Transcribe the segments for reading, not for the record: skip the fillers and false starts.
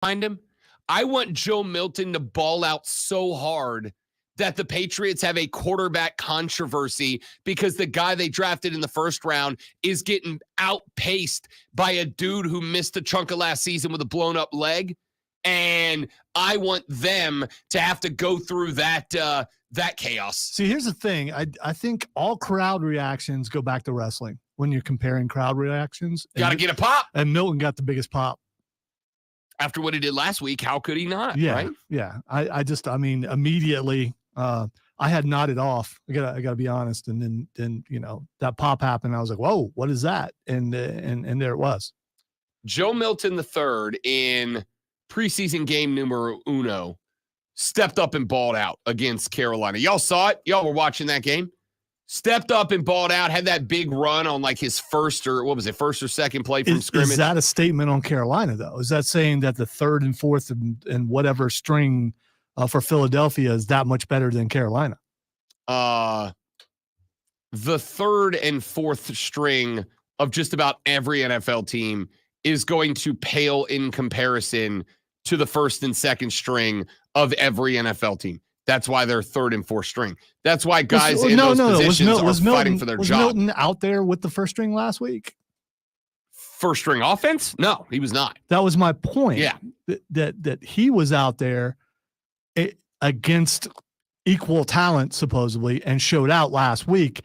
behind him. I want Joe Milton to ball out so hard that the Patriots have a quarterback controversy because the guy they drafted in the first round is getting outpaced by a dude who missed a chunk of last season with a blown up leg. And I want them to have to go through that chaos. See, here's the thing. I think all crowd reactions go back to wrestling when you're comparing crowd reactions. Got to get a pop. And Milton got the biggest pop. After what he did last week, how could he not? Yeah, right? Yeah. I mean, immediately I had nodded off. I gotta be honest. And then that pop happened. I was like, whoa, what is that? And there it was. Joe Milton III in preseason game numero uno stepped up and balled out against Carolina. Y'all saw it. Y'all were watching that game. Stepped up and balled out, had that big run on like his first or second play from scrimmage. Is that a statement on Carolina, though? Is that saying that the third and fourth and whatever string for Philadelphia is that much better than Carolina? The third and fourth string of just about every NFL team is going to pale in comparison to the first and second string of every NFL team. That's why they're third and fourth string. That's why guys in those positions are fighting for their job. Was Milton out there with the first string last week? First string offense? No, he was not. That was my point. Yeah. That he was out there against equal talent, supposedly, and showed out last week.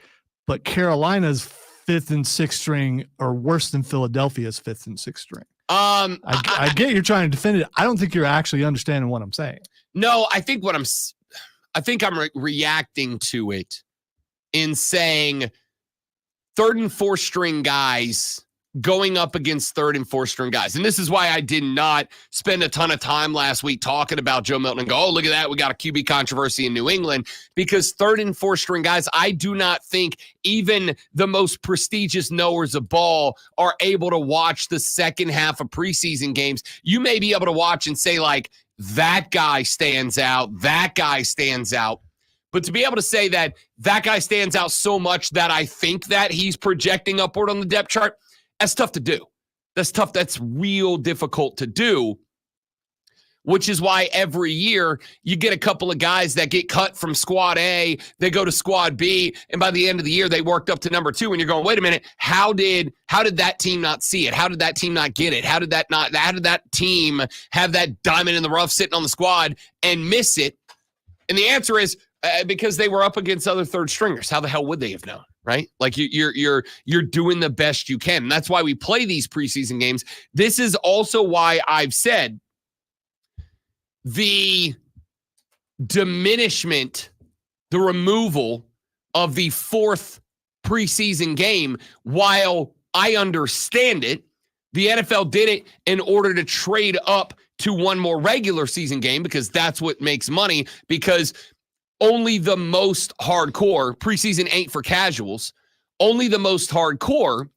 But Carolina's fifth and sixth string are worse than Philadelphia's fifth and sixth string. I get you're trying to defend it. I don't think you're actually understanding what I'm saying. No, I think I'm reacting to it in saying third and fourth string guys going up against third and fourth string guys. And this is why I did not spend a ton of time last week talking about Joe Milton and go, oh, look at that. We got a QB controversy in New England, because third and fourth string guys, I do not think even the most prestigious knowers of ball are able to watch the second half of preseason games. You may be able to watch and say like, that guy stands out. That guy stands out. But to be able to say that guy stands out so much that I think that he's projecting upward on the depth chart, that's tough to do. That's tough. That's real difficult to do, which is why every year you get a couple of guys that get cut from squad A, they go to squad B, and by the end of the year, they worked up to number 2, and you're going, wait a minute, how did that team not see it? How did that team not get it? How did that team have that diamond in the rough sitting on the squad and miss it? And the answer is because they were up against other third stringers. How the hell would they have known? Right? Like you're doing the best you can. And that's why we play these preseason games. This is also why I've said the diminishment, the removal of the fourth preseason game, while I understand it, the NFL did it in order to trade up to one more regular season game because that's what makes money, because only the most hardcore, preseason ain't for casuals, only the most hardcore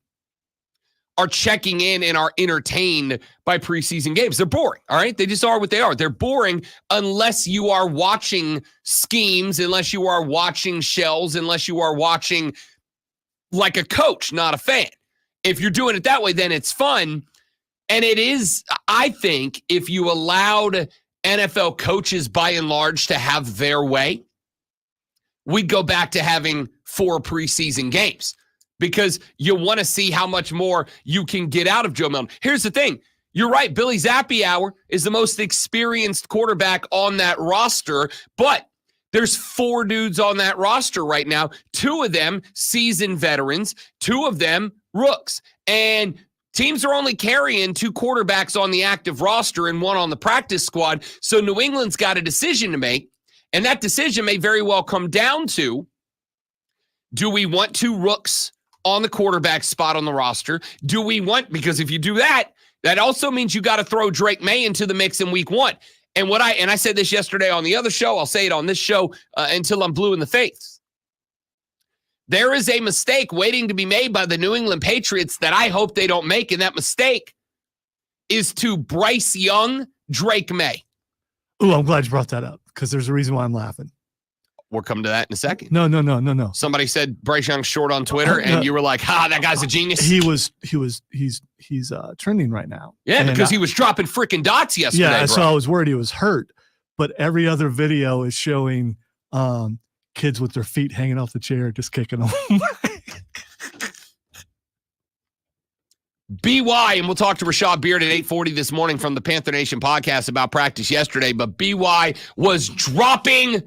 are checking in and are entertained by preseason games. They're boring, all right? They just are what they are. They're boring unless you are watching schemes, unless you are watching shells, unless you are watching like a coach, not a fan. If you're doing it that way, then it's fun. And it is, I think, if you allowed NFL coaches by and large to have their way, we'd go back to having 4 preseason games because you want to see how much more you can get out of Joe Milton. Here's the thing. You're right. Billy Zappi is the most experienced quarterback on that roster, but there's 4 dudes on that roster right now. 2 of them seasoned veterans, 2 of them rooks. And teams are only carrying 2 quarterbacks on the active roster and 1 on the practice squad. So New England's got a decision to make. And that decision may very well come down to, do we want 2 rooks on the quarterback spot on the roster? Do we want, because if you do that, that also means you got to throw Drake May into the mix in week 1. And I said this yesterday on the other show, I'll say it on this show until I'm blue in the face. There is a mistake waiting to be made by the New England Patriots that I hope they don't make, and that mistake is to Bryce Young, Drake May. Ooh, I'm glad you brought that up because there's a reason why I'm laughing. We'll come to that in a second. No. Somebody said Bryce Young's short on Twitter, and you were like, that guy's a genius. He's trending right now. Yeah, because he was dropping freaking dots yesterday. Yeah, bro. so I was worried he was hurt. But every other video is showing kids with their feet hanging off the chair, just kicking them. BY, and we'll talk to Rashad Beard at 8:40 this morning from the Panther Nation podcast about practice yesterday. But BY was dropping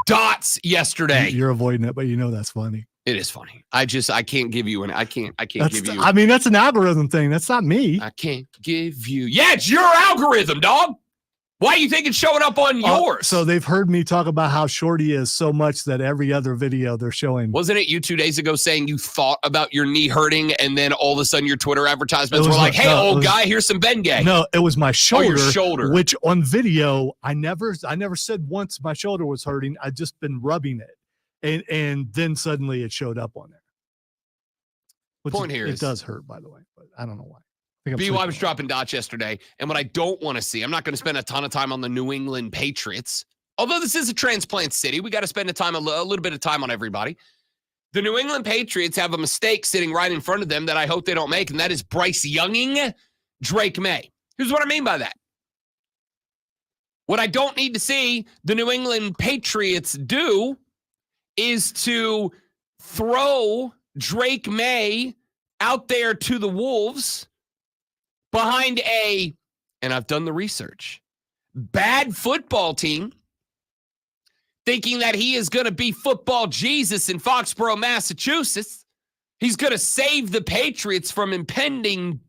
dots yesterday. You're avoiding it, but you know that's funny. It is funny. I can't give you I can't give you. I mean, that's an algorithm thing. That's not me. I can't give you. Yeah, it's your algorithm, dog. Why do you think it's showing up on yours? So they've heard me talk about how short he is so much that every other video they're showing. Wasn't it you 2 days ago saying you thought about your knee hurting and then all of a sudden your Twitter advertisements were like, hey, old guy, here's some Bengay. No, it was my shoulder. Your shoulder. Which on video, I never said once my shoulder was hurting. I'd just been rubbing it. And then suddenly it showed up on there. It does hurt, by the way, but I don't know why. BY was dropping dots yesterday, and what I don't want to see, I'm not going to spend a ton of time on the New England Patriots. Although this is a transplant city, we got to spend a little bit of time on everybody. The New England Patriots have a mistake sitting right in front of them that I hope they don't make, and that is Bryce Younging Drake May. Here's what I mean by that. What I don't need to see the New England Patriots do is to throw Drake May out there to the Wolves behind and I've done the research, bad football team, thinking that he is going to be football Jesus in Foxborough, Massachusetts. He's going to save the Patriots from impending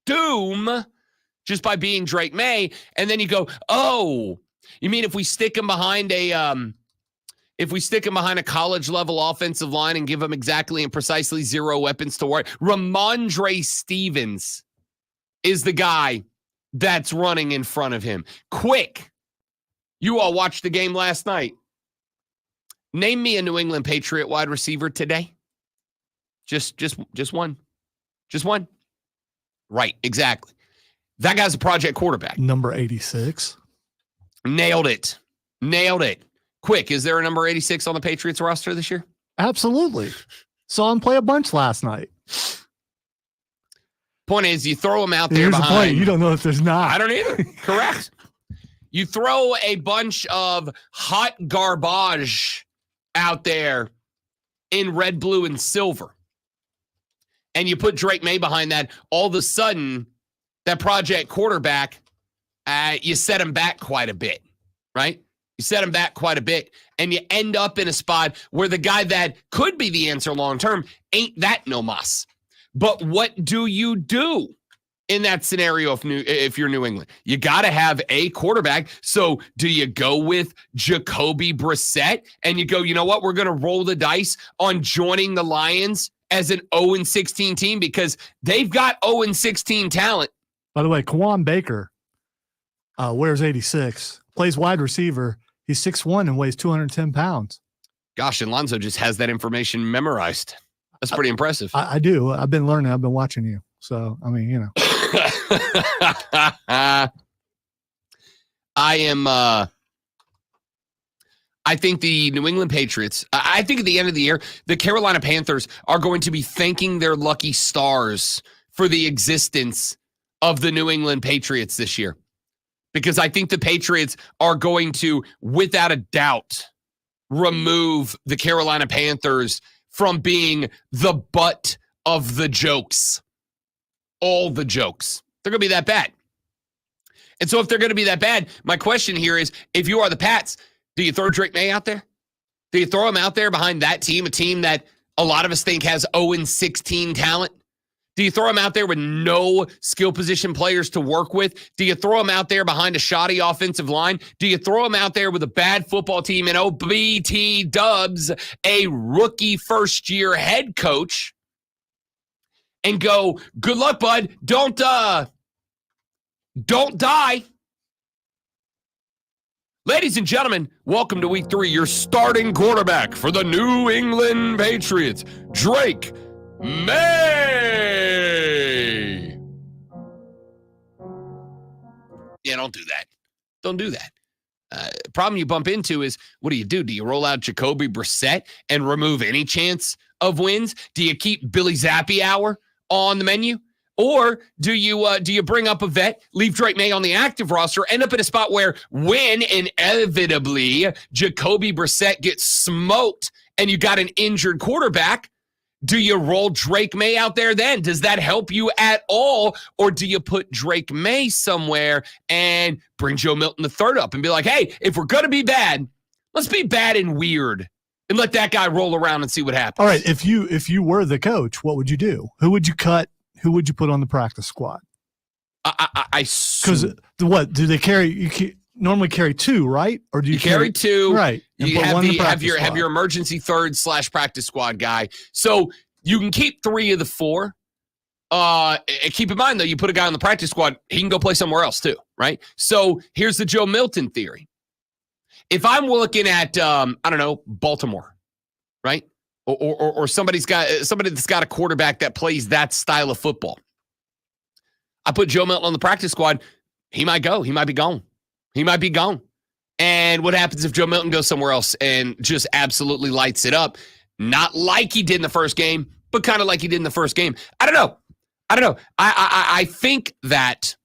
doom just by being Drake May. And then you go, oh, you mean if we stick him behind a college level offensive line and give him exactly and precisely zero weapons to work, Ramondre Stevens is the guy that's running in front of him. Quick, you all watched the game last night. Name me a New England Patriot wide receiver today. Just one. Just one. Right, exactly. That guy's a project quarterback. Number 86. Nailed it. Quick, is there a number 86 on the Patriots roster this year? Absolutely. Saw him play a bunch last night. Point is, you throw him out there Here's behind. The point. You don't know if there's not. I don't either. Correct. You throw a bunch of hot garbage out there in red, blue, and silver, and you put Drake May behind that. All of a sudden, that project quarterback, you set him back quite a bit, right? You set him back quite a bit, and you end up in a spot where the guy that could be the answer long-term ain't that no mas. But what do you do in that scenario if you're New England? You got to have a quarterback. So do you go with Jacoby Brissett and you go, you know what, we're going to roll the dice on joining the Lions as an 0-16 team because they've got 0-16 talent. By the way, Kawhi Baker wears 86, plays wide receiver. He's 6'1" and weighs 210 pounds. Gosh, and Lonzo just has that information memorized. That's pretty impressive. I do. I've been learning. I've been watching you. So, I mean, you know. I think the New England Patriots, I think at the end of the year, the Carolina Panthers are going to be thanking their lucky stars for the existence of the New England Patriots this year. Because I think the Patriots are going to, without a doubt, remove the Carolina Panthers from being the butt of the jokes. All the jokes. They're going to be that bad. And so if they're going to be that bad, my question here is, if you are the Pats, do you throw Drake May out there? Do you throw him out there behind that team, a team that a lot of us think has 0-16 talent? Do you throw him out there with no skill position players to work with? Do you throw him out there behind a shoddy offensive line? Do you throw him out there with a bad football team and BT Dubs, a rookie first-year head coach, and go, good luck, bud. Don't die. Ladies and gentlemen, welcome to week 3. Your starting quarterback for the New England Patriots, Drake May. Yeah, don't do that. Don't do that. problem you bump into is, what do? Do you roll out Jacoby Brissett and remove any chance of wins? Do you keep Billy Zappi Hour on the menu? Or do you bring up a vet, leave Drake May on the active roster, end up in a spot where when inevitably Jacoby Brissett gets smoked and you got an injured quarterback, do you roll Drake May out there then? Does that help you at all? Or do you put Drake May somewhere and bring Joe Milton III up and be like, hey, if we're going to be bad, let's be bad and weird and let that guy roll around and see what happens. All right, if you were the coach, what would you do? Who would you cut? Who would you put on the practice squad? Because what do they carry? You normally carry two, right? Or do you carry two? Right. You have your emergency third / practice squad guy. So you can keep 3 of the 4. Keep in mind though, you put a guy on the practice squad, he can go play somewhere else too, right? So here's the Joe Milton theory. If I'm looking at Baltimore, right? Or somebody that's got a quarterback that plays that style of football. I put Joe Milton on the practice squad. He might go. He might be gone. He might be gone. And what happens if Joe Milton goes somewhere else and just absolutely lights it up? Not like he did in the first game, but kind of like he did in the first game. I don't know. I think that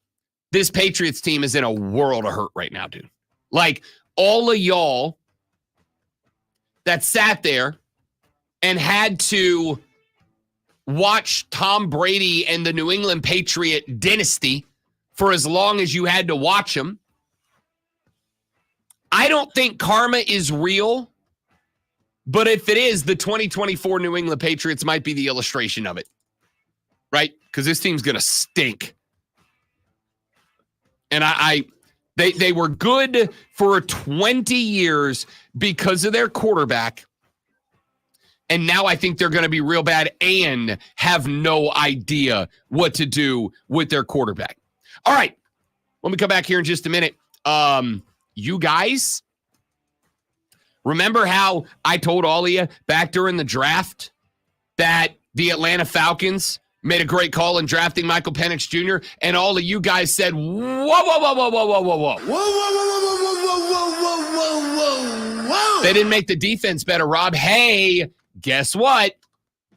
this Patriots team is in a world of hurt right now, dude. Like all of y'all that sat there and had to watch Tom Brady and the New England Patriot dynasty for as long as you had to watch them. I don't think karma is real, but if it is, the 2024 New England Patriots might be the illustration of it, right? Because this team's going to stink. And they were good for 20 years because of their quarterback. And now I think they're going to be real bad and have no idea what to do with their quarterback. All right. When we come back here in just a minute, you guys, remember how I told all of you back during the draft that the Atlanta Falcons made a great call in drafting Michael Penix Jr., and all of you guys said, whoa, whoa, whoa, whoa, whoa, whoa, whoa, whoa. Whoa, whoa, whoa, whoa, whoa, whoa, whoa, whoa, whoa. They didn't make the defense better, Rob. Hey, guess what?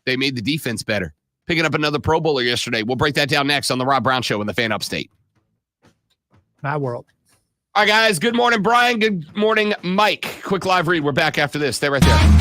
They made the defense better. Picking up another Pro Bowler yesterday. We'll break that down next on the Rob Brown Show in the Fan Upstate. My world. All right, guys. Good morning, Brian. Good morning, Mike. Quick live read. We're back after this. Stay right there.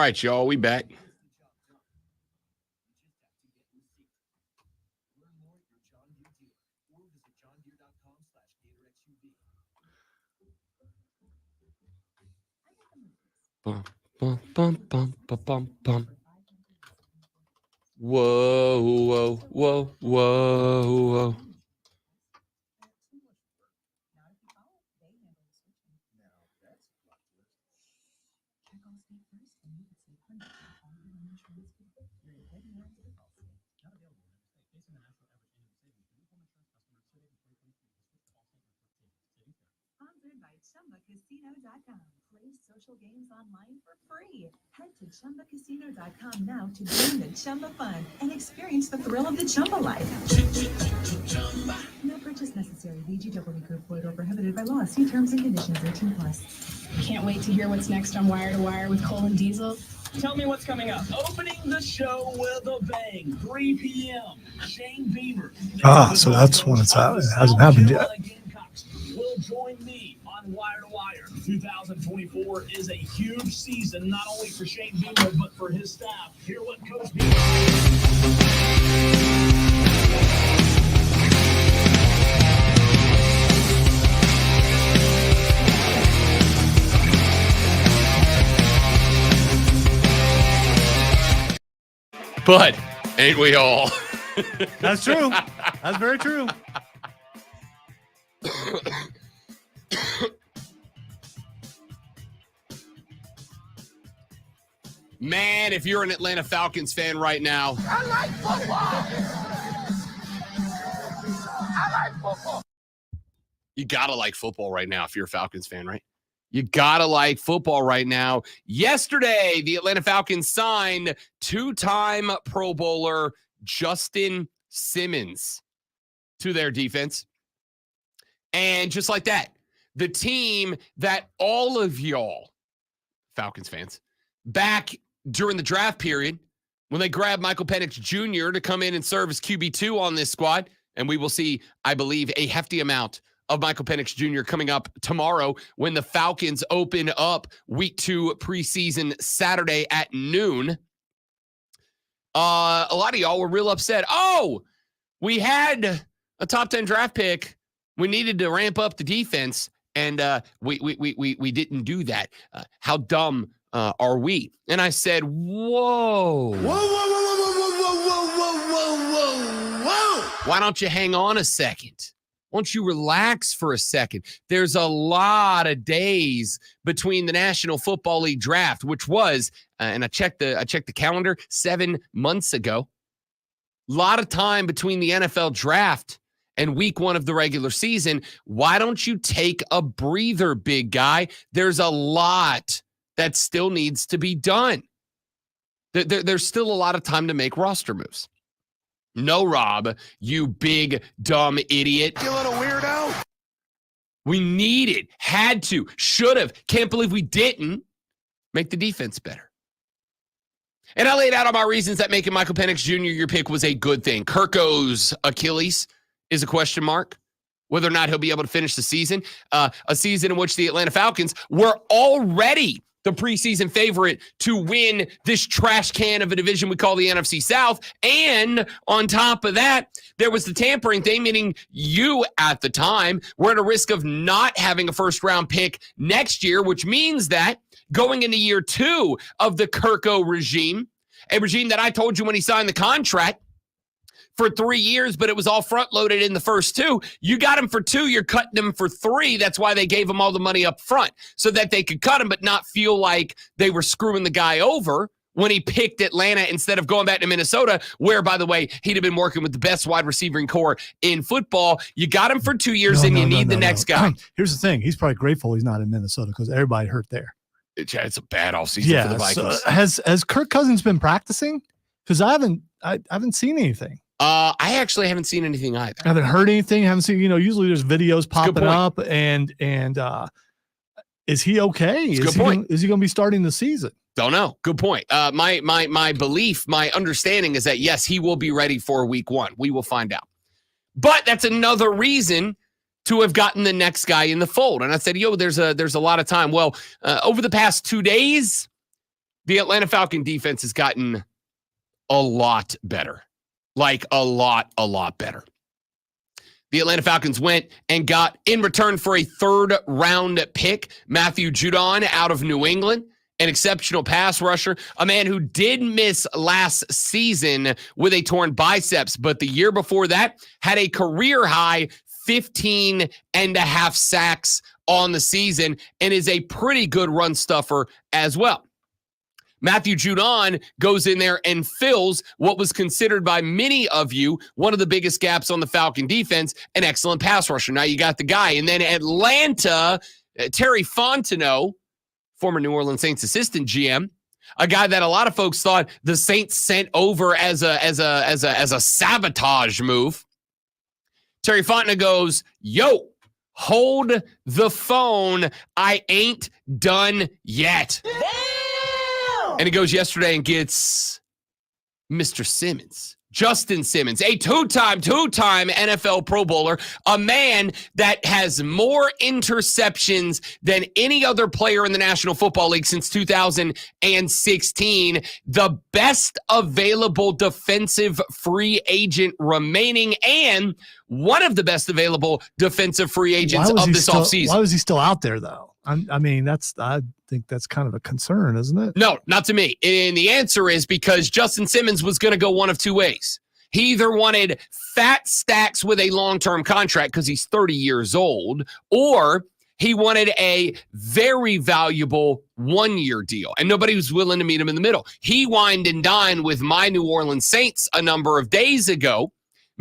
right, y'all. We back. Bum, bum, bum, bum, bum, bum, bum. Whoa, whoa, whoa, whoa, whoa. Sponsored by ChumbaCasino.com. Play social games online for free. Head to ChumbaCasino.com now to join the Chumba fun and experience the thrill of the Chumba life. No purchase necessary. VGW Group. Void or prohibited by law. See terms and conditions. 18+. Can't wait to hear what's next on Wire to Wire with Cole and Diesel. Tell me what's coming up. Opening the show with a bang. 3 p.m. Shane Beamer. So that's when it's out. It hasn't happened yet. Will join me on Wire to Wire. 2024 is a huge season, not only for Shane Beamer, but for his staff. Hear what Coach Beamer. But ain't we all? That's true. That's very true. Man, if you're an Atlanta Falcons fan right now, I like football. I like football. you gotta like football right now if you're a Falcons fan, right? You gotta like football right now. Yesterday, the Atlanta Falcons signed two-time Pro Bowler Justin Simmons to their defense. And just like that, the team that all of y'all, Falcons fans, back during the draft period, when they grabbed Michael Penix Jr. to come in and serve as QB2 on this squad, and we will see, I believe, a hefty amount of Michael Penix Jr. coming up tomorrow when the Falcons open up week 2 preseason Saturday at noon. A lot of y'all were real upset. Oh, we had a top 10 draft pick. We needed to ramp up the defense, and we didn't do that. How dumb are we? And I said, whoa. Why don't you hang on a second? Why don't you relax for a second? There's a lot of days between the National Football League draft, which was, and I checked the calendar 7 months ago. A lot of time between the NFL draft and week 1 of the regular season. Why don't you take a breather, big guy? There's a lot that still needs to be done. There's still a lot of time to make roster moves. No, Rob, you big, dumb idiot. You little weirdo. We needed, had to, should have, can't believe we didn't make the defense better. And I laid out all my reasons that making Michael Penix Jr. your pick was a good thing. Kirko's Achilles is a question mark. Whether or not he'll be able to finish the season. A season in which the Atlanta Falcons were already the preseason favorite to win this trash can of a division we call the NFC South. And on top of that, there was the tampering thing, meaning you at the time were at a risk of not having a first-round pick next year, which means that going into year 2 of the Kirko regime, a regime that I told you when he signed the contract, for 3 years, but it was all front-loaded in the first 2. You got him for 2, you're cutting him for 3. That's why they gave him all the money up front, so that they could cut him but not feel like they were screwing the guy over when he picked Atlanta instead of going back to Minnesota, where, by the way, he'd have been working with the best wide receiving core in football. You got him for 2 years, and you need the next guy. Here's the thing. He's probably grateful he's not in Minnesota because everybody hurt there. It's a bad offseason for the Vikings. So has Kirk Cousins been practicing? Because I haven't seen anything. I actually haven't seen anything either. I haven't heard anything. Haven't seen, usually there's videos popping up and is he okay? Is he going to be starting the season? Don't know. Good point. My belief, my understanding is that yes, he will be ready for week 1. We will find out. But that's another reason to have gotten the next guy in the fold. And I said, there's a lot of time. Well, over the past 2 days, the Atlanta Falcon defense has gotten a lot better. Like a lot better. The Atlanta Falcons went and got, in return for a third-round pick, Matthew Judon out of New England, an exceptional pass rusher, a man who did miss last season with a torn biceps, but the year before that had a career-high 15 and a half sacks on the season and is a pretty good run stuffer as well. Matthew Judon goes in there and fills what was considered by many of you one of the biggest gaps on the Falcon defense, an excellent pass rusher. Now you got the guy. And then Atlanta, Terry Fontenot, former New Orleans Saints assistant GM, a guy that a lot of folks thought the Saints sent over as a sabotage move. Terry Fontenot goes, yo, hold the phone. I ain't done yet. And he goes yesterday and gets Mr. Simmons, Justin Simmons, a two-time NFL Pro Bowler, a man that has more interceptions than any other player in the National Football League since 2016, the best available defensive free agent remaining, and one of the best available defensive free agents of this offseason. Why was he still out there, though? I think that's kind of a concern, isn't it? No, not to me. And the answer is because Justin Simmons was going to go one of two ways. He either wanted fat stacks with a long-term contract because he's 30 years old, or he wanted a very valuable one-year deal, and nobody was willing to meet him in the middle. He wined and dined with my New Orleans Saints a number of days ago.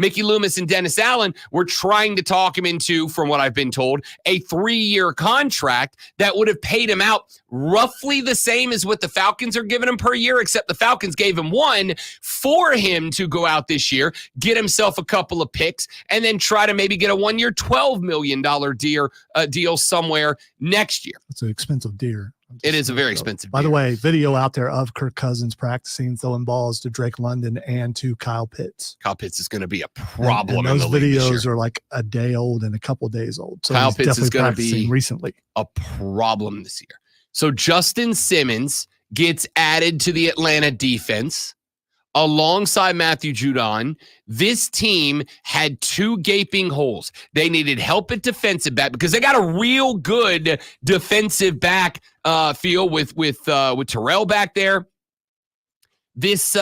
Mickey Loomis and Dennis Allen were trying to talk him into, from what I've been told, a 3-year contract that would have paid him out roughly the same as what the Falcons are giving him per year, except the Falcons gave him one for him to go out this year, get himself a couple of picks, and then try to maybe get a 1-year, $12 million deal somewhere next year. It's an expensive deal. It is a very expensive By deal. the way, video out there of Kirk Cousins practicing throwing balls to Drake London and to Kyle Pitts. Kyle Pitts is going to be a problem. And those in the league this videos year. are like a day old and a couple days old. So Kyle he's Pitts is definitely gonna practicing be recently. a problem this year. So Justin Simmons gets added to the Atlanta defense alongside Matthew Judon. This team had two gaping holes. They needed help at defensive back because they got a real good defensive back feel with Terrell back there. This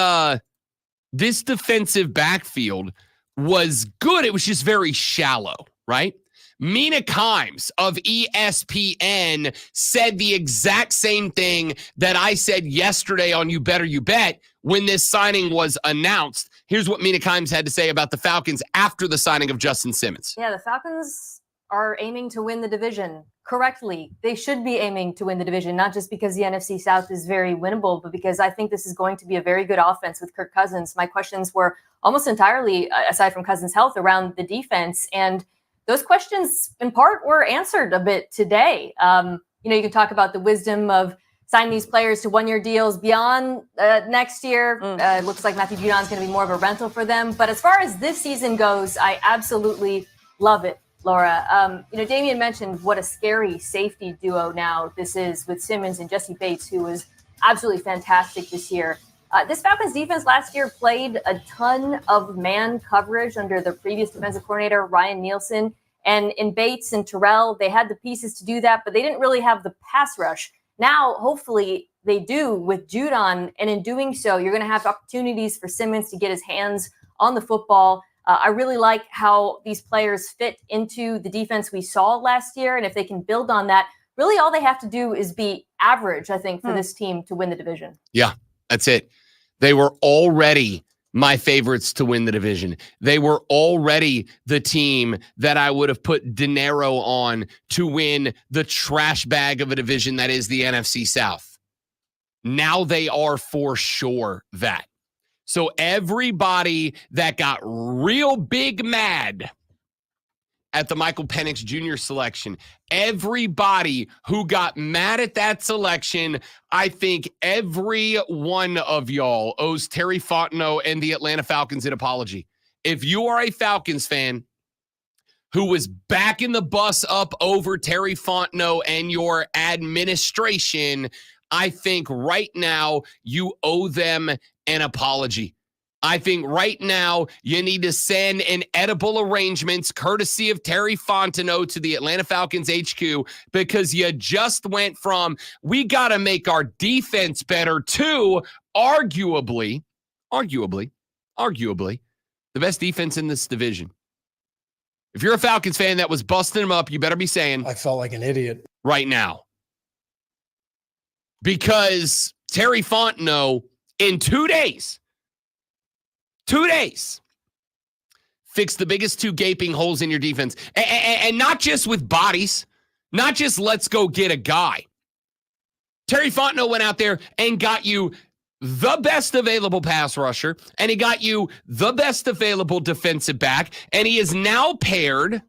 defensive backfield was good. It was just very shallow, right? Mina Kimes of ESPN said the exact same thing that I said yesterday on You Better You Bet when this signing was announced. Here's what Mina Kimes had to say about the Falcons after the signing of Justin Simmons. Yeah, the Falcons are aiming to win the division correctly. They should be aiming to win the division, not just because the NFC South is very winnable, but because I think this is going to be a very good offense with Kirk Cousins. My questions were almost entirely, aside from Cousins' health, around the defense, and those questions, in part, were answered a bit today. You can talk about the wisdom of signing these players to 1-year deals beyond next year. It looks like Matthew Judon is going to be more of a rental for them. But as far as this season goes, I absolutely love it, Laura. Damian mentioned what a scary safety duo now this is with Simmons and Jesse Bates, who was absolutely fantastic this year. This Falcons defense last year played a ton of man coverage under the previous defensive coordinator, Ryan Nielsen. And in Bates and Terrell, they had the pieces to do that, but they didn't really have the pass rush. Now, hopefully, they do with Judon. And in doing so, you're going to have opportunities for Simmons to get his hands on the football. I really like how these players fit into the defense we saw last year. And if they can build on that, really all they have to do is be average, I think, for this team to win the division. Yeah, that's it. They were already my favorites to win the division. They were already the team that I would have put dinero on to win the trash bag of a division that is the NFC South. Now they are for sure that. So everybody that got real big mad at the Michael Penix Jr. selection, everybody who got mad at that selection, I think every one of y'all owes Terry Fontenot and the Atlanta Falcons an apology. If you are a Falcons fan who was backing the bus up over Terry Fontenot and your administration, I think right now you owe them an apology. I think right now you need to send an edible arrangements courtesy of Terry Fontenot to the Atlanta Falcons HQ, because you just went from we got to make our defense better to arguably the best defense in this division. If you're a Falcons fan that was busting them up, you better be saying I felt like an idiot right now. Because Terry Fontenot in 2 days, fixed the biggest two gaping holes in your defense. And not just with bodies, not just let's go get a guy. Terry Fontenot went out there and got you the best available pass rusher, and he got you the best available defensive back, and he has now paired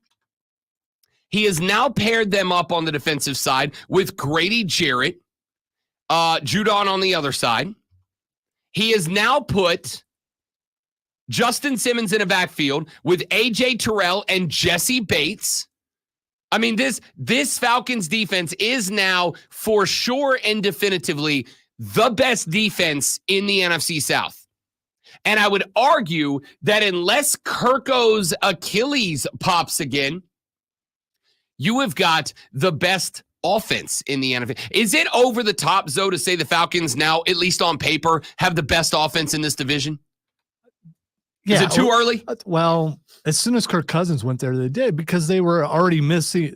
them up on the defensive side with Grady Jarrett, Judon on the other side. He has now put Justin Simmons in a backfield with A.J. Terrell and Jesse Bates. I mean, this Falcons defense is now for sure and definitively the best defense in the NFC South. And I would argue that unless Kirko's Achilles pops again, you have got the best offense in the NFL. Is it over the top, Zoe, to say the Falcons now, at least on paper, have the best offense in this division? Yeah, is it too early? Well, as soon as Kirk Cousins went there, they did, because they were already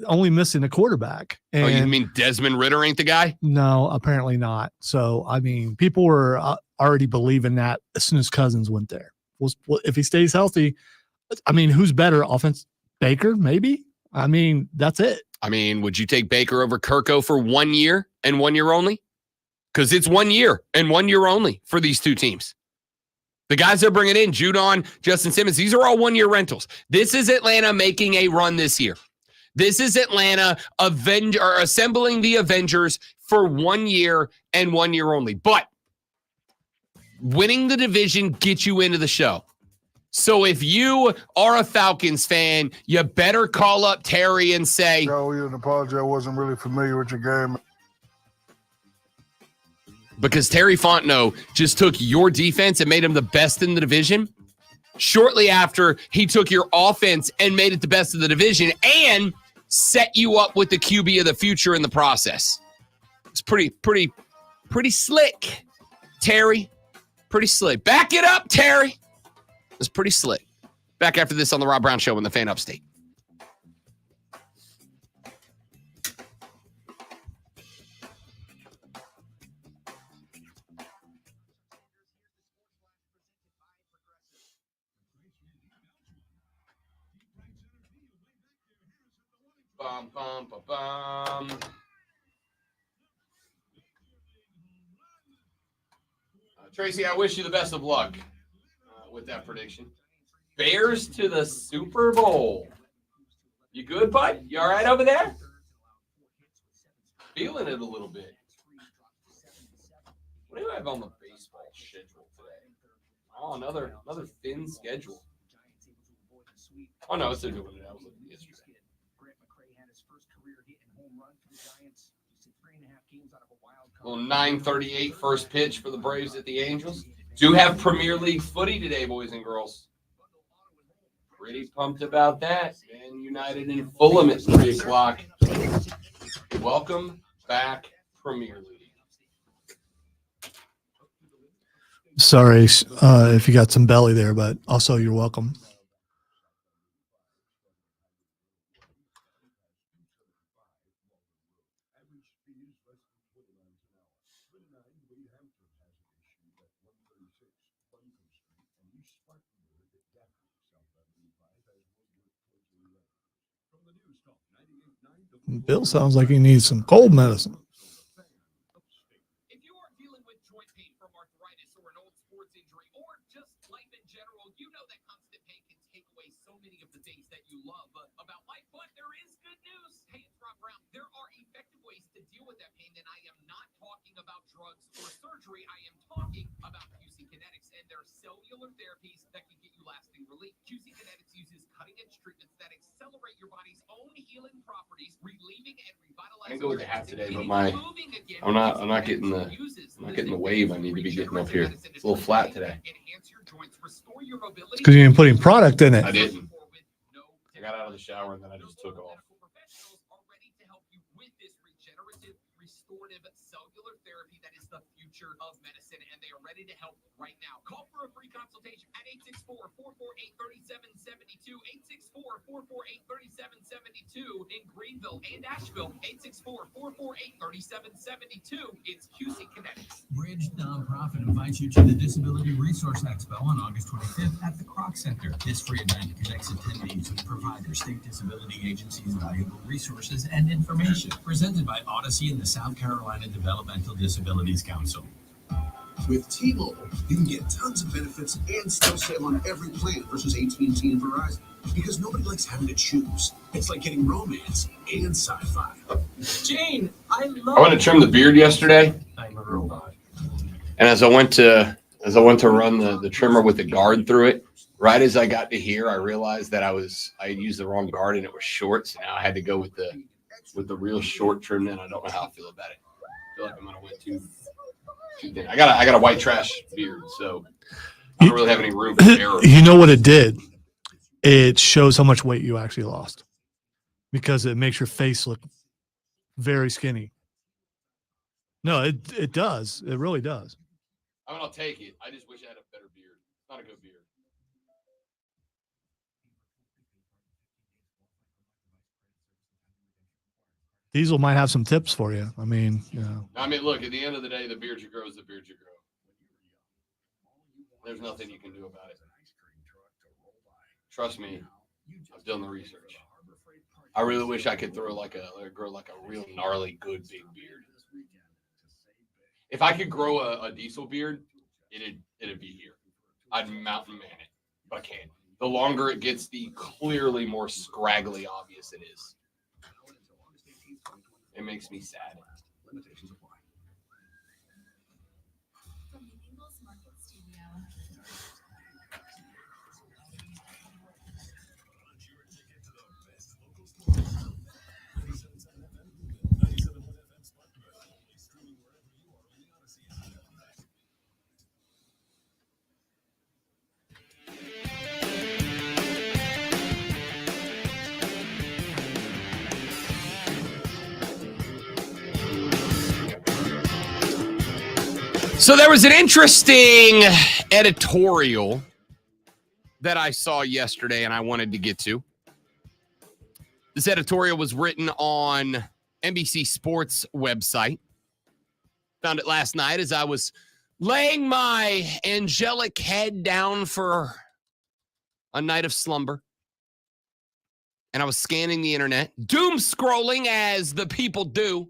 only missing a quarterback. And Oh, you mean Desmond Ridder ain't the guy? no, apparently not. So, I mean, people were already believing that as soon as Cousins went there. If he stays healthy, I mean, who's better offense? Baker, maybe? I mean, that's it. I mean, would you take Baker over Kirko for 1 year and 1 year only? Because it's 1 year and 1 year only for these two teams. The guys they're bringing in, Judon, Justin Simmons, these are all 1 year rentals. This is Atlanta making a run this year. This is Atlanta assembling the Avengers for 1 year and 1 year only. But winning the division gets you into the show. So if you are a Falcons fan, you better call up Terry and say, I owe you an apology. I wasn't really familiar with your game. because Terry Fontenot just took your defense and made them the best in the division. Shortly after, he took your offense and made it the best of the division and set you up with the QB of the future in the process. It's pretty slick, Terry. Pretty slick. Back it up, Terry. It's pretty slick. Back after this on the Rob Brown Show in the Fan Upstate. Bum, bum, bum, bum. Tracy, I wish you the best of luck with that prediction. Bears to the Super Bowl. You good, bud? You all right over there? Feeling it a little bit. What do I have on the baseball schedule today? Oh, another thin schedule. Oh, no, it's a good one. I was looking yesterday. Well, 9:38 first pitch for the Braves at the Angels. Do have Premier League footy today, boys and girls. Pretty pumped about that. Man United and Fulham at 3 o'clock. Welcome back, Premier League. Sorry if you got some belly there, but also you're welcome. Bill sounds like he needs some cold medicine. If you are dealing with joint pain from arthritis or an old sports injury or just life in general, you know that constant pain can take away so many of the things that you love about life. But there is good news. Hey, it's Rob Brown. There are effective ways to deal with that pain, and I am not talking about drugs or surgery. I am talking about QC Kinetics and their cellular cellular therapies that can get you lasting relief. QC Kinetics uses cutting-edge treatments that accelerate your body's own healing properties, relieving and revitalizing. I can go with the hat today, but I'm not getting the wave I need to be getting up here. It's a little flat today. Because you didn't put any product in it. I didn't. I got out of the shower and then I just took off. Professionals are ready to help you with this regenerative, restorative cellular therapy that is the future of medicine, and they are ready to help right now. Call for a free consultation at 864-448-3772, 864-448-3772 in Greenville and Asheville, 864-448-3772. It's QC Kinetics. Bridge Nonprofit invites you to the Disability Resource Expo on August 25th at the Kroc Center. This free event connects attendees with providers, state disability agencies, valuable resources, and information. Presented by Odyssey and the South Carolina Developmental Disabilities Council. With T-Mobile, you can get tons of benefits and still save on every plan versus AT&T and Verizon. Because nobody likes having to choose. It's like getting romance and sci-fi. Jane, I went to trim the beard yesterday, I'm a robot. and as I went to run the trimmer with the guard through it, right as I got to here, I realized that I had used the wrong guard and it was short, so now I had to go with the real short trim. And I don't know how I feel about it. I feel like I'm gonna went too thin. I got a white trash beard, so I don't really have any room for error. You know what it did? It shows how much weight you actually lost because it makes your face look very skinny. No, it does. It really does. I mean, I'll take it. I just wish I had a better beard. It's not a good beard. Diesel might have some tips for you. I mean, you know. I mean, look, at the end of the day, the beard you grow is the beard you grow. There's nothing you can do about it. Trust me, I've done the research. I really wish I could grow like a real gnarly, good big beard. If I could grow a diesel beard, it'd be here. I'd mountain man it, but I can't. The longer it gets, the clearly more scraggly obvious it is. It makes me sad. Limitations apply. From the Ingles Market Studio. So there was an interesting editorial that I saw yesterday and I wanted to get to. This editorial was written on NBC Sports website. Found it last night as I was laying my angelic head down for a night of slumber. And I was scanning the internet, doom scrolling as the people do.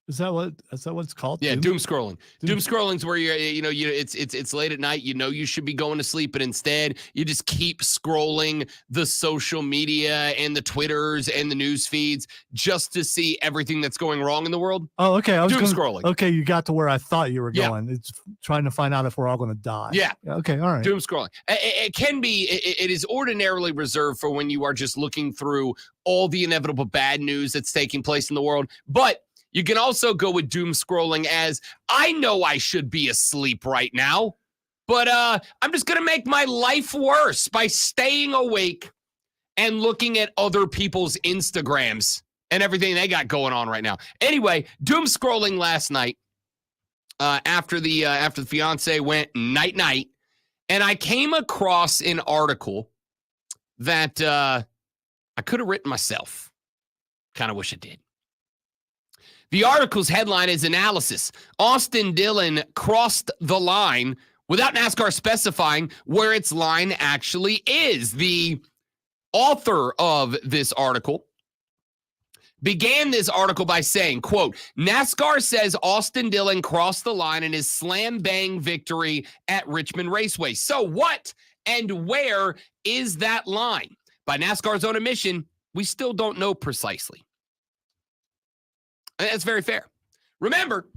Is that what it's called? Yeah, doom scrolling. Doom scrolling is where it's late at night. You know you should be going to sleep, but instead you just keep scrolling the social media and the Twitters and the news feeds just to see everything that's going wrong in the world. Oh, okay. I was doom scrolling. Okay, you got to where I thought you were Yeah. going. It's trying to find out if we're all going to die. Yeah. Okay. All right. Doom scrolling. It can be. It is ordinarily reserved for when you are just looking through all the inevitable bad news that's taking place in the world, but you can also go with doom scrolling as, I know I should be asleep right now, but I'm just going to make my life worse by staying awake and looking at other people's Instagrams and everything they got going on right now. Anyway, doom scrolling last night after the fiance went night-night, and I came across an article that I could have written myself. Kind of wish I did. The article's headline is analysis. Austin Dillon crossed the line without NASCAR specifying where its line actually is. The author of this article began this article by saying, quote, NASCAR says Austin Dillon crossed the line in his slam bang victory at Richmond Raceway. So what and where is that line? By NASCAR's own admission, we still don't know precisely. And that's very fair. Remember,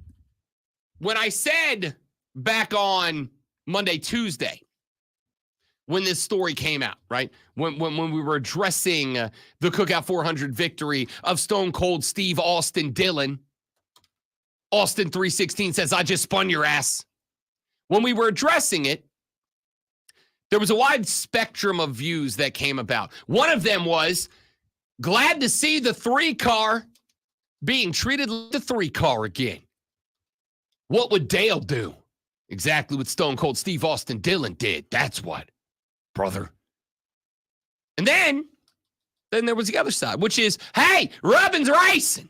when I said back on Monday, Tuesday, when this story came out, right? When we were addressing the Cookout 400 victory of Stone Cold Steve Austin Dillon. Austin 316 says, I just spun your ass. When we were addressing it, there was a wide spectrum of views that came about. One of them was, glad to see the 3-car being treated like the 3-car again. What would Dale do? Exactly what Stone Cold Steve Austin Dillon did. That's what, brother. And then there was the other side, which is, hey, Rubin's racing.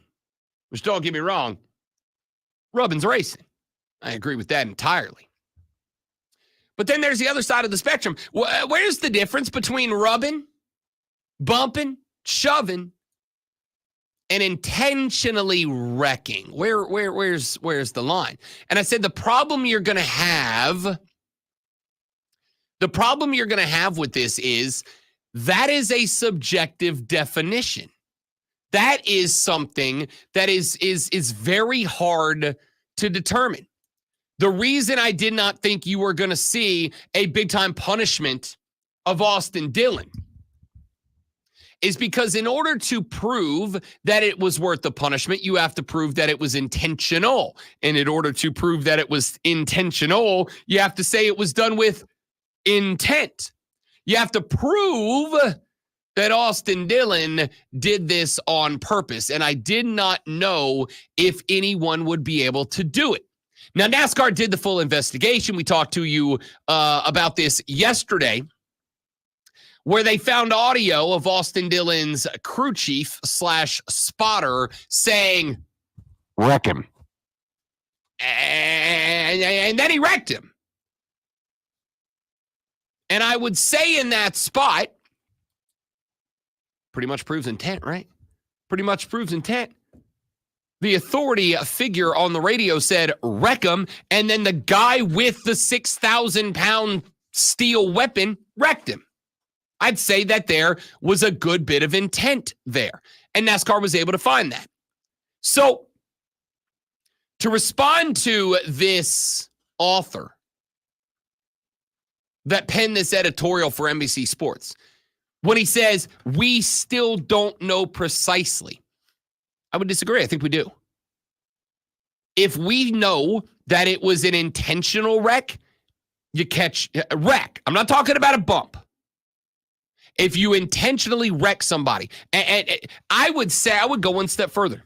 Which, don't get me wrong, Rubin's racing. I agree with that entirely. But then there's the other side of the spectrum. Where's the difference between rubbing, bumping, shoving, and intentionally wrecking? Where's the line? And I said the problem you're going to have with this is that is a subjective definition. That is something that is very hard to determine. The reason I did not think you were going to see a big-time punishment of Austin Dillon is because in order to prove that it was worth the punishment, you have to prove that it was intentional. And in order to prove that it was intentional, you have to say it was done with intent. You have to prove that Austin Dillon did this on purpose. And I did not know if anyone would be able to do it. Now, NASCAR did the full investigation. We talked to you about this yesterday, where they found audio of Austin Dillon's crew chief / spotter saying, wreck him. And then he wrecked him. And I would say in that spot, pretty much proves intent, right? Pretty much proves intent. The authority figure on the radio said, wreck him, and then the guy with the 6,000-pound steel weapon wrecked him. I'd say that there was a good bit of intent there, and NASCAR was able to find that. So, to respond to this author that penned this editorial for NBC Sports, when he says, we still don't know precisely, I would disagree. I think we do. If we know that it was an intentional wreck, you catch a wreck. I'm not talking about a bump. If you intentionally wreck somebody, and I would say, I would go one step further.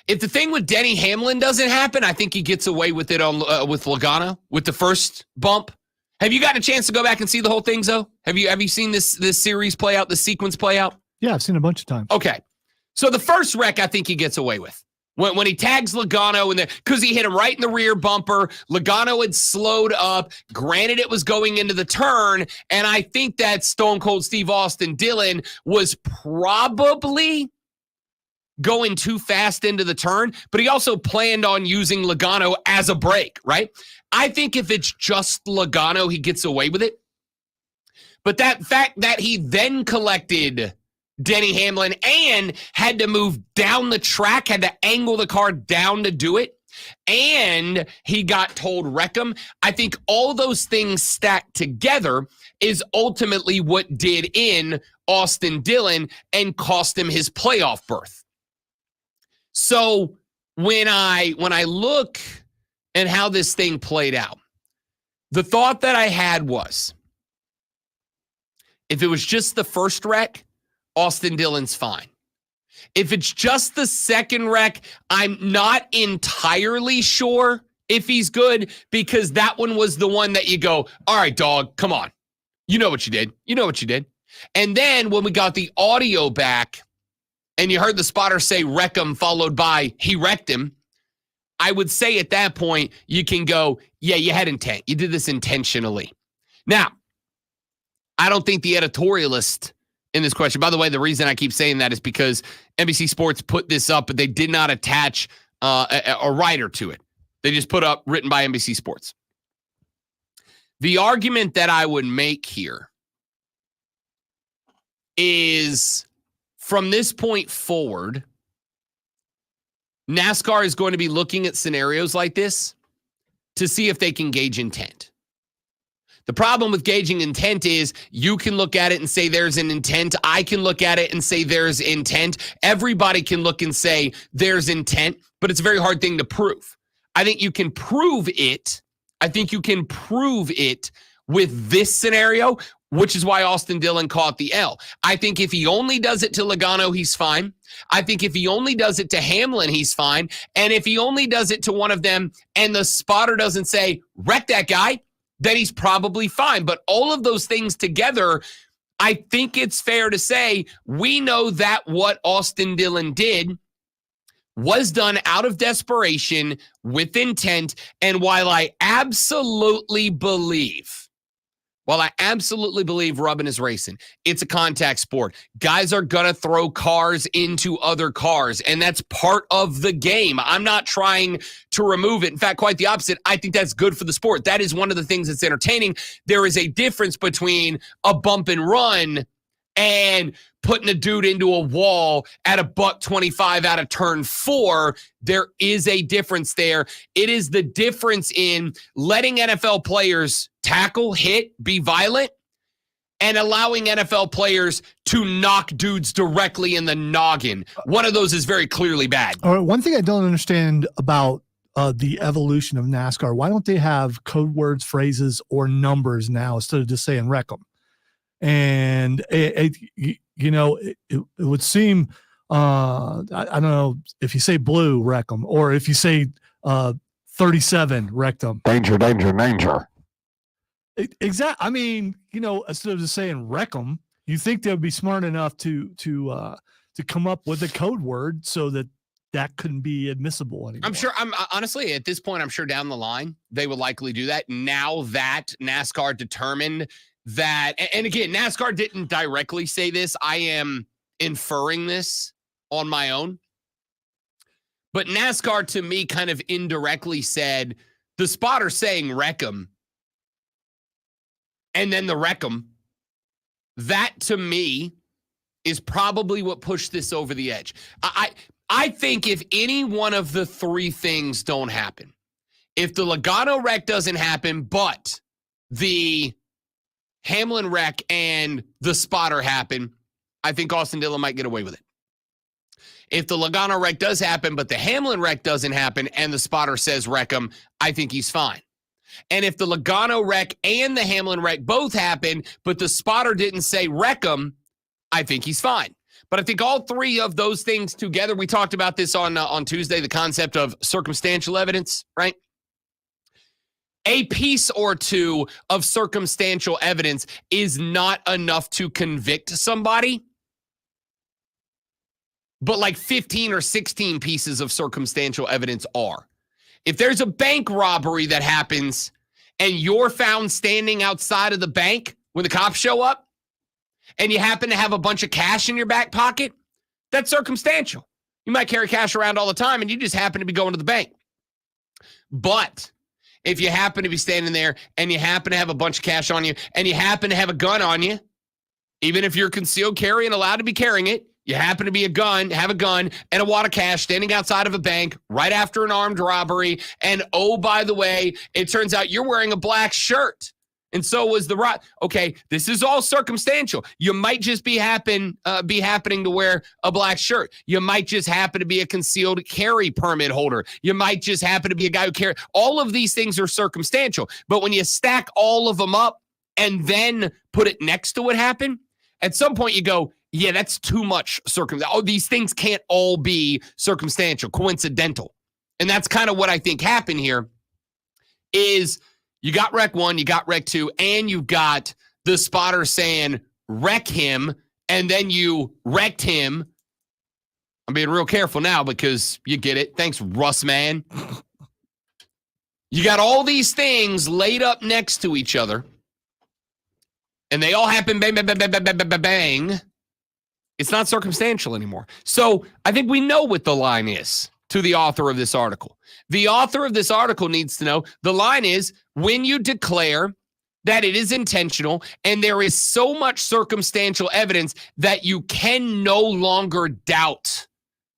If the thing with Denny Hamlin doesn't happen, I think he gets away with it on with Logano with the first bump. Have you gotten a chance to go back and see the whole thing, Zoe? Have you seen this series play out, the sequence play out? Yeah, I've seen a bunch of times. Okay. So the first wreck, I think he gets away with. When he tags Logano, because he hit him right in the rear bumper, Logano had slowed up. Granted, it was going into the turn, and I think that Stone Cold Steve Austin Dillon was probably going too fast into the turn, but he also planned on using Logano as a brake, right? I think if it's just Logano, he gets away with it. But that fact that he then collected Denny Hamlin and had to move down the track, had to angle the car down to do it, and he got told wreck him, I think all those things stacked together is ultimately what did in Austin Dillon and cost him his playoff berth. So when I look at how this thing played out, the thought that I had was, if it was just the first wreck, Austin Dillon's fine. If it's just the second wreck, I'm not entirely sure if he's good, because that one was the one that you go, all right, dog, come on. You know what you did. You know what you did. And then when we got the audio back and you heard the spotter say wreck him followed by he wrecked him, I would say at that point you can go, yeah, you had intent. You did this intentionally. Now, I don't think the editorialist in this question, by the way, the reason I keep saying that is because NBC Sports put this up, but they did not attach a writer to it. They just put up written by NBC Sports. The argument that I would make here is, from this point forward, NASCAR is going to be looking at scenarios like this to see if they can gauge intent. The problem with gauging intent is you can look at it and say there's an intent. I can look at it and say there's intent. Everybody can look and say there's intent, but it's a very hard thing to prove. I think you can prove it. I think you can prove it with this scenario, which is why Austin Dillon caught the L. I think if he only does it to Logano, he's fine. I think if he only does it to Hamlin, he's fine. And if he only does it to one of them and the spotter doesn't say, wreck that guy, then he's probably fine. But all of those things together, I think it's fair to say we know that what Austin Dillon did was done out of desperation with intent. And while I absolutely believe rubbing is racing, it's a contact sport. Guys are going to throw cars into other cars, and that's part of the game. I'm not trying to remove it. In fact, quite the opposite. I think that's good for the sport. That is one of the things that's entertaining. There is a difference between a bump and run and putting a dude into a wall at $125 out of turn 4. There is a difference there. It is the difference in letting NFL players tackle, hit, be violent, and allowing NFL players to knock dudes directly in the noggin. One of those is very clearly bad. All right, one thing I don't understand about the evolution of NASCAR, why don't they have code words, phrases, or numbers now instead of just saying wreck 'em? And it would seem, I don't know, if you say blue, wreck 'em, or if you say 37, wreck 'em. Danger, danger, danger. Exactly. I mean, instead of just saying wreck 'em, you think they would be smart enough to come up with a code word so that couldn't be admissible anymore. I'm honestly, at this point, I'm sure down the line, they would likely do that now that NASCAR determined that, and again, NASCAR didn't directly say this. I am inferring this on my own. But NASCAR, to me, kind of indirectly said, the spotter saying wreck 'em, and then the wreck 'em, that, to me, is probably what pushed this over the edge. I think if any one of the three things don't happen, if the Logano wreck doesn't happen, but the Hamlin wreck and the spotter happen, I think Austin Dillon might get away with it. If the Logano wreck does happen, but the Hamlin wreck doesn't happen and the spotter says wreck him, I think he's fine. And if the Logano wreck and the Hamlin wreck both happen, but the spotter didn't say wreck him, I think he's fine. But I think all three of those things together, we talked about this on Tuesday, the concept of circumstantial evidence, right? A piece or two of circumstantial evidence is not enough to convict somebody, but like 15 or 16 pieces of circumstantial evidence are. If there's a bank robbery that happens and you're found standing outside of the bank when the cops show up and you happen to have a bunch of cash in your back pocket, that's circumstantial. You might carry cash around all the time and you just happen to be going to the bank. But if you happen to be standing there and you happen to have a bunch of cash on you and you happen to have a gun on you, even if you're concealed carry and allowed to be carrying it, you happen to be have a gun and a wad of cash standing outside of a bank right after an armed robbery. And oh, by the way, it turns out you're wearing a black shirt. And so was the right. Okay, this is all circumstantial. You might just be happening to wear a black shirt. You might just happen to be a concealed carry permit holder. You might just happen to be a guy who carries. All of these things are circumstantial. But when you stack all of them up and then put it next to what happened, at some point you go, yeah, that's too much circumstantial. Oh, these things can't all be circumstantial, coincidental. And that's kind of what I think happened here is you got wreck 1, you got wreck 2, and you've got the spotter saying wreck him, and then you wrecked him. I'm being real careful now because you get it. Thanks, Russ, man. You got all these things laid up next to each other, and they all happen bang, bang, bang, bang, bang, bang, bang, bang. It's not circumstantial anymore. So I think we know what the line is to the author of this article. The author of this article needs to know the line is when you declare that it is intentional and there is so much circumstantial evidence that you can no longer doubt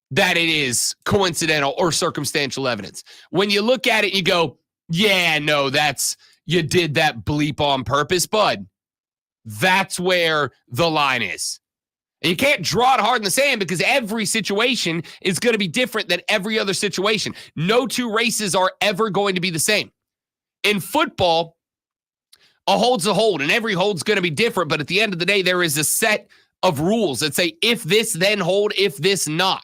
that it is coincidental or circumstantial evidence. When you look at it, you go, yeah, no, that's, you did that bleep on purpose, bud. That's where the line is. And you can't draw it hard in the sand because every situation is going to be different than every other situation. No two races are ever going to be the same. In football, a hold's a hold, and every hold's going to be different. But at the end of the day, there is a set of rules that say, if this, then hold, if this, not.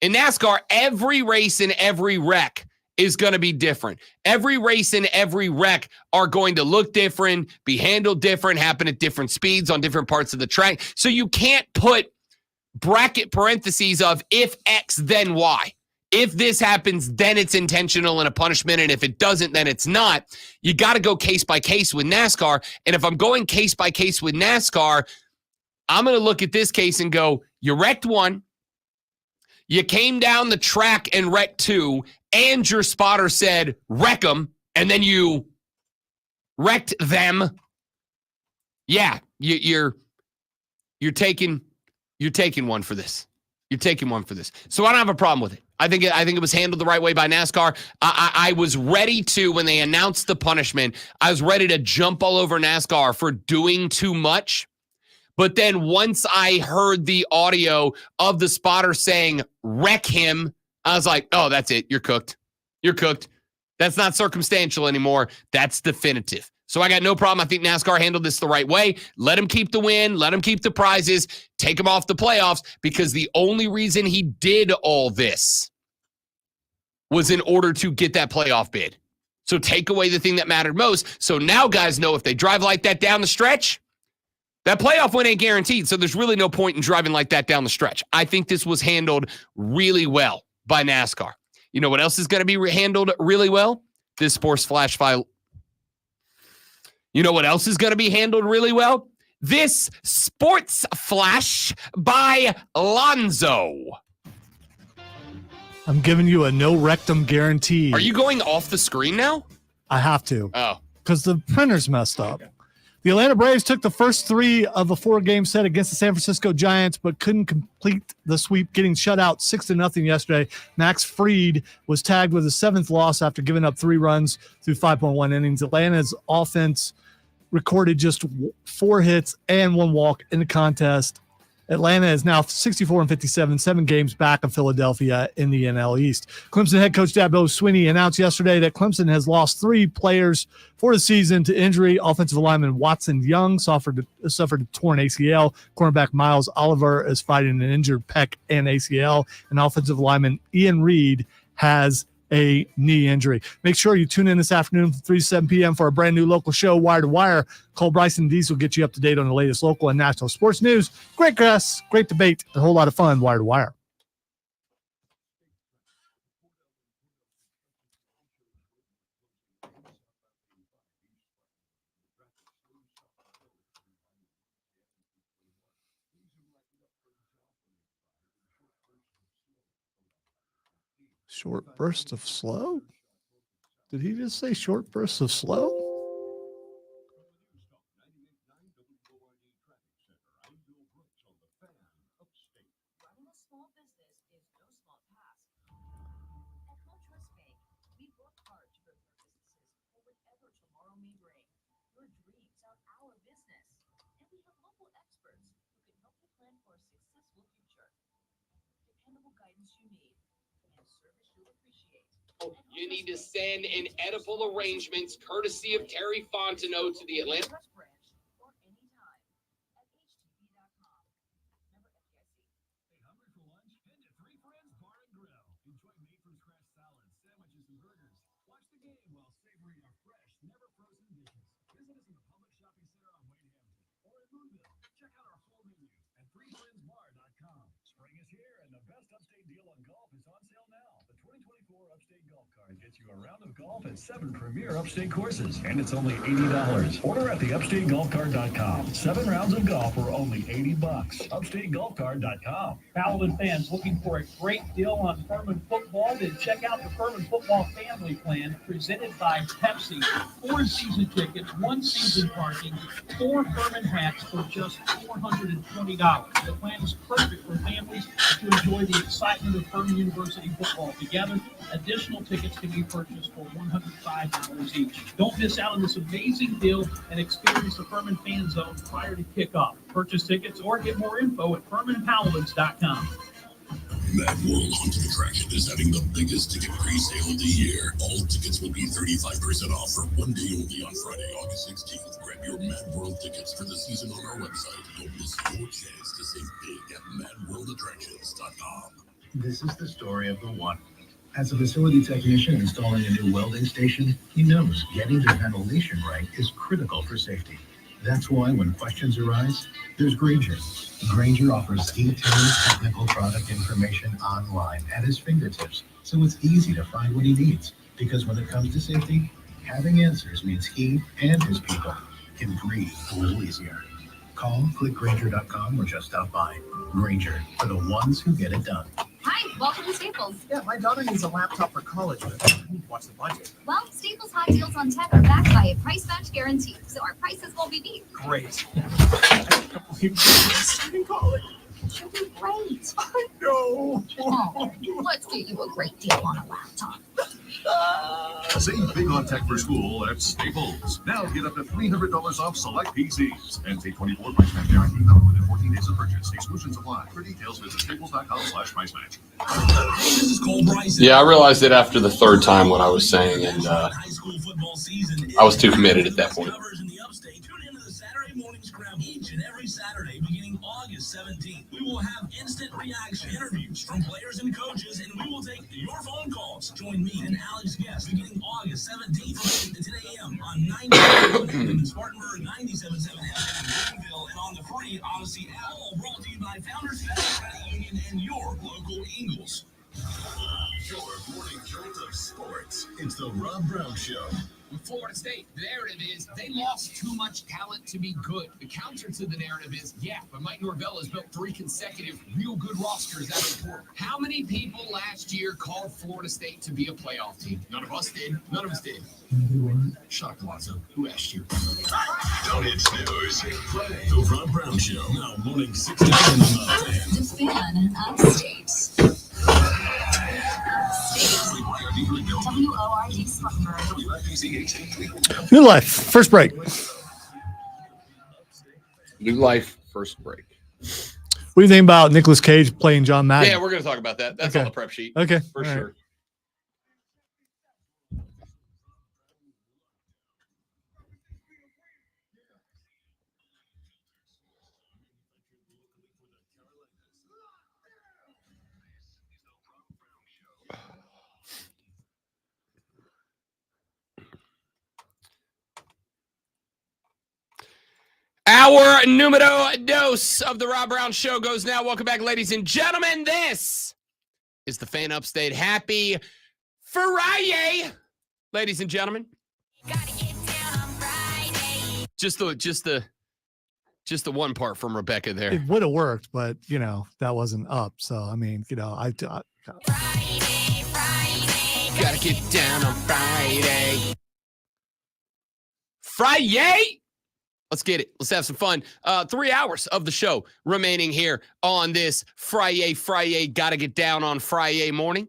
In NASCAR, every race and every wreck is going to be different. Every race and every wreck are going to look different, be handled different, happen at different speeds on different parts of the track. So you can't put bracket parentheses of if X, then Y. If this happens, then it's intentional and a punishment. And if it doesn't, then it's not. You got to go case by case with NASCAR. And if I'm going case by case with NASCAR, I'm going to look at this case and go, you wrecked one, you came down the track and wrecked two, and your spotter said, wreck them, and then you wrecked them. Yeah, you're taking one for this. You're taking one for this. So I don't have a problem with it. I think it was handled the right way by NASCAR. I was ready to, when they announced the punishment, I was ready to jump all over NASCAR for doing too much. But then once I heard the audio of the spotter saying, wreck him, I was like, oh, that's it. You're cooked. You're cooked. That's not circumstantial anymore. That's definitive. So I got no problem. I think NASCAR handled this the right way. Let him keep the win. Let him keep the prizes. Take him off the playoffs, because the only reason he did all this was in order to get that playoff bid. So take away the thing that mattered most. So now guys know if they drive like that down the stretch, that playoff win ain't guaranteed. So there's really no point in driving like that down the stretch. I think this was handled really well by NASCAR. You know what else is going to be handled really well? This Sports Flash file. You know what else is going to be handled really well? This Sports Flash by Lonzo. I'm giving you a no rectum guarantee. Are you going off the screen now? I have to. Oh. Because the printer's messed up. Okay. The Atlanta Braves took the first three of a 4-game set against the San Francisco Giants, but couldn't complete the sweep, getting shut out 6-0 yesterday. Max Fried was tagged with a 7th loss after giving up 3 runs through 5.1 innings. Atlanta's offense recorded just 4 hits and 1 walk in the contest. Atlanta is now 64-57, 7 games back of Philadelphia in the NL East. Clemson head coach Dabo Swinney announced yesterday that Clemson has lost 3 players for the season to injury. Offensive lineman Watson Young suffered a torn ACL. Cornerback Miles Oliver is fighting an injured pec and ACL. And offensive lineman Ian Reed has a knee injury. Make sure you tune in this afternoon from 3 to 7 p.m. for a brand new local show, Wire to Wire. Cole Bryson Dees will get you up to date on the latest local and national sports news. Great guests, great debate, a whole lot of fun. Wire to Wire. Short burst of slow? Did he just say short bursts of slow? Running a small business is no small task. At HomeTrust Bank, we work hard to prepare businesses for whatever tomorrow may bring. Your dreams are our business, and we have local experts who can help you plan for a successful future. Dependable guidance you need, and service you'll appreciate. You need to send in edible arrangements courtesy of Terry Fontenot to the Atlanta Trust branch or anytime at htv.com. Member FDIC. Hey, hungry for lunch? Head to Three Friends Bar and Grill. Enjoy made-from-scratch salads, sandwiches, and burgers. Watch the game while savoring our fresh, never-frozen dishes. Visit us in the Public Shopping Center on Wade Hampton or in Boonville. Check out our full menu at threefriendsbar.com. Spring is here, and the best upstate deal on golf is on sale now. The 2024 Upstate Golf Card gets you a round of golf at 7 premier upstate courses, and it's only $80. Order at theupstategolfcard.com. 7 rounds of golf for only $80. Upstategolfcard.com. Paladin fans looking for a great deal on Furman football, then check out the Furman Football Family Plan presented by Pepsi. 4 season tickets, 1 season parking, 4 Furman hats for just $420. The plan is perfect for families to enjoy the excitement of Furman University football together. Additional tickets tickets can be purchased for $105 each. Don't miss out on this amazing deal and experience the Furman Fan Zone prior to kickoff. Purchase tickets or get more info at FurmanPaladins.com. Mad World Haunted Attraction is having the biggest ticket pre-sale of the year. All tickets will be 35% off for one day only on Friday, August 16th. Grab your Mad World tickets for the season on our website. Don't miss your chance to save big at madworldattractions.com. This is the story of the one. As a facility technician installing a new welding station, he knows getting the ventilation right is critical for safety. That's why when questions arise, there's Grainger. Grainger offers detailed technical product information online at his fingertips, so it's easy to find what he needs. Because when it comes to safety, having answers means he and his people can breathe a little easier. Call, click Grainger.com, or just stop by. Grainger, for the ones who get it done. Hi, welcome to Staples. Yeah, my daughter needs a laptop for college, but I need to watch the budget. Well, Staples hot deals on tech are backed by a price match guarantee, so our prices won't be beat. Great. I can't believe she's starting college. She'll be great. I know. Oh, let's get you a great deal on a laptop. Save big on tech for school at Staples. Now get up to $300 off select PCs and take 24 price match guarantee valid within 14 days of purchase. Exclusions apply. For details, visit staples.com/price match. This is Cole Bryson. Yeah, I realized it after the third time what I was saying, and High school football season I was too committed at that point. Covers in the upstate. Tune into the Saturday morning scramble each and every Saturday beginning August 17th. We will have instant reaction interviews from players and coaches, and we will take your phone calls. Join me and Alex Guest beginning August 17th from 10 a.m. on 97.7 FM in Spartanburg, 97.7 FM in Greenville, and on the free Odyssey app. All brought to you by Founders Federal Credit Union and your local Eagles. Your morning jolt of sports. It's the Rob Brown Show. With Florida State, the narrative is they lost too much talent to be good. The counter to the narrative is, yeah, but Mike Norvell has built 3 consecutive real good rosters out of the portal. How many people last year called Florida State to be a playoff team? None of us did. None of us did. Shut up, Palazzo. Who asked you? Don't hit snooze. The Rob Brown Show. Now morning 6 to 10 on the The Fan Upstate. WORD Spartanburg. New life. First break. New life, first break. What do you think about Nicolas Cage playing John Madden? Yeah, we're going to talk about that. That's Okay. on the prep sheet. Okay. For All right. sure. Our numero dos of the Rob Brown Show goes now. Welcome back, ladies and gentlemen. This is the Fan Upstate. Happy Friday, ladies and gentlemen. Just the one part from Rebecca there. It would have worked, but that wasn't up. So I mean, Gotta get down on Friday. Friday. Let's get it. Let's have some fun. 3 hours of the show remaining here on this Friday. Gotta get down on Friday morning.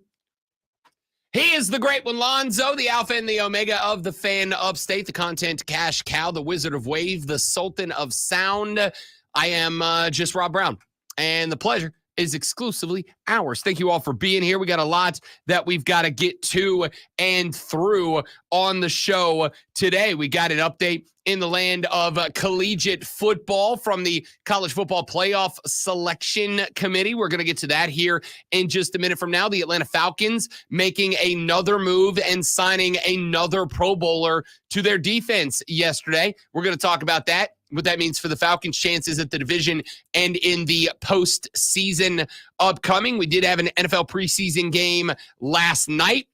He is the great one, Lonzo, the alpha and the omega of the Fan Upstate, the content cash cow, the wizard of wave, the sultan of sound. I am just Rob Brown, and the pleasure is exclusively ours. Thank you all for being here. We got a lot that we've got to get to and through on the show today. We got an update in the land of collegiate football from the College Football Playoff Selection Committee. We're going to get to that here in just a minute from now. The Atlanta Falcons making another move and signing another Pro Bowler to their defense yesterday. We're going to talk about that, what that means for the Falcons' chances at the division and in the postseason upcoming. We did have an NFL preseason game last night.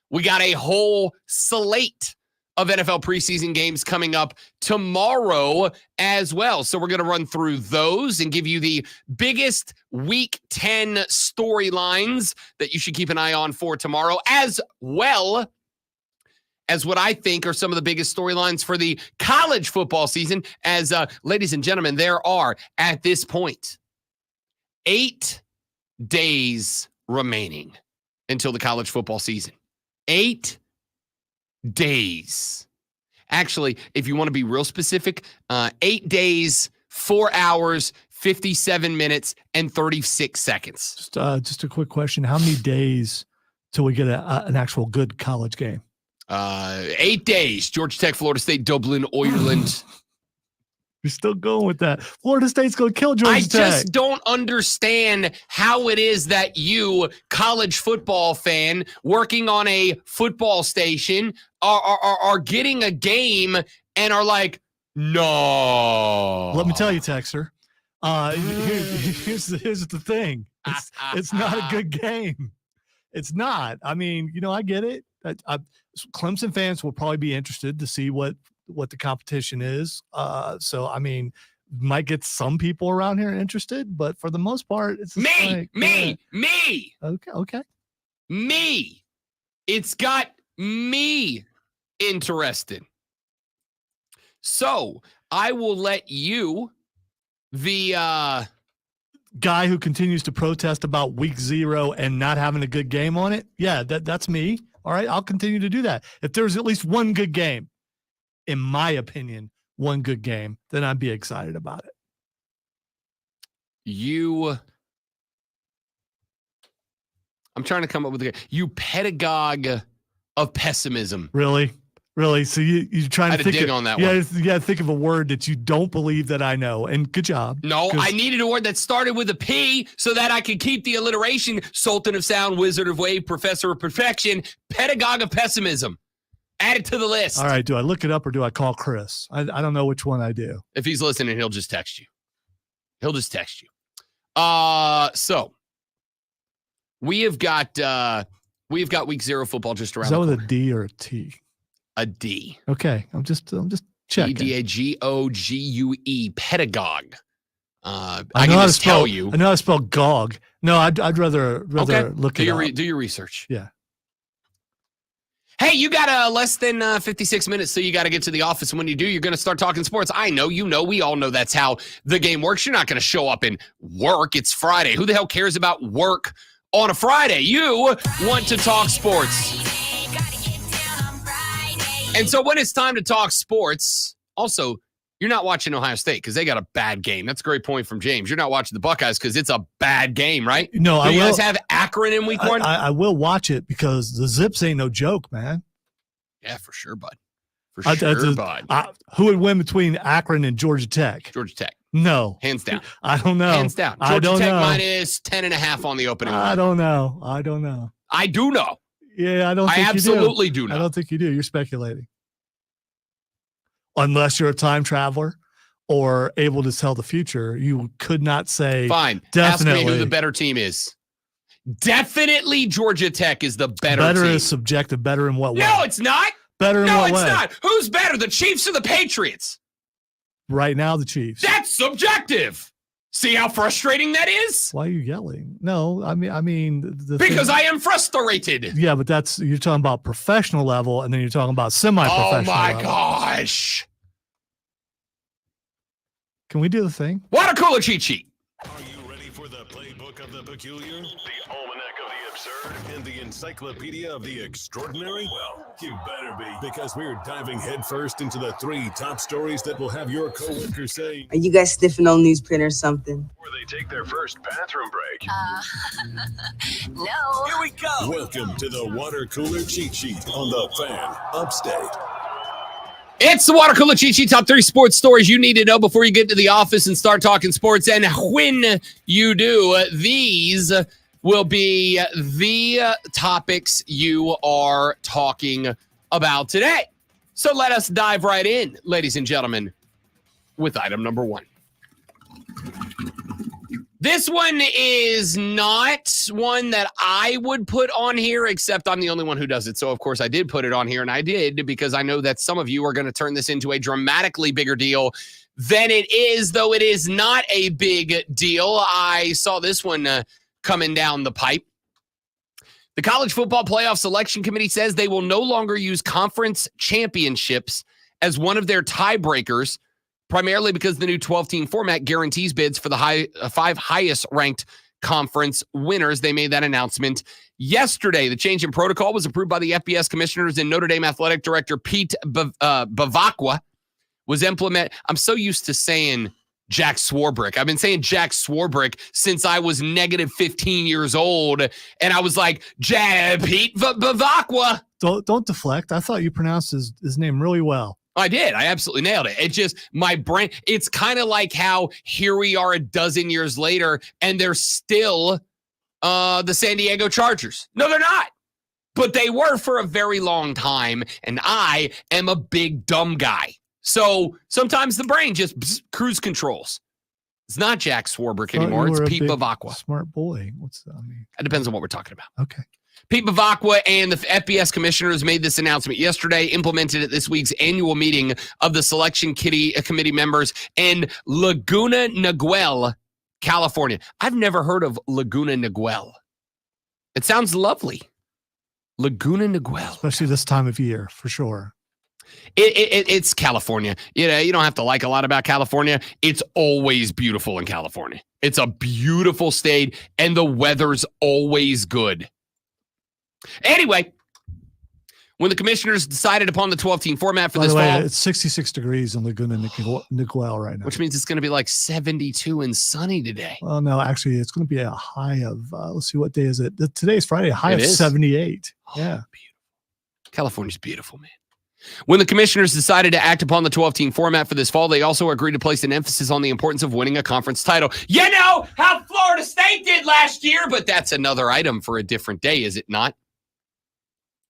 We got a whole slate of NFL preseason games coming up tomorrow as well. So we're going to run through those and give you the biggest Week 10 storylines that you should keep an eye on for tomorrow, as well as what I think are some of the biggest storylines for the college football season. As ladies and gentlemen, there are at this point 8 days remaining until the college football season. 8 days. Actually, if you want to be real specific, 8 days, 4 hours, 57 minutes, and 36 seconds. Just a quick question. How many days till we get an actual good college game? 8 days. Georgia Tech, Florida State, Dublin, Ireland. You're still going with that. Florida State's going to kill Georgia Tech. I just don't understand how it is that you, college football fan, working on a football station, are getting a game and are like, no. Let me tell you, Texter. Here's the thing. It's not a good game. It's not. I mean, I get it. Clemson fans will probably be interested to see what the competition is. So, I mean, might get some people around here interested, but for the most part, it's me. Okay. Me. It's got me interested. So I will let you, the guy who continues to protest about week 0 and not having a good game on it. Yeah, that's me. All right. I'll continue to do that. If there's at least one good game, in my opinion, one good game, then I'd be excited about it. I'm trying to come up with you pedagogue of pessimism. Really? So you're trying to think dig on that one. one. Yeah, think of a word that you don't believe that I know. And good job. No, I needed a word that started with a P so that I could keep the alliteration. Sultan of Sound, Wizard of Wave, Professor of Perfection, pedagogue of pessimism. Add it to the list. All right. Do I look it up or do I call Chris? I don't know which one I do. If he's listening, he'll just text you. So we have got week 0 football just around. Is that with a D or a T? A D. Okay. I'm just checking. Pedagogue. Pedagogue. I can just tell you. I know how to spell GOG. No, I'd rather look it up. Do your research. Yeah. Hey, you got less than 56 minutes, so you got to get to the office. And when you do, you're going to start talking sports. I know, we all know that's how the game works. You're not going to show up and work. It's Friday. Who the hell cares about work on a Friday? You want to talk sports. And so when it's time to talk sports, also, you're not watching Ohio State because they got a bad game. That's a great point from James. You're not watching the Buckeyes because it's a bad game, right? No, you guys have Akron in week 1? I will watch it because the Zips ain't no joke, man. Yeah, for sure, bud. Bud. Who would win between Akron and Georgia Tech? Georgia Tech. No. Hands down. I don't know. Hands down. Georgia Tech minus 10.5 on the opening. I don't know. I do know. Yeah, I don't think absolutely do know. I don't think you do. You're speculating. Unless you're a time traveler or able to tell the future, you could not say. Fine. Definitely. Ask me who the better team is. Definitely Georgia Tech is the better team. Better is subjective. Better in what way? No, it's not. Better in what way? No, it's not. Who's better, the Chiefs or the Patriots? Right now, the Chiefs. That's subjective. See how frustrating that is? Why are you yelling? No, I mean because I am frustrated. Yeah, but you're talking about professional level, and then you're talking about semi-professional. Oh my level. gosh! Can we do the thing? Water cooler cheat sheet. Are you ready for the playbook of the peculiar, the almanac of the absurd, and the encyclopedia of the extraordinary? Well, you better be, because we're diving headfirst into the 3 top stories that will have your coworkers saying, "Are you guys sniffing on newsprint or something?" Or they take their first bathroom break. No. Here we go. Welcome to the water cooler cheat sheet on the Fan Upstate. It's the Water Cooler Cheat Sheet, top 3 sports stories you need to know before you get to the office and start talking sports. And when you do, these will be the topics you are talking about today. So let us dive right in, ladies and gentlemen, with item number 1. This one is not one that I would put on here, except I'm the only one who does it. So, of course, I did put it on here, and I did because I know that some of you are going to turn this into a dramatically bigger deal than it is, though it is not a big deal. I saw this one coming down the pipe. The College Football Playoff Selection Committee says they will no longer use conference championships as one of their tiebreakers, primarily because the new 12-team format guarantees bids for the 5 highest-ranked conference winners. They made that announcement yesterday. The change in protocol was approved by the FBS commissioners, and Notre Dame athletic director Pete Bavacqua was implemented. I'm so used to saying Jack Swarbrick. I've been saying Jack Swarbrick since I was negative 15 years old, and I was like, Pete Bavacqua. Don't deflect. I thought you pronounced his name really well. I did. I absolutely nailed it. It just, my brain, it's kind of like how here we are a dozen years later and they're still the San Diego Chargers. No, they're not. But they were for a very long time, and I am a big dumb guy. So sometimes the brain just cruise controls. It's not Jack Swarbrick anymore. It's Pete Bavacqua. Smart boy. What's that mean? It depends on what we're talking about. Okay. Pete Bavacqua and the FBS commissioners made this announcement yesterday, implemented at this week's annual meeting of the selection committee members in Laguna Niguel, California. I've never heard of Laguna Niguel. It sounds lovely. Laguna Niguel. Especially this time of year, for sure. It's California. You know, you don't have to like a lot about California. It's always beautiful in California. It's a beautiful state, and the weather's always good. Anyway, when the commissioners decided upon the 12-team format for this fall, it's 66 degrees in Laguna Niguel right now. Which means it's going to be like 72 and sunny today. Well, no, actually, it's going to be a high of, let's see, what day is it? Today is Friday, a high of 78. Yeah. Beautiful. California's beautiful, man. When the commissioners decided to act upon the 12-team format for this fall, they also agreed to place an emphasis on the importance of winning a conference title. You know how Florida State did last year, but that's another item for a different day, is it not?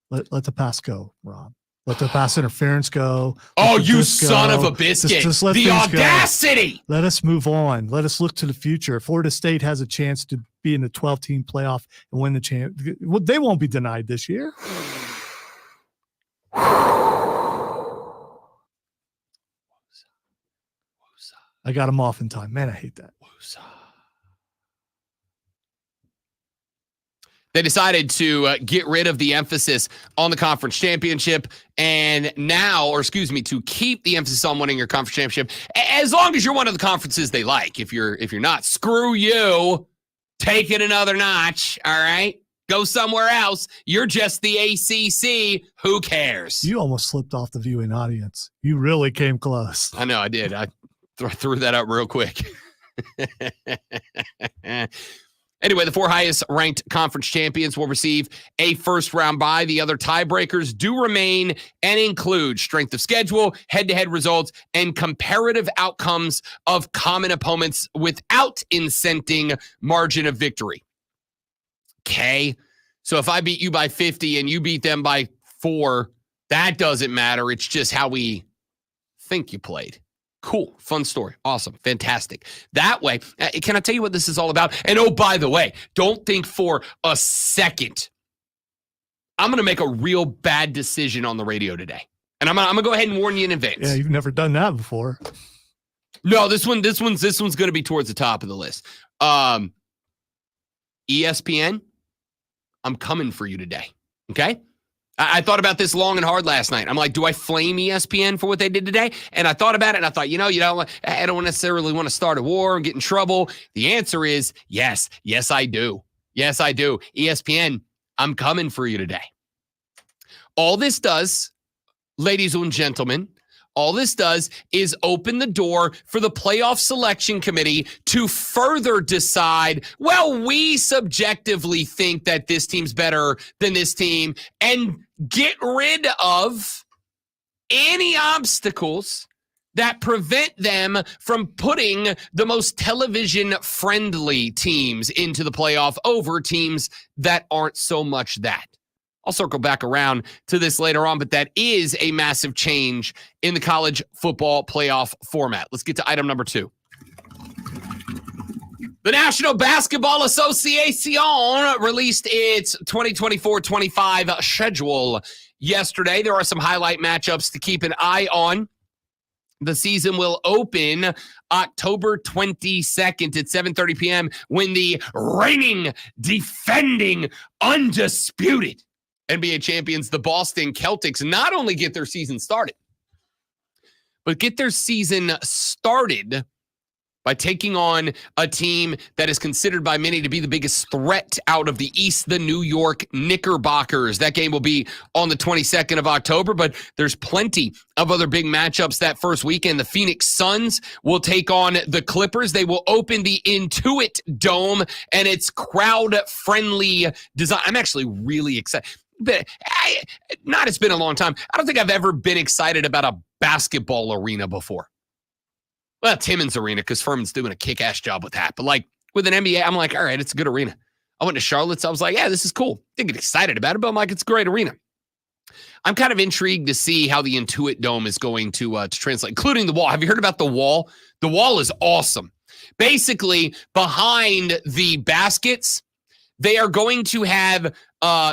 Let the pass go, Rob. Let the pass interference go. Oh, you son of a biscuit. Just let the audacity. Go. Let us move on. Let us look to the future. Florida State has a chance to be in the 12-team playoff and win the champ. They won't be denied this year. I got him off in time. Man, I hate that. They decided to get rid of the emphasis on the conference championship and to keep the emphasis on winning your conference championship as long as you're one of the conferences they like. If you're not, screw you. Take it another notch, all right? Go somewhere else. You're just the ACC. Who cares? You almost slipped off the viewing audience. You really came close. I know I did. I threw that up real quick. Anyway, the 4 highest ranked conference champions will receive a first-round bye. The other tiebreakers do remain and include strength of schedule, head-to-head results, and comparative outcomes of common opponents without incenting margin of victory. Okay? So if I beat you by 50 and you beat them by 4, that doesn't matter. It's just how we think you played. Cool. Fun story. Awesome. Fantastic. That way, can I tell you what this is all about? And oh, by the way, don't think for a second I'm going to make a real bad decision on the radio today. And I'm going to go ahead and warn you in advance. Yeah, you've never done that before. No, this one's going to be towards the top of the list. ESPN, I'm coming for you today. Okay? I thought about this long and hard last night. I'm like, do I flame ESPN for what they did today? And I thought about it, and I thought, I don't necessarily want to start a war and get in trouble. The answer is yes. Yes, I do. Yes, I do. ESPN, I'm coming for you today. All this does, ladies and gentlemen, all this does is open the door for the playoff selection committee to further decide, well, we subjectively think that this team's better than this team, and get rid of any obstacles that prevent them from putting the most television-friendly teams into the playoff over teams that aren't so much that. I'll circle back around to this later on, but that is a massive change in the college football playoff format. Let's get to item number 2. The National Basketball Association released its 2024-25 schedule yesterday. There are some highlight matchups to keep an eye on. The season will open October 22nd at 7:30 p.m. when the reigning, defending, undisputed NBA champions, the Boston Celtics, not only get their season started, but get their season started by taking on a team that is considered by many to be the biggest threat out of the East, the New York Knickerbockers. That game will be on the 22nd of October, but there's plenty of other big matchups that first weekend. The Phoenix Suns will take on the Clippers. They will open the Intuit Dome, and it's crowd-friendly design. I'm actually really excited. But it's been a long time. I don't think I've ever been excited about a basketball arena before. Well, Timmons Arena, because Furman's doing a kick-ass job with that. But like with an NBA, I'm like, all right, it's a good arena. I went to Charlotte, so I was like, yeah, this is cool. Didn't get excited about it, but I'm like, it's a great arena. I'm kind of intrigued to see how the Intuit Dome is going to translate, including the wall. Have you heard about the wall? The wall is awesome. Basically, behind the baskets, they are going to have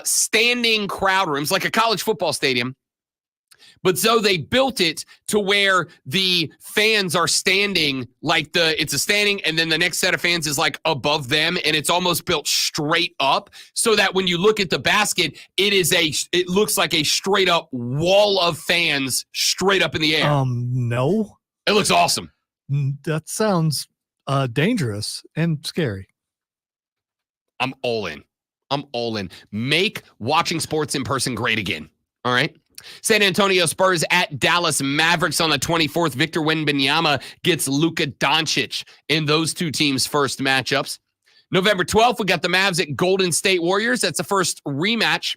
standing crowd rooms, like a college football stadium. But so they built it to where the fans are standing, like it's a standing, and then the next set of fans is like above them, and it's almost built straight up, so that when you look at the basket, it looks like a straight up wall of fans straight up in the air. No. It looks awesome. That sounds dangerous and scary. I'm all in. Make watching sports in person great again. All right. San Antonio Spurs at Dallas Mavericks on the 24th. Victor Wembanyama gets Luka Doncic in those two teams' first matchups. November 12th, we got the Mavs at Golden State Warriors. That's the first rematch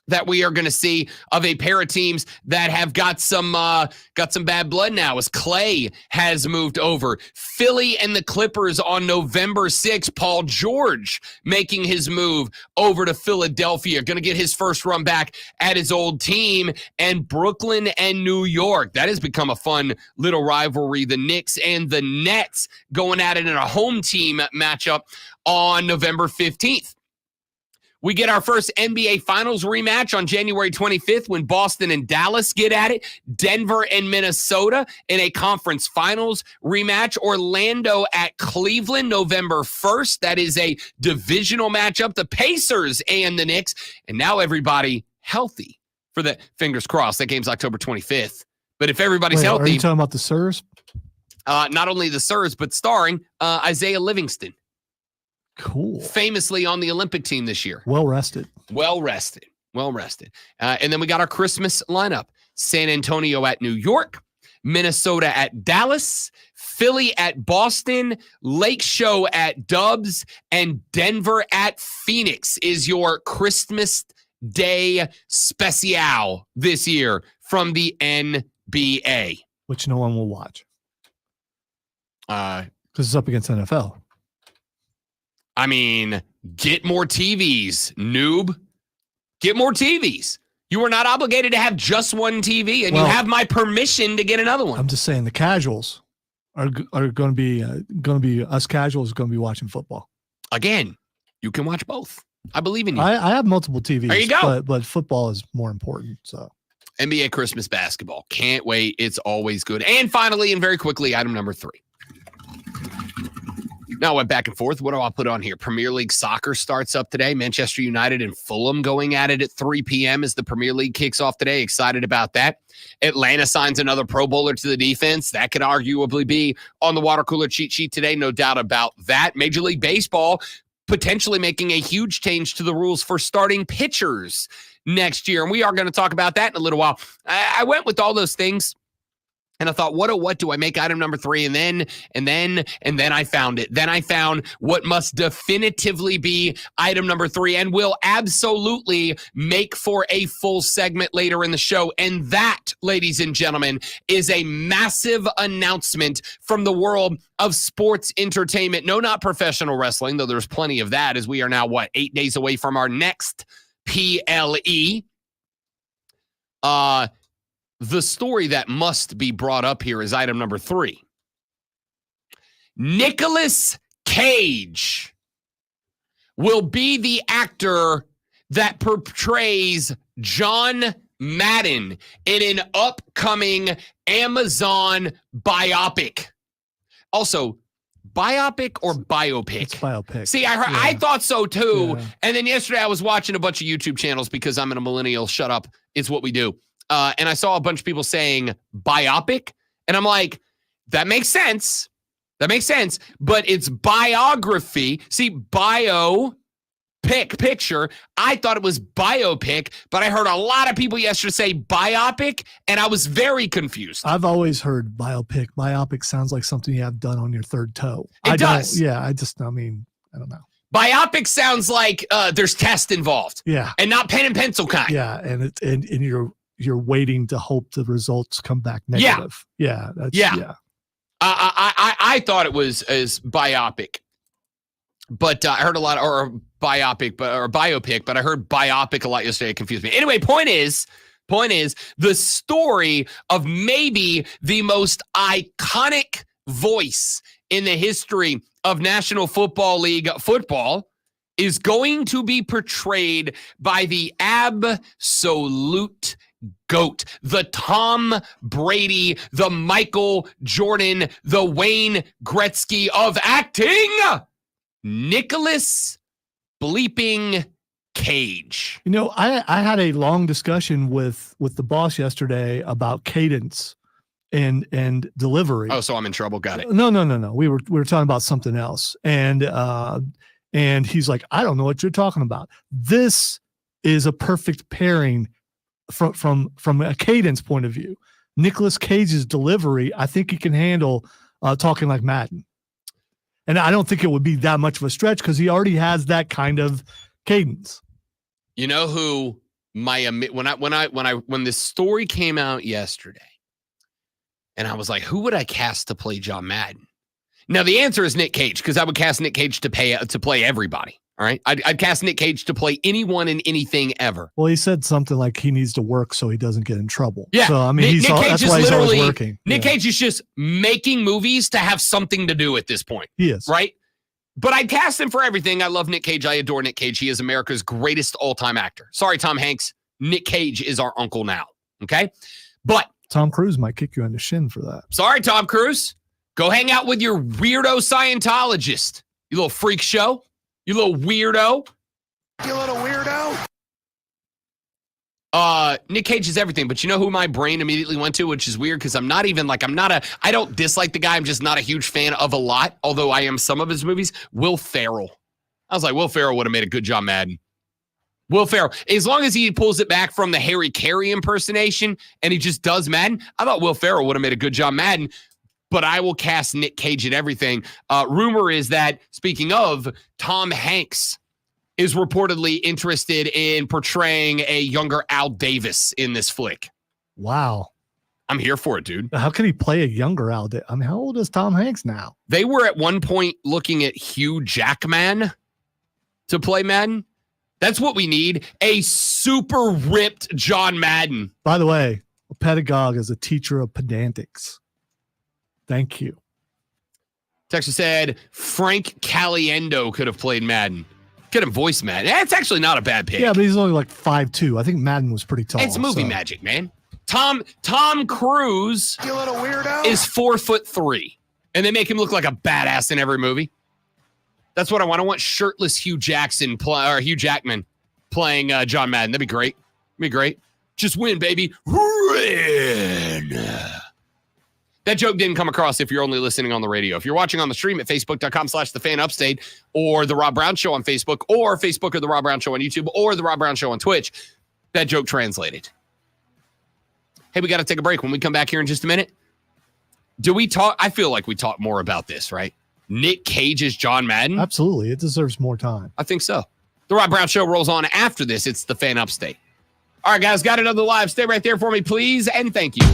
that we are going to see of a pair of teams that have got some bad blood now, as Clay has moved over. Philly and the Clippers on November 6th. Paul George making his move over to Philadelphia. Going to get his first run back at his old team. And Brooklyn and New York. That has become a fun little rivalry. The Knicks and the Nets going at it in a home team matchup on November 15th. We get our first NBA Finals rematch on January 25th when Boston and Dallas get at it. Denver and Minnesota in a conference finals rematch. Orlando at Cleveland November 1st. That is a divisional matchup. The Pacers and the Knicks. And now everybody healthy for the fingers crossed. That game's October 25th. But if everybody's healthy. Are you talking about the Sirs? Not only the Sirs, but starring Isaiah Livingston. Cool. Famously on the Olympic team this year. Well rested. And then we got our Christmas lineup. San Antonio at New York, Minnesota at Dallas, Philly at Boston, Lake Show at Dubs, and Denver at Phoenix is your Christmas Day special this year from the NBA. Which no one will watch. Because it's up against NFL. I mean, get more TVs, noob. Get more TVs. You are not obligated to have just one TV, and you have my permission to get another one. I'm just saying the casuals are going to be us casuals going to be watching football. Again, you can watch both. I believe in you. I have multiple TVs. There you go. But football is more important. So NBA Christmas basketball. Can't wait. It's always good. And finally, and very quickly, item number 3. Now I went back and forth. What do I put on here? Premier League soccer starts up today. Manchester United and Fulham going at it at 3 p.m. as the Premier League kicks off today. Excited about that. Atlanta signs another Pro Bowler to the defense. That could arguably be on the water cooler cheat sheet today. No doubt about that. Major League Baseball potentially making a huge change to the rules for starting pitchers next year. And we are going to talk about that in a little while. I went with all those things. And I thought, what do I make item number 3? And then I found it. Then I found what must definitively be item number 3 and will absolutely make for a full segment later in the show. And that, ladies and gentlemen, is a massive announcement from the world of sports entertainment. No, not professional wrestling, though there's plenty of that, as we are now, 8 days away from our next PLE. The story that must be brought up here is item number 3. Nicolas Cage will be the actor that portrays John Madden in an upcoming Amazon biopic. Also, biopic or biopic? It's biopic. See, I thought so too. Yeah. And then yesterday I was watching a bunch of YouTube channels because I'm a millennial. Shut up. It's what we do. And I saw a bunch of people saying biopic. And I'm like, that makes sense. That makes sense, but it's biography. See, picture. I thought it was biopic, but I heard a lot of people yesterday say biopic, and I was very confused. I've always heard biopic. Biopic sounds like something you have done on your third toe. It does. Yeah, I don't know. Biopic sounds like there's tests involved. Yeah. And not pen and pencil kind. Yeah, and you're waiting to hope the results come back negative. Yeah. I thought it was as biopic, but I heard a lot, or biopic, or biopic, but I heard biopic a lot yesterday. It confused me. Anyway, point is the story of maybe the most iconic voice in the history of National Football League football is going to be portrayed by the absolute GOAT, the Tom Brady, the Michael Jordan, the Wayne Gretzky of acting, Nicolas bleeping Cage. You know, I had a long discussion with the boss yesterday about cadence and delivery. Oh, so I'm in trouble. Got it. No. We were talking about something else. And he's like, I don't know what you're talking about. This is a perfect pairing from a cadence point of view. Nicolas Cage's delivery, I think he can handle talking like Madden. And I don't think it would be that much of a stretch because he already has that kind of cadence. You know who when this story came out yesterday, and I was like, who would I cast to play John Madden? Now the answer is Nick Cage, because I would cast Nick Cage to play everybody. All right, I'd cast Nick Cage to play anyone and anything ever. Well, he said something like he needs to work so he doesn't get in trouble. Yeah, so I mean, that's why he's always working. Nick Cage is just making movies to have something to do at this point. He is, right? But I'd cast him for everything. I love Nick Cage. I adore Nick Cage. He is America's greatest all-time actor. Sorry, Tom Hanks. Nick Cage is our uncle now. Okay, but Tom Cruise might kick you on the shin for that. Sorry, Tom Cruise. Go hang out with your weirdo Scientologist. You little freak show. You little weirdo. You little weirdo. Nick Cage is everything, but you know who my brain immediately went to, which is weird because I don't dislike the guy. I'm just not a huge fan of a lot, although I am some of his movies. Will Ferrell. I was like, Will Ferrell would have made a good John Madden. Will Ferrell, as long as he pulls it back from the Harry Carey impersonation and he just does Madden, I thought Will Ferrell would have made a good John Madden. But I will cast Nick Cage at everything. Rumor is that, speaking of, Tom Hanks is reportedly interested in portraying a younger Al Davis in this flick. Wow. I'm here for it, dude. How can he play a younger Al Davis? I mean, how old is Tom Hanks now? They were at one point looking at Hugh Jackman to play Madden. That's what we need. A super ripped John Madden. By the way, a pedagogue is a teacher of pedantics. Thank you. Texas said Frank Caliendo could have played Madden. Could have voiced Madden. That's actually not a bad pick. Yeah, but he's only like 5'2". I think Madden was pretty tall. It's movie magic, man. Tom Cruise, You little weirdo. is 4'3", and they make him look like a badass in every movie. That's what I want. I want shirtless Hugh Jackman playing John Madden. That'd be great. Just win, baby. Win. That joke didn't come across if you're only listening on the radio. If you're watching on the stream at facebook.com/thefanupstate or The Rob Brown Show on Facebook or Facebook or The Rob Brown Show on YouTube or The Rob Brown Show on Twitch, that joke translated. Hey, we got to take a break. When we come back here in just a minute, do we talk? I feel like we talk more about this, right? Nick Cage's John Madden? Absolutely. It deserves more time. I think so. The Rob Brown Show rolls on after this. It's the Fan Upstate. All right, guys, got another live. Stay right there for me, please, and thank you.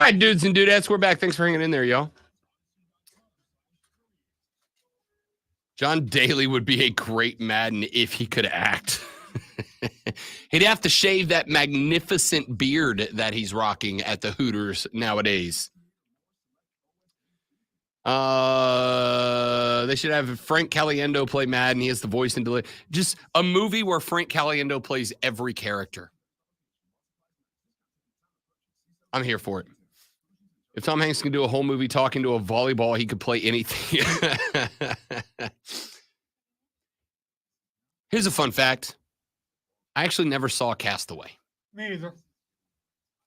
right, dudes and dudettes, we're back. Thanks for hanging in there, y'all. John Daly would be a great Madden if he could act. He'd have to shave that magnificent beard that he's rocking at the Hooters nowadays. They should have Frank Caliendo play Madden. He has the voice and delay. Just a movie where Frank Caliendo plays every character. I'm here for it. If Tom Hanks can do a whole movie talking to a volleyball, he could play anything. Here's a fun fact. I actually never saw Castaway. Me either.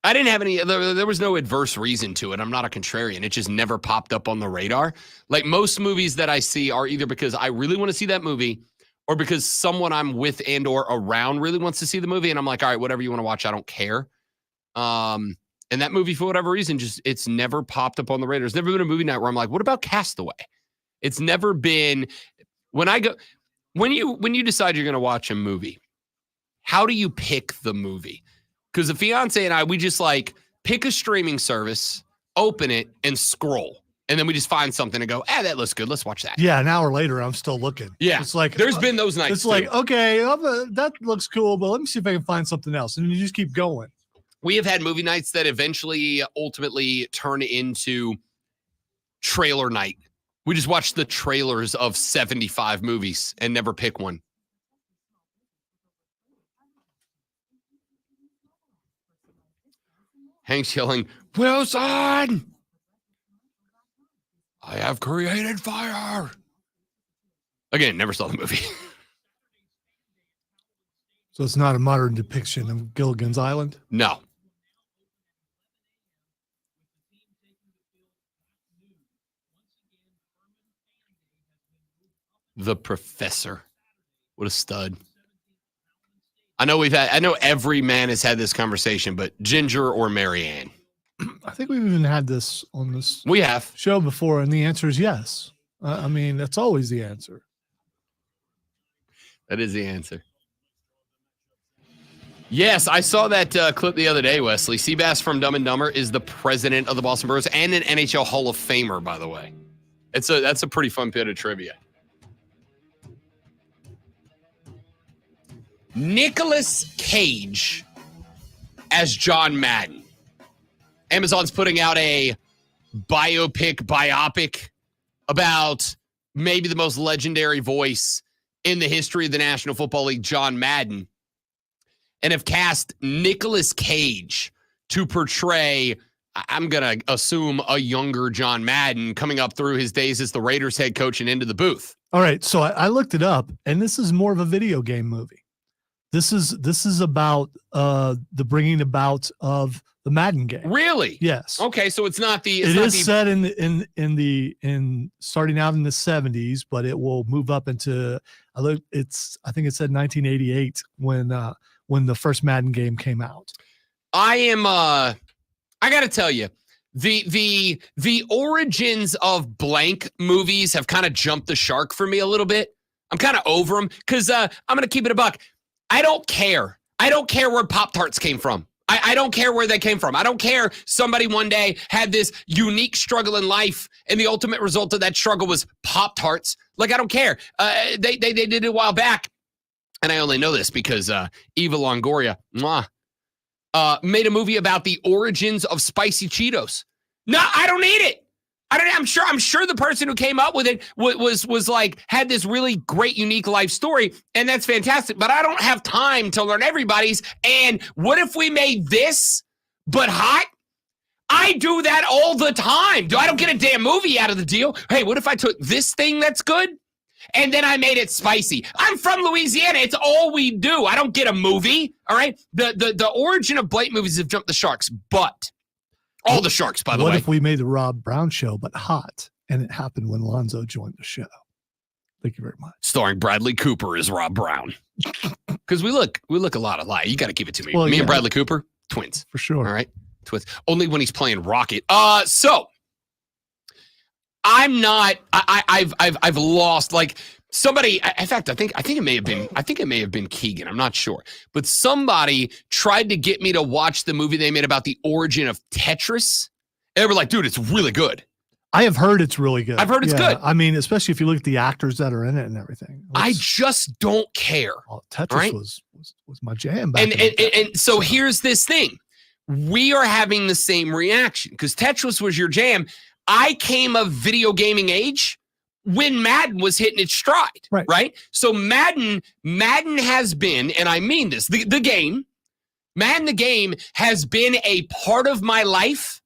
I didn't have any, there was no adverse reason to it. I'm not a contrarian. It just never popped up on the radar. Like most movies that I see are either because I really want to see that movie or because someone I'm with and or around really wants to see the movie. And I'm like, all right, whatever you want to watch, I don't care. And that movie, for whatever reason, just it's never popped up on the radar. There's never been a movie night where I'm like, what about Castaway? It's never been when you decide you're going to watch a movie, how do you pick the movie? Because the fiance and I, we just like pick a streaming service, open it, and scroll. And then we just find something and go, that looks good. Let's watch that. Yeah, an hour later, I'm still looking. Yeah. It's like there's been those nights. It's like, okay, that looks cool, but let me see if I can find something else. And you just keep going. We have had movie nights that eventually ultimately turn into trailer night. We just watch the trailers of 75 movies and never pick one. Hank's yelling, Wilson! I have created fire. Again, never saw the movie. So it's not a modern depiction of Gilligan's Island? No. The Professor. What a stud. I know every man has had this conversation, but Ginger or Marianne? I think we've even had this on this We have. show before, and the answer is yes. I mean, that's always the answer. That is the answer. Yes, I saw that clip the other day, Wesley. Seabass from Dumb and Dumber is the president of the Boston Bruins and an NHL Hall of Famer, by the way. That's a pretty fun bit of trivia. Nicolas Cage as John Madden. Amazon's putting out a biopic about maybe the most legendary voice in the history of the National Football League, John Madden, and have cast Nicolas Cage to portray, I'm going to assume, a younger John Madden coming up through his days as the Raiders head coach and into the booth. All right, so I looked it up, and this is more of a video game movie. This is about the bringing about of the Madden game. Really? Yes. Okay, so it's not the. It is set in starting out in the 70s, but it will move up into I think it said 1988 when the first Madden game came out. I got to tell you, the origins of blank movies have kind of jumped the shark for me a little bit. I'm kind of over them because I'm going to keep it a buck. I don't care. I don't care where Pop-Tarts came from. I don't care where they came from. I don't care somebody one day had this unique struggle in life and the ultimate result of that struggle was Pop-Tarts. Like, I don't care. They did it a while back. And I only know this because Eva Longoria made a movie about the origins of spicy Cheetos. No, I don't need it. I'm sure the person who came up with it was like had this really great unique life story, and that's fantastic. But I don't have time to learn everybody's. And what if we made this but hot? I do that all the time. I don't get a damn movie out of the deal. Hey, what if I took this thing that's good and then I made it spicy? I'm from Louisiana. It's all we do. I don't get a movie. All right. The origin of blank movies have jumped the sharks, but. All the sharks, by the way. What if we made the Rob Brown show, but hot, and it happened when Lonzo joined the show? Thank you very much. Starring Bradley Cooper as Rob Brown. Because we look a lot alike. You got to give it to me. Well, me yeah. and Bradley Cooper, twins. For sure. All right, twins. Only when he's playing Rocket. So I'm not. I've lost like. Somebody, in fact, I think it may have been Keegan. I'm not sure, but somebody tried to get me to watch the movie they made about the origin of Tetris, they were like, dude, it's really good. I have heard it's really good. I've heard it's good. I mean, especially if you look at the actors that are in it and everything. I just don't care. Tetris right? was my jam back And so here's this thing. We are having the same reaction because Tetris was your jam. I came of video gaming age when Madden was hitting its stride, right? So Madden has been, and I mean this, the game, Madden the game has been a part of my life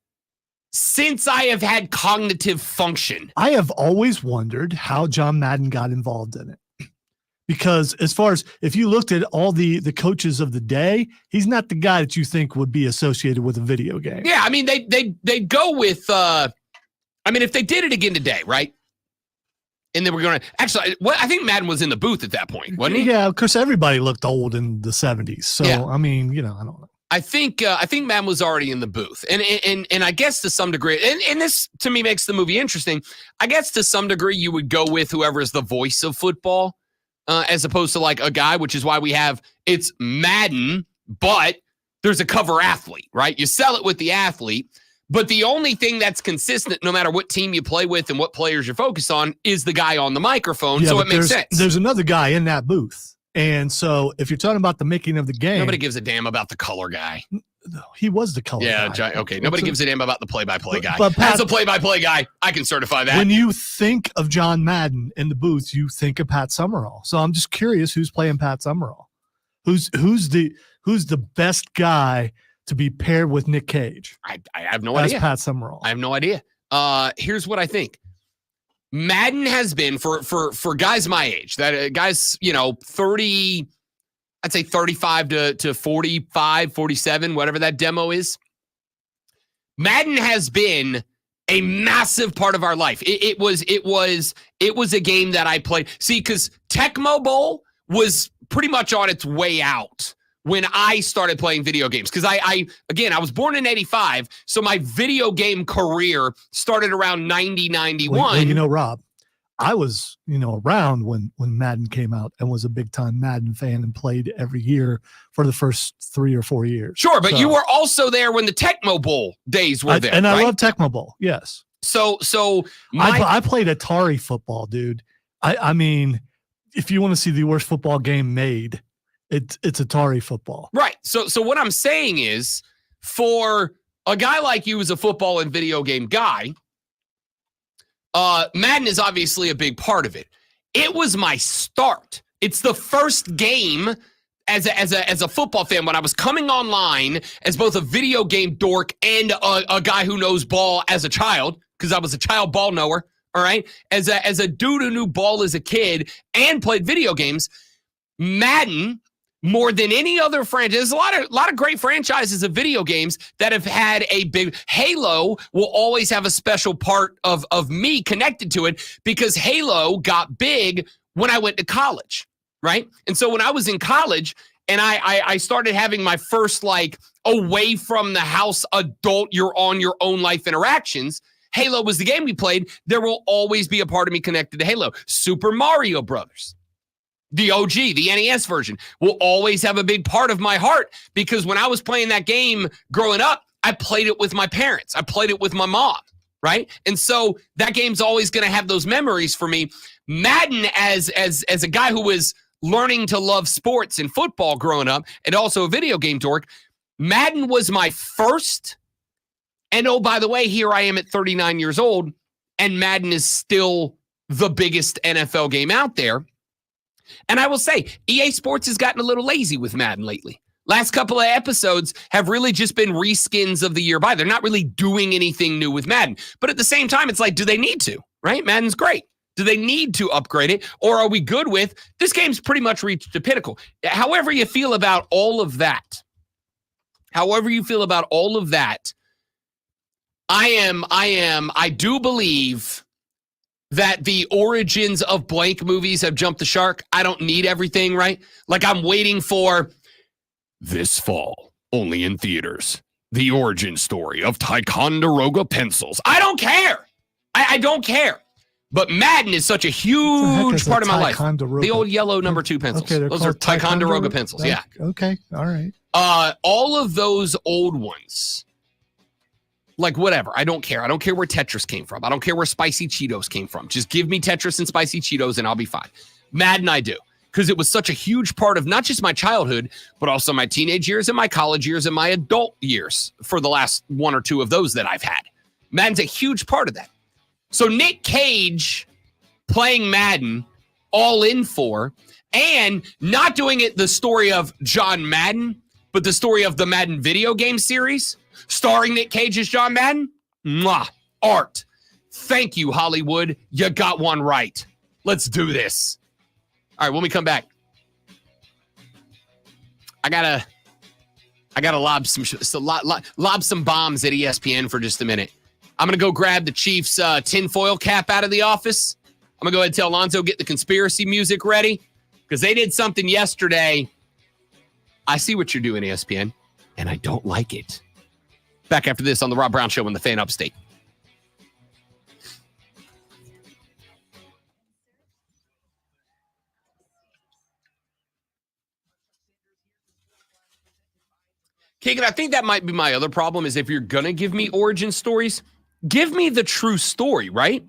since I have had cognitive function. I have always wondered how John Madden got involved in it. Because as far as if you looked at all the coaches of the day, he's not the guy that you think would be associated with a video game. Yeah, I mean, they go with, I mean, if they did it again today, right? And they were going to actually, I think Madden was in the booth at that point, wasn't he? Yeah, of course, everybody looked old in the 70s. So, Yeah. I mean, I don't know. I think Madden was already in the booth, and I guess to some degree, and this to me makes the movie interesting. I guess to some degree you would go with whoever is the voice of football, as opposed to like a guy, which is why we have it's Madden, but there's a cover athlete, right? You sell it with the athlete, but the only thing that's consistent, no matter what team you play with and what players you're focused on, is the guy on the microphone. Yeah, so but it makes sense. There's another guy in that booth. And so if you're talking about the making of the game, Nobody gives a damn about the color guy. he was the color Yeah, guy. okay. Nobody gives a damn about the play-by-play guy. But Pat, as a play-by-play guy, I can certify that. when you think of John Madden in the booth, you think of Pat Summerall. So I'm just curious who's playing Pat Summerall. Who's the best guy to be paired with Nick Cage? I have no as idea. Pat Summerall. I have no idea. Here's what I think. Madden has been for guys my age, that guys, 30, I'd say 35 to 45, 47, whatever that demo is. Madden has been a massive part of our life. It was a game that I played. See, because Tecmo Bowl was pretty much on its way out when I started playing video games. Because I was born in 85, so my video game career started around 90, 91. Well, Rob, I was, around when Madden came out and was a big time Madden fan and played every year for the first 3 or 4 years. Sure, but you were also there when the Tecmo Bowl days were there. And right? I love Tecmo Bowl, yes. So I played Atari football, dude. I mean, if you want to see the worst football game made, it's Atari football. Right. So what I'm saying is, for a guy like you as a football and video game guy, Madden is obviously a big part of it. It was my start. It's the first game as a football fan when I was coming online as both a video game dork and a guy who knows ball as a child, because I was a child ball knower. All right. As a dude who knew ball as a kid and played video games, Madden, more than any other franchise, there's a lot of great franchises of video games that have had a big. Halo will always have a special part of me connected to it because Halo got big when I went to college, right? And so when I was in college and I started having my first away from the house adult, you're on your own life interactions, Halo was the game we played. There will always be a part of me connected to Halo. Super Mario Brothers, the OG, the NES version, will always have a big part of my heart because when I was playing that game growing up, I played it with my parents. I played it with my mom, right? And so that game's always going to have those memories for me. Madden, as a guy who was learning to love sports and football growing up and also a video game dork, Madden was my first. And oh, by the way, here I am at 39 years old, and Madden is still the biggest NFL game out there. And I will say, EA Sports has gotten a little lazy with Madden lately. Last couple of episodes have really just been reskins of the year by. They're not really doing anything new with Madden. But at the same time, it's like, do they need to, right? Madden's great. Do they need to upgrade it? Or are we good with, this game's pretty much reached the pinnacle. However you feel about all of that, I do believe that the origins of blank movies have jumped the shark. I don't need everything, right? Like I'm waiting for this fall, only in theaters, the origin story of Ticonderoga pencils. I don't care. I don't care. But Madden is such a huge part of my life. The old yellow number 2 pencils. Okay, those are Ticonderoga pencils. Yeah. Okay. All right. All of those old ones Like, whatever. I don't care. I don't care where Tetris came from. I don't care where Spicy Cheetos came from. Just give me Tetris and Spicy Cheetos and I'll be fine. Madden, I do. Because it was such a huge part of not just my childhood, but also my teenage years and my college years and my adult years for the last one or two of those that I've had. Madden's a huge part of that. So Nick Cage playing Madden, all in for, and not doing it the story of John Madden, but the story of the Madden video game series, starring Nick Cage as John Madden. Mwah. Art. Thank you, Hollywood. You got one right. Let's do this. All right, when we come back, I gotta lob some bombs at ESPN for just a minute. I'm gonna go grab the Chiefs' tinfoil cap out of the office. I'm gonna go ahead and tell Alonzo get the conspiracy music ready because they did something yesterday. I see what you're doing, ESPN, and I don't like it. Back after this on the Rob Brown Show in the Fan Upstate. Kagan, I think that might be my other problem is if you're going to give me origin stories, give me the true story, right?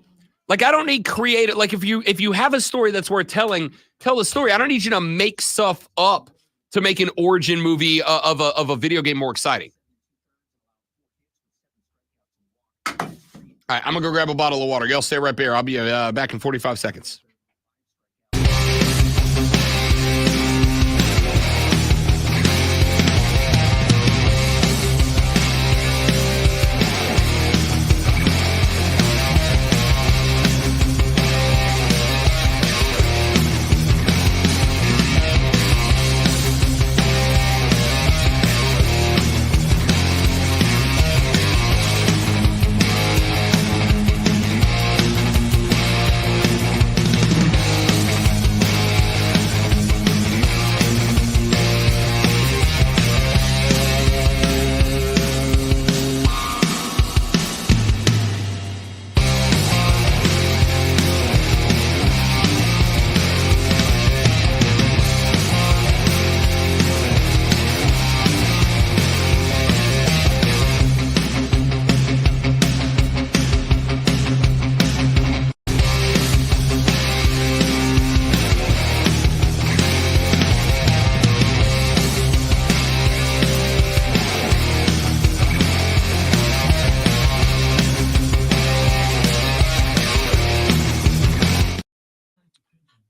Like, I don't need creative. Like, if you have a story that's worth telling, tell the story. I don't need you to make stuff up to make an origin movie of a video game more exciting. All right, I'm going to go grab a bottle of water. Y'all stay right there. I'll be back in 45 seconds.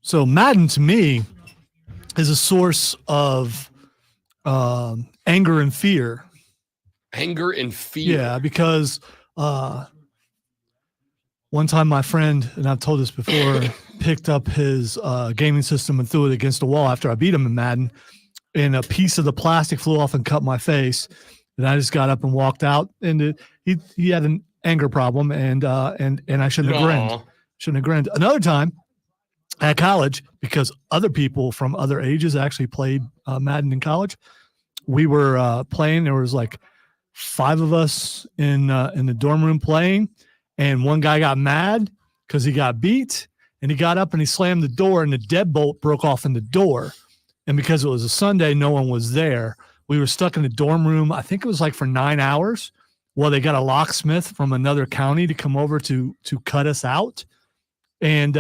So Madden to me is a source of anger and fear. Anger and fear. Yeah, because one time my friend, and I've told this before, picked up his gaming system and threw it against the wall after I beat him in Madden, and a piece of the plastic flew off and cut my face. And I just got up and walked out, and he had an anger problem, and I shouldn't have grinned. Shouldn't have grinned. Another time at college, because other people from other ages actually played Madden in college, we were playing. There was like 5 of us in the dorm room playing, and one guy got mad because he got beat, and he got up and he slammed the door, and the deadbolt broke off in the door. And because it was a Sunday, no one was there. We were stuck in the dorm room. I think it was like for 9 hours. Well, they got a locksmith from another county to come over to cut us out, and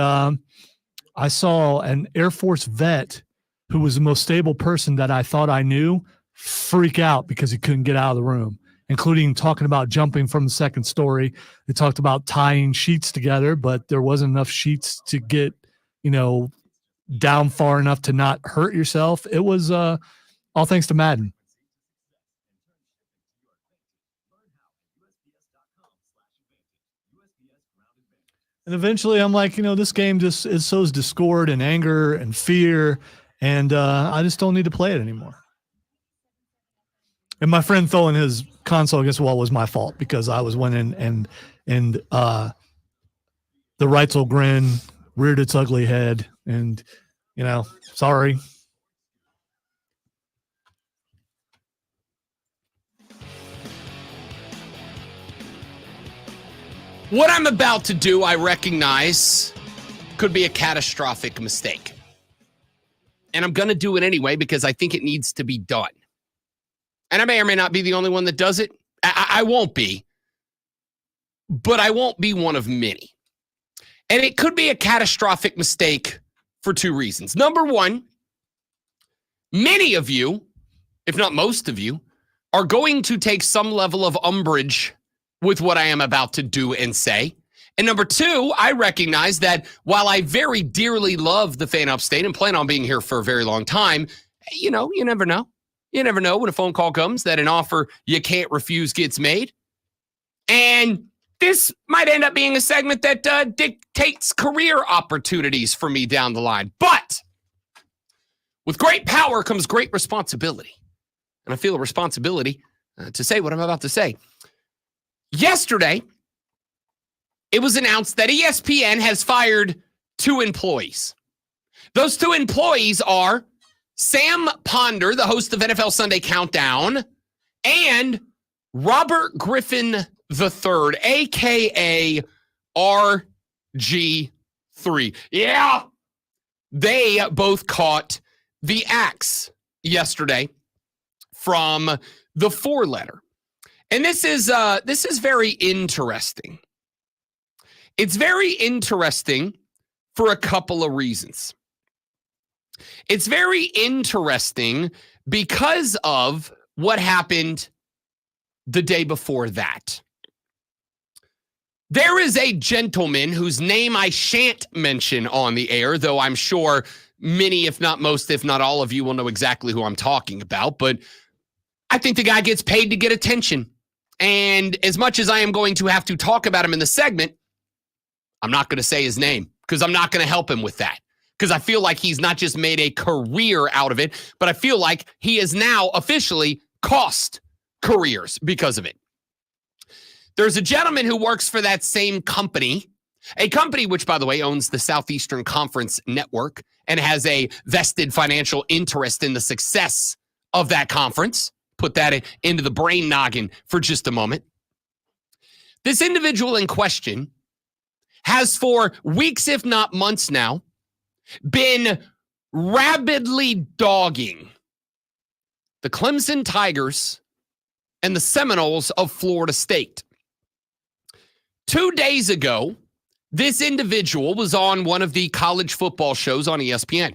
I saw an Air Force vet who was the most stable person that I thought I knew freak out because he couldn't get out of the room, including talking about jumping from the second story. They talked about tying sheets together, but there wasn't enough sheets to get, down far enough to not hurt yourself. It was all thanks to Madden. And eventually I'm like, this game just sows discord and anger and fear, and I just don't need to play it anymore. And my friend throwing his console against the wall was my fault because I was winning, and the Reitzel grin reared its ugly head, and, sorry. What I'm about to do, I recognize, could be a catastrophic mistake. And I'm going to do it anyway because I think it needs to be done. And I may or may not be the only one that does it. I won't be. but I won't be one of many. And it could be a catastrophic mistake for two reasons. Number one, many of you, if not most of you, are going to take some level of umbrage with what I am about to do and say. And number two, I recognize that while I very dearly love the Fan Upstate and plan on being here for a very long time, you know, you never know. You never know when a phone call comes that an offer you can't refuse gets made. And this might end up being a segment that dictates career opportunities for me down the line. But with great power comes great responsibility. And I feel a responsibility to say what I'm about to say. Yesterday, it was announced that ESPN has fired 2 employees. Those 2 employees are Sam Ponder, the host of NFL Sunday Countdown, and Robert Griffin III, a.k.a. RG3. Yeah, they both caught the axe yesterday from the 4-letter. And this is very interesting. It's very interesting for a couple of reasons. It's very interesting because of what happened the day before that. There is a gentleman whose name I shan't mention on the air, though I'm sure many, if not most, if not all of you will know exactly who I'm talking about. But I think the guy gets paid to get attention. And as much as I am going to have to talk about him in the segment, I'm not going to say his name because I'm not going to help him with that. Because I feel like he's not just made a career out of it, but I feel like he has now officially cost careers because of it. There's a gentleman who works for that same company, a company which, by the way, owns the Southeastern Conference Network and has a vested financial interest in the success of that conference. Put that into the brain noggin for just a moment. This individual in question has for weeks, if not months now, been rabidly dogging the Clemson Tigers and the Seminoles of Florida State. 2 days ago, this individual was on one of the college football shows on ESPN.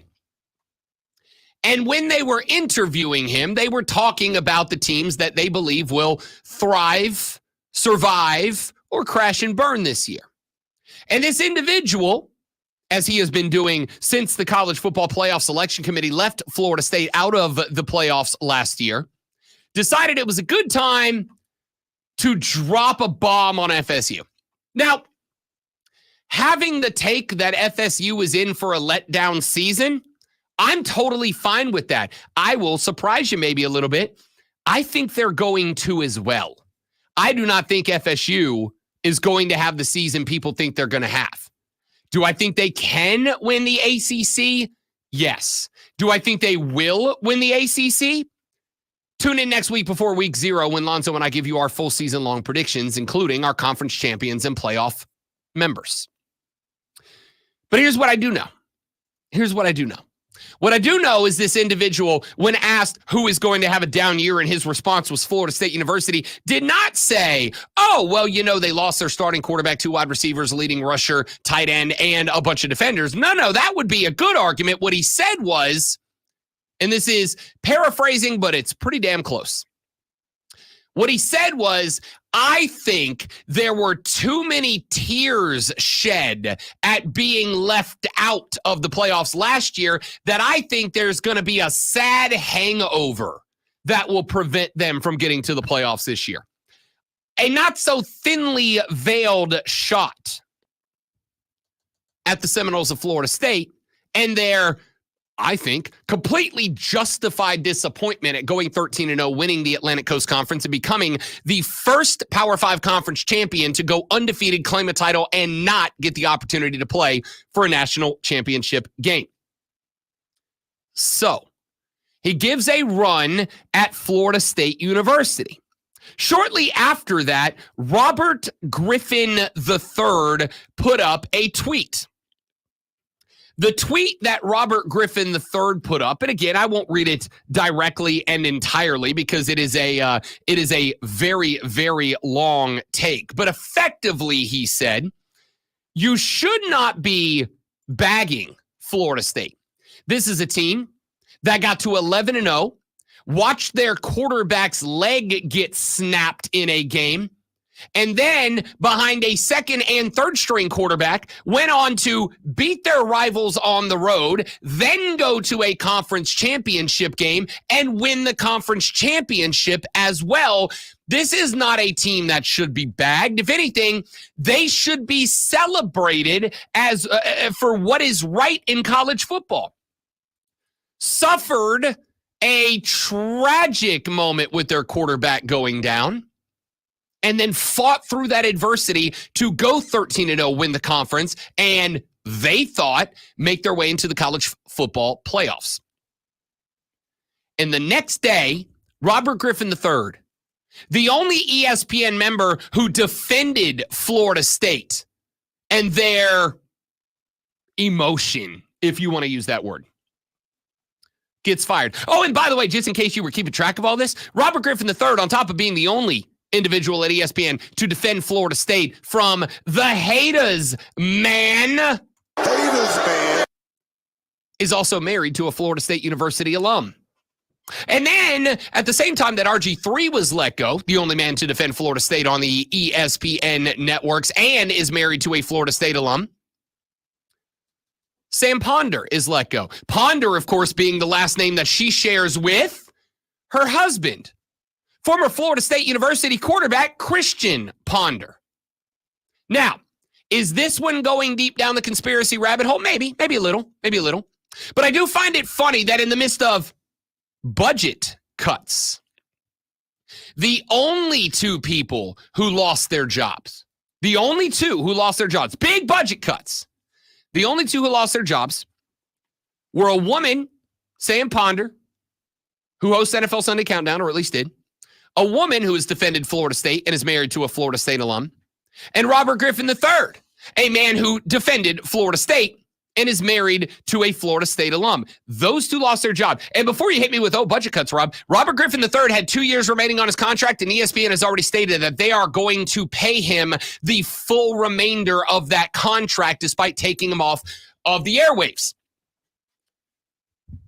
And when they were interviewing him, they were talking about the teams that they believe will thrive, survive, or crash and burn this year. And this individual, as he has been doing since the College Football Playoff Selection Committee left Florida State out of the playoffs last year, decided it was a good time to drop a bomb on FSU. Now, having the take that FSU is in for a letdown season, I'm totally fine with that. I will surprise you maybe a little bit. I think they're going to as well. I do not think FSU is going to have the season people think they're going to have. Do I think they can win the ACC? Yes. Do I think they will win the ACC? Tune in next week before week 0 when Lonzo and I give you our full season-long predictions, including our conference champions and playoff members. But here's what I do know. What I do know is this individual, when asked who is going to have a down year, and his response was Florida State University, did not say, oh, well, you know, they lost their starting quarterback, 2 wide receivers, leading rusher, tight end, and a bunch of defenders. No, that would be a good argument. What he said was, and this is paraphrasing, but it's pretty damn close. What he said was, I think there were too many tears shed at being left out of the playoffs last year that I think there's going to be a sad hangover that will prevent them from getting to the playoffs this year. A not so thinly veiled shot at the Seminoles of Florida State and their, I think, completely justified disappointment at going 13-0, winning the Atlantic Coast Conference and becoming the first Power 5 conference champion to go undefeated, claim a title, and not get the opportunity to play for a national championship game. So, he gives a run at Florida State University. Shortly after that, Robert Griffin III put up a tweet. The tweet that Robert Griffin III put up, and again, I won't read it directly and entirely because it is a very, very long take. But effectively, he said, you should not be bagging Florida State. This is a team that got to 11-0, watched their quarterback's leg get snapped in a game, and then behind a second and third string quarterback went on to beat their rivals on the road, then go to a conference championship game and win the conference championship as well. This is not a team that should be bagged. If anything, they should be celebrated as for what is right in college football. Suffered a tragic moment with their quarterback going down, and then fought through that adversity to go 13-0, win the conference, and they thought make their way into the college football playoffs. And the next day, Robert Griffin III, the only ESPN member who defended Florida State and their emotion, if you want to use that word, gets fired. Oh, and by the way, just in case you were keeping track of all this, Robert Griffin III, on top of being the only individual at ESPN to defend Florida State from the haters, man, is also married to a Florida State University alum. And then at the same time that RG3 was let go, the only man to defend Florida State on the ESPN networks, and is married to a Florida State alum, Sam Ponder is let go. Ponder, of course, being the last name that she shares with her husband, former Florida State University quarterback Christian Ponder. Now, is this one going deep down the conspiracy rabbit hole? Maybe a little. But I do find it funny that in the midst of budget cuts, the only two people who lost their jobs, big budget cuts, the only two who lost their jobs were a woman, Sam Ponder, who hosts NFL Sunday Countdown, or at least did, a woman who has defended Florida State and is married to a Florida State alum, and Robert Griffin III, a man who defended Florida State and is married to a Florida State alum. Those two lost their job. And before you hit me with, budget cuts, Rob, Robert Griffin III had 2 years remaining on his contract, and ESPN has already stated that they are going to pay him the full remainder of that contract despite taking him off of the airwaves.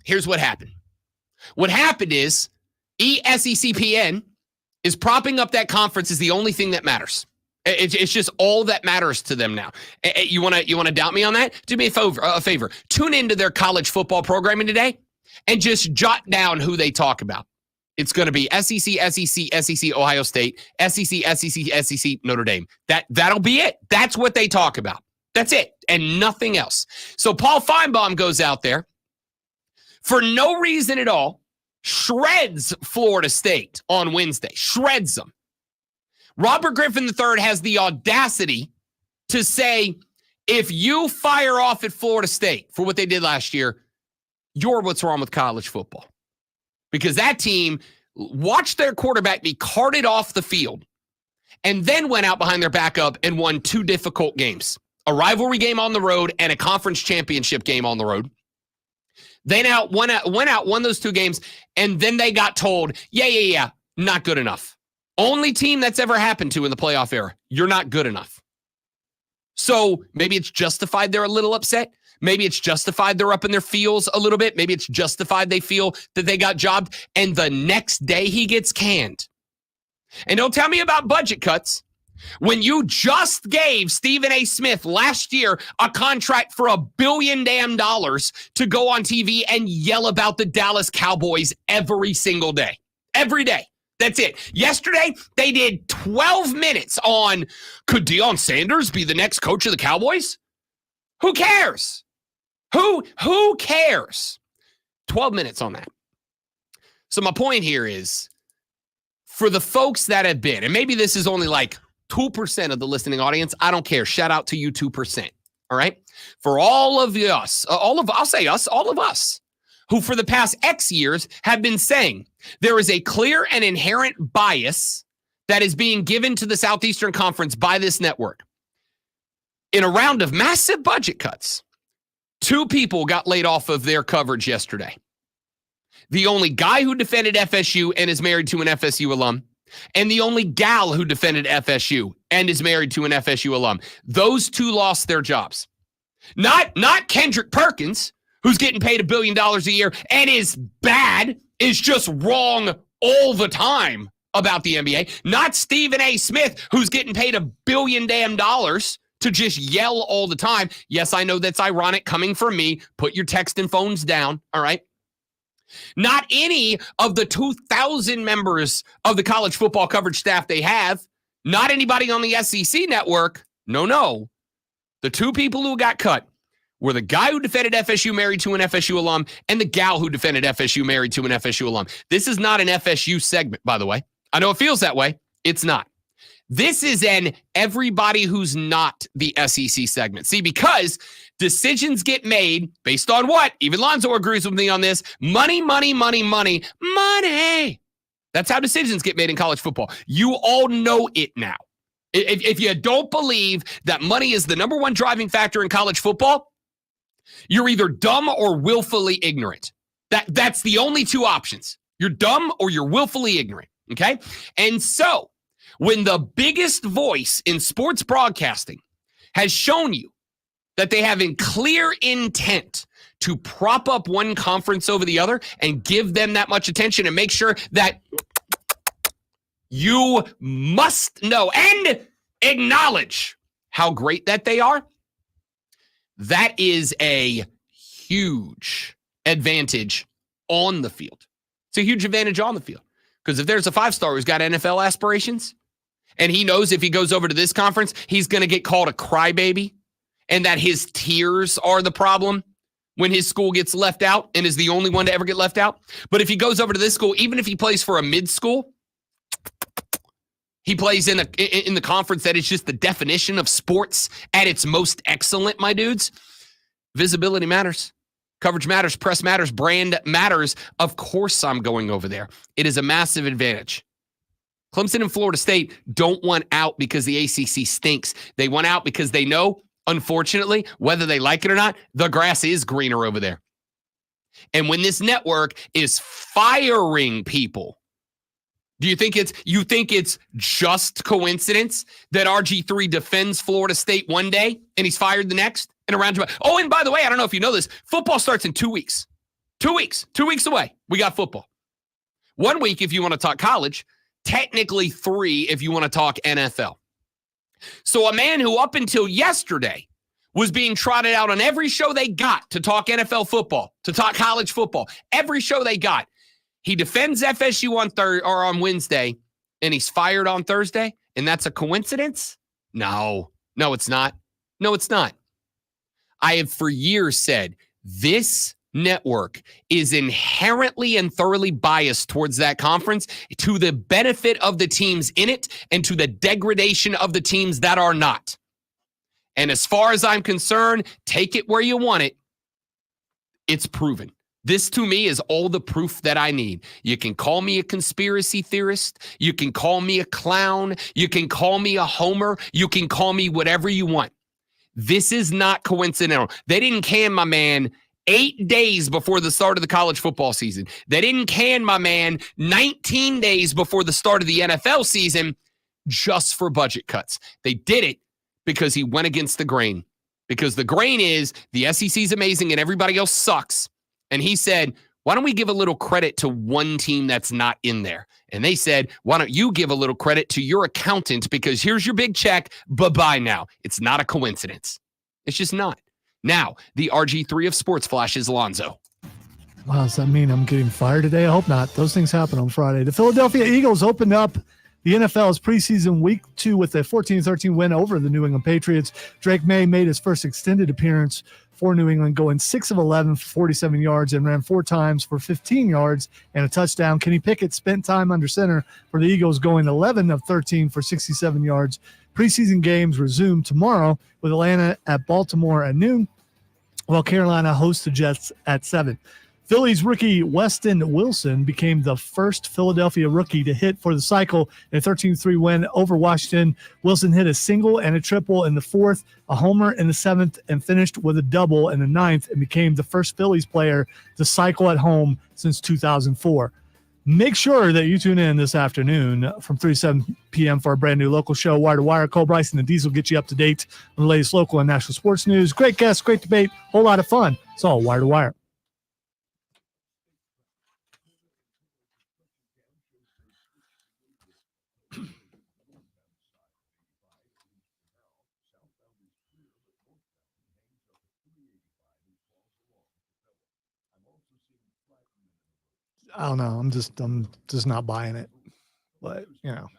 Here's what happened. What happened is ESECPN is propping up that conference is the only thing that matters. It's just all that matters to them now. You want to doubt me on that? Do me a favor. Tune into their college football programming today and just jot down who they talk about. It's going to be SEC, Ohio State, SEC, Notre Dame. That'll be it. That's what they talk about. That's it, and nothing else. So Paul Feinbaum goes out there for no reason at all, shreds Florida State on Wednesday, shreds them. Robert Griffin III has the audacity to say, if you fire off at Florida State for what they did last year, you're what's wrong with college football. Because that team watched their quarterback be carted off the field and then went out behind their backup and won 2 difficult games, a rivalry game on the road and a conference championship game on the road. They won those 2 games, and then they got told, yeah, not good enough. Only team that's ever happened to in the playoff era. You're not good enough. So maybe it's justified they're a little upset. Maybe it's justified they're up in their feels a little bit. Maybe it's justified they feel that they got jobbed. And the next day he gets canned. And don't tell me about budget cuts when you just gave Stephen A. Smith last year a contract for $1 billion to go on TV and yell about the Dallas Cowboys every single day. Every day. That's it. Yesterday, they did 12 minutes on, could Deion Sanders be the next coach of the Cowboys? Who cares? Who cares? 12 minutes on that. So my point here is, for the folks that have been, and maybe this is only like 2% of the listening audience, I don't care. Shout out to you 2%. All right? For all of us, all of us, who for the past X years have been saying there is a clear and inherent bias that is being given to the Southeastern Conference by this network. In a round of massive budget cuts, 2 people got laid off of their coverage yesterday. The only guy who defended FSU and is married to an FSU alum, and the only gal who defended FSU and is married to an FSU alum. Those 2 lost their jobs. Not Kendrick Perkins, who's getting paid $1 billion a year and is bad, is just wrong all the time about the NBA. Not Stephen A. Smith, who's getting paid $1 billion to just yell all the time. Yes, I know that's ironic coming from me. Put your text and phones down, all right? Not any of the 2,000 members of the college football coverage staff they have. Not anybody on the SEC network. No. The 2 people who got cut were the guy who defended FSU married to an FSU alum and the gal who defended FSU married to an FSU alum. This is not an FSU segment, by the way. I know it feels that way. It's not. This is an everybody who's not the SEC segment. See, because decisions get made based on what? Even Lonzo agrees with me on this. Money. That's how decisions get made in college football. You all know it now. If you don't believe that money is the number one driving factor in college football, you're either dumb or willfully ignorant. That's the only 2 options. You're dumb or you're willfully ignorant, okay? And so, when the biggest voice in sports broadcasting has shown you that they have in clear intent to prop up one conference over the other and give them that much attention and make sure that you must know and acknowledge how great that they are, that is a huge advantage on the field. It's a huge advantage on the field. Because if there's a 5-star who's got NFL aspirations, and he knows if he goes over to this conference, he's going to get called a crybaby, and that his tears are the problem when his school gets left out and is the only one to ever get left out. But if he goes over to this school, even if he plays for a mid-school, he plays in the conference that is just the definition of sports at its most excellent, my dudes. Visibility matters. Coverage matters. Press matters. Brand matters. Of course I'm going over there. It is a massive advantage. Clemson and Florida State don't want out because the ACC stinks. They want out because they know, unfortunately, whether they like it or not, the grass is greener over there. And when this network is firing people, do you think it's just coincidence that RG3 defends Florida State one day and he's fired the next? And around to, oh, and by the way, I don't know if you know this, football starts in 2 weeks. 2 weeks. 2 weeks away. We got football. 1 week if you want to talk college. Technically 3 if you want to talk NFL. So a man who up until yesterday was being trotted out on every show they got to talk NFL football, to talk college football, every show they got. He defends FSU on Wednesday, and he's fired on Thursday, and that's a coincidence? No, it's not. No, it's not. I have for years said this network is inherently and thoroughly biased towards that conference to the benefit of the teams in it and to the degradation of the teams that are not. And as far as I'm concerned, take it where you want it. It's proven. This to me is all the proof that I need. You can call me a conspiracy theorist. You can call me a clown. You can call me a homer. You can call me whatever you want. This is not coincidental. They didn't can my man 8 days before the start of the college football season. They didn't can my man 19 days before the start of the NFL season just for budget cuts. They did it because he went against the grain. Because the grain is the SEC is amazing and everybody else sucks. And he said, why don't we give a little credit to one team that's not in there? And they said, why don't you give a little credit to your accountant because here's your big check. Bye-bye now. It's not a coincidence. It's just not. Now, the RG3 of Sports Flash is Lonzo. Wow, does that mean I'm getting fired today? I hope not. Those things happen on Friday. The Philadelphia Eagles opened up the NFL's preseason week 2 with a 14-13 win over the New England Patriots. Drake May made his first extended appearance for New England, going 6 of 11 for 47 yards and ran 4 times for 15 yards and a touchdown. Kenny Pickett spent time under center for the Eagles, going 11 of 13 for 67 yards. Preseason games resume tomorrow with Atlanta at Baltimore at noon, while Carolina hosts the Jets at 7. Phillies rookie Weston Wilson became the first Philadelphia rookie to hit for the cycle in a 13-3 win over Washington. Wilson hit a single and a triple in the fourth, a homer in the seventh, and finished with a double in the ninth, and became the first Phillies player to cycle at home since 2004. Make sure that you tune in this afternoon from 3 to 7 p.m. for our brand new local show, Wire to Wire. Cole Bryson and Diesel get you up to date on the latest local and national sports news. Great guests, great debate, whole lot of fun. It's all Wire to Wire. I don't know. I'm just not buying it. But, you know.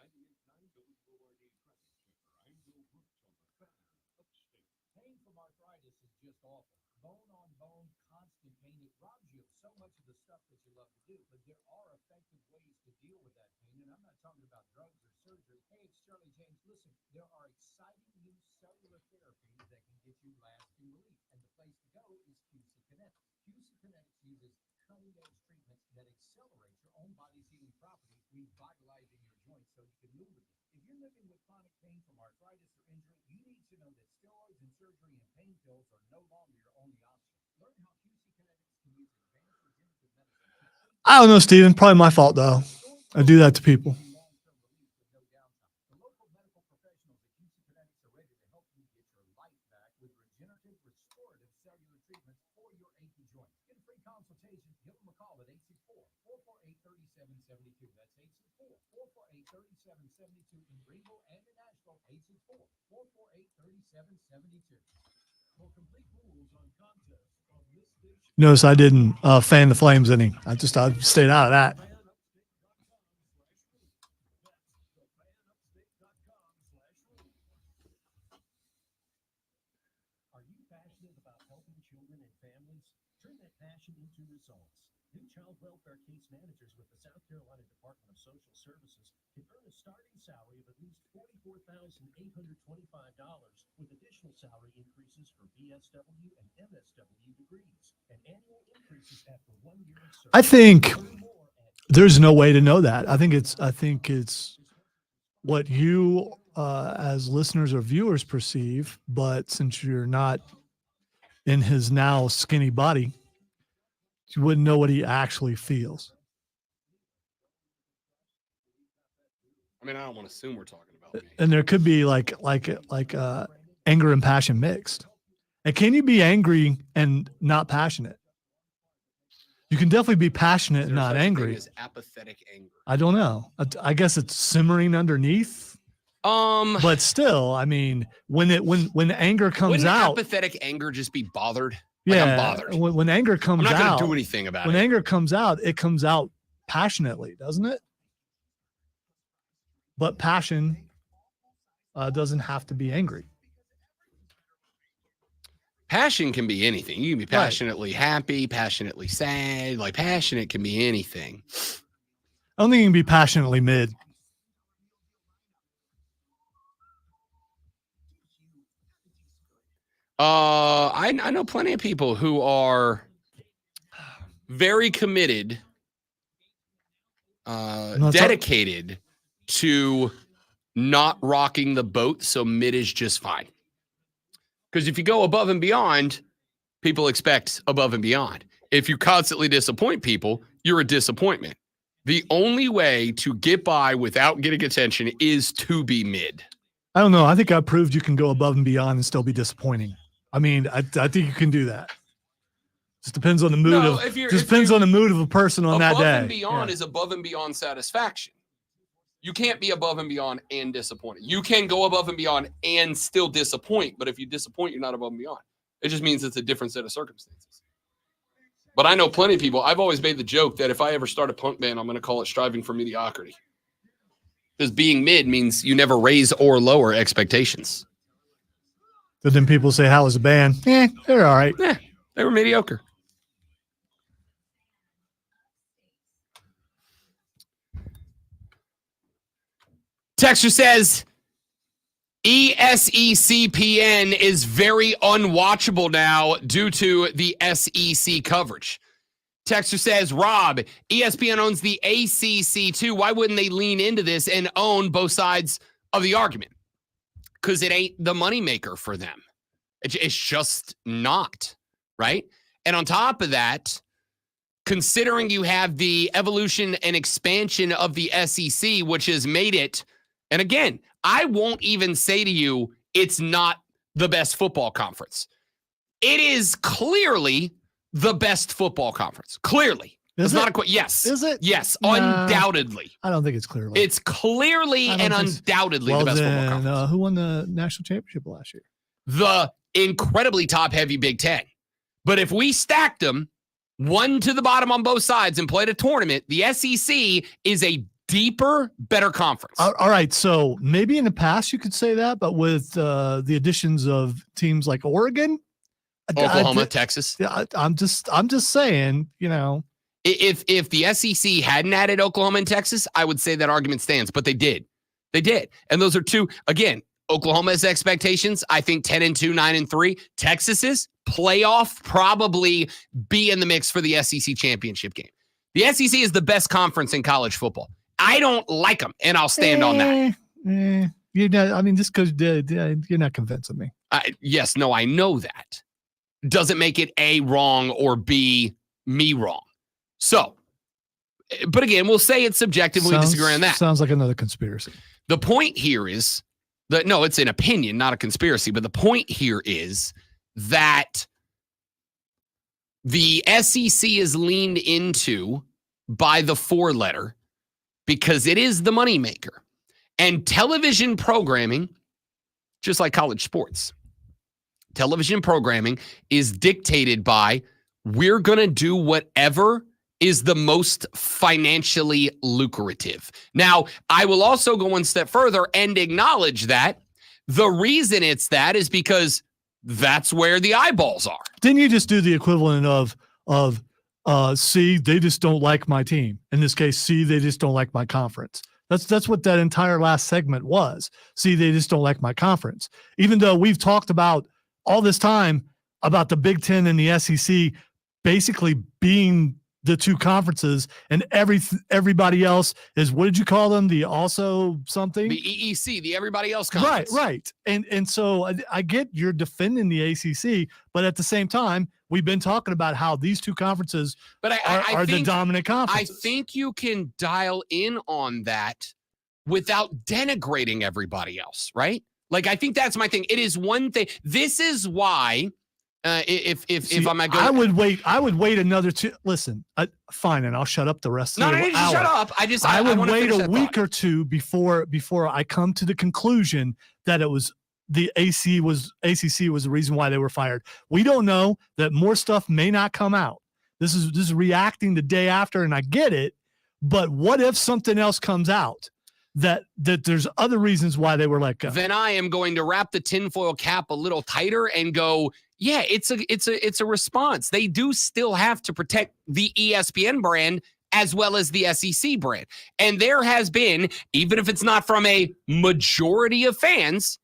Pain from arthritis is just awful. Bone on bone, constant pain. It robs you of so much of the stuff that you love to do. But there are effective ways to deal with that pain. And I'm not talking about drugs or surgery. Hey, it's Charlie James. Listen, there are exciting new cellular therapies that can get you lasting relief. And the place to go is QC Kinetics. QC Kinetics uses cutting-edge treatments that accelerate your own body's healing properties, revitalizing your joints so you can move again. If you're living with chronic pain from arthritis or injury, you need to know that steroids and surgery and pain pills are no longer your only option. Learn how QC Kinetics can use advanced regenerative medicine. I don't know, Steven. Probably my fault, though. I do that to people. The local medical professionals at QC Kinetics are ready to help you get your life back with regenerative, restorative cellular treatments for your achy joints. Get a free consultation. Give them a call at 864-448-3772. That's 864-448-3772 in Greenville and in Nashville. 864-448-3772. For complete rules on contests of this station. Notice I didn't fan the flames any. I stayed out of that. Are you passionate about helping children and families? Turn that passion into results. New child welfare case managers with the South Carolina Department of Social Services can earn a starting salary of at least $44,825 with additional salary increases for BSW and MSW degrees and annual increases after 1 year of service. I think there's no way to know that. I think it's what you as listeners or viewers perceive, but since you're not in his now skinny body, you wouldn't know what he actually feels. I mean, I don't want to assume we're talking about me. And there could be like anger and passion mixed. And can you be angry and not passionate? You can definitely be passionate and not angry. Is apathetic anger. I don't know. I guess it's simmering underneath. But still, I mean, when anger comes wouldn't out, apathetic anger just be bothered? yeah, I'm bothered. When anger comes I'm not out, going to do anything about when it. anger comes out, it comes out passionately, doesn't it? But passion doesn't have to be angry. Passion can be anything. You can be passionately happy, passionately sad. Like passionate can be anything. I don't think you can be passionately mid. I know plenty of people who are very committed, dedicated to not rocking the boat. So mid is just fine. Because if you go above and beyond, people expect above and beyond. If you constantly disappoint people, you're a disappointment. The only way to get by without getting attention is to be mid. I don't know. I think I proved you can go above and beyond and still be disappointing. I mean, I think you can do that. Just depends on the mood on the mood of a person on that day. Above and beyond is above and beyond satisfaction. You can't be above and beyond and disappointed. You can go above and beyond and still disappoint, but if you disappoint, you're not above and beyond. It just means it's a different set of circumstances. But I know plenty of people. I've always made the joke that if I ever start a punk band, I'm going to call it Striving for Mediocrity. Because being mid means you never raise or lower expectations. But then people say, how was the band? They're all right. Yeah, they were mediocre. Texture says, ESECPN is very unwatchable now due to the SEC coverage. Texter says, Rob, ESPN owns the ACC too. Why wouldn't they lean into this and own both sides of the argument? Because it ain't the moneymaker for them. It's just not, right? And on top of that, considering you have the evolution and expansion of the SEC, which has made it, and again, I won't even say to you it's not the best football conference. It is clearly the best football conference. Clearly. Is it's it? not a yes. Is it? Yes, Nah, undoubtedly. I don't think it's clearly. It's clearly I don't and think so. undoubtedly Well, the best then, football conference. who won the national championship last year? The incredibly top-heavy Big Ten. But if we stacked them one to the bottom on both sides and played a tournament, the SEC is a deeper, better conference. All right, so maybe in the past you could say that, but with the additions of teams like Oregon, Oklahoma, Texas. I'm just saying, you know. If the SEC hadn't added Oklahoma and Texas, I would say that argument stands, but they did. They did. And those are two, again, Oklahoma's expectations, I think 10-2, 9-3. Texas's playoff, probably be in the mix for the SEC championship game. The SEC is the best conference in college football. I don't like them, and I'll stand on that. You're not, I mean, just because you're not convincing me. Yes, no, I know that. Doesn't make it A, wrong, or B, me wrong. So, but again, we'll say it's subjective. We disagree on that. Sounds like another conspiracy. The point here is that, no, it's an opinion, not a conspiracy. But the point here is that the SEC is leaned into by the 4-letter because it is the moneymaker. And television programming, just like college sports, television programming is dictated by we're going to do whatever is the most financially lucrative. Now, I will also go one step further and acknowledge that the reason it's that is because that's where the eyeballs are. Didn't you just do the equivalent of see, they just don't like my team? In this case, see, they just don't like my conference. That's what that entire last segment was. See, they just don't like my conference. Even though we've talked about all this time about the Big Ten and the SEC basically being the two conferences, and everybody else is, what did you call them? The also something? The EEC, the everybody else conference. Right. And so I get you're defending the ACC, but at the same time, we've been talking about how these two conferences are the dominant conferences. I think you can dial in on that without denigrating everybody else, right? Like, I think that's my thing. It is one thing. This is why if I'm I would wait another two. Listen, fine, and I'll shut up the rest of the hour. No, shut up. I would wait a week or two before I come to the conclusion that it was the ACC was the reason why they were fired. We don't know. That more stuff may not come out. This is reacting the day after, and I get it. But what if something else comes out that there's other reasons why they were let go? Then I am going to wrap the tinfoil cap a little tighter and go, yeah, it's a response. They do still have to protect the ESPN brand as well as the SEC brand. And there has been, even if it's not from a majority of fans,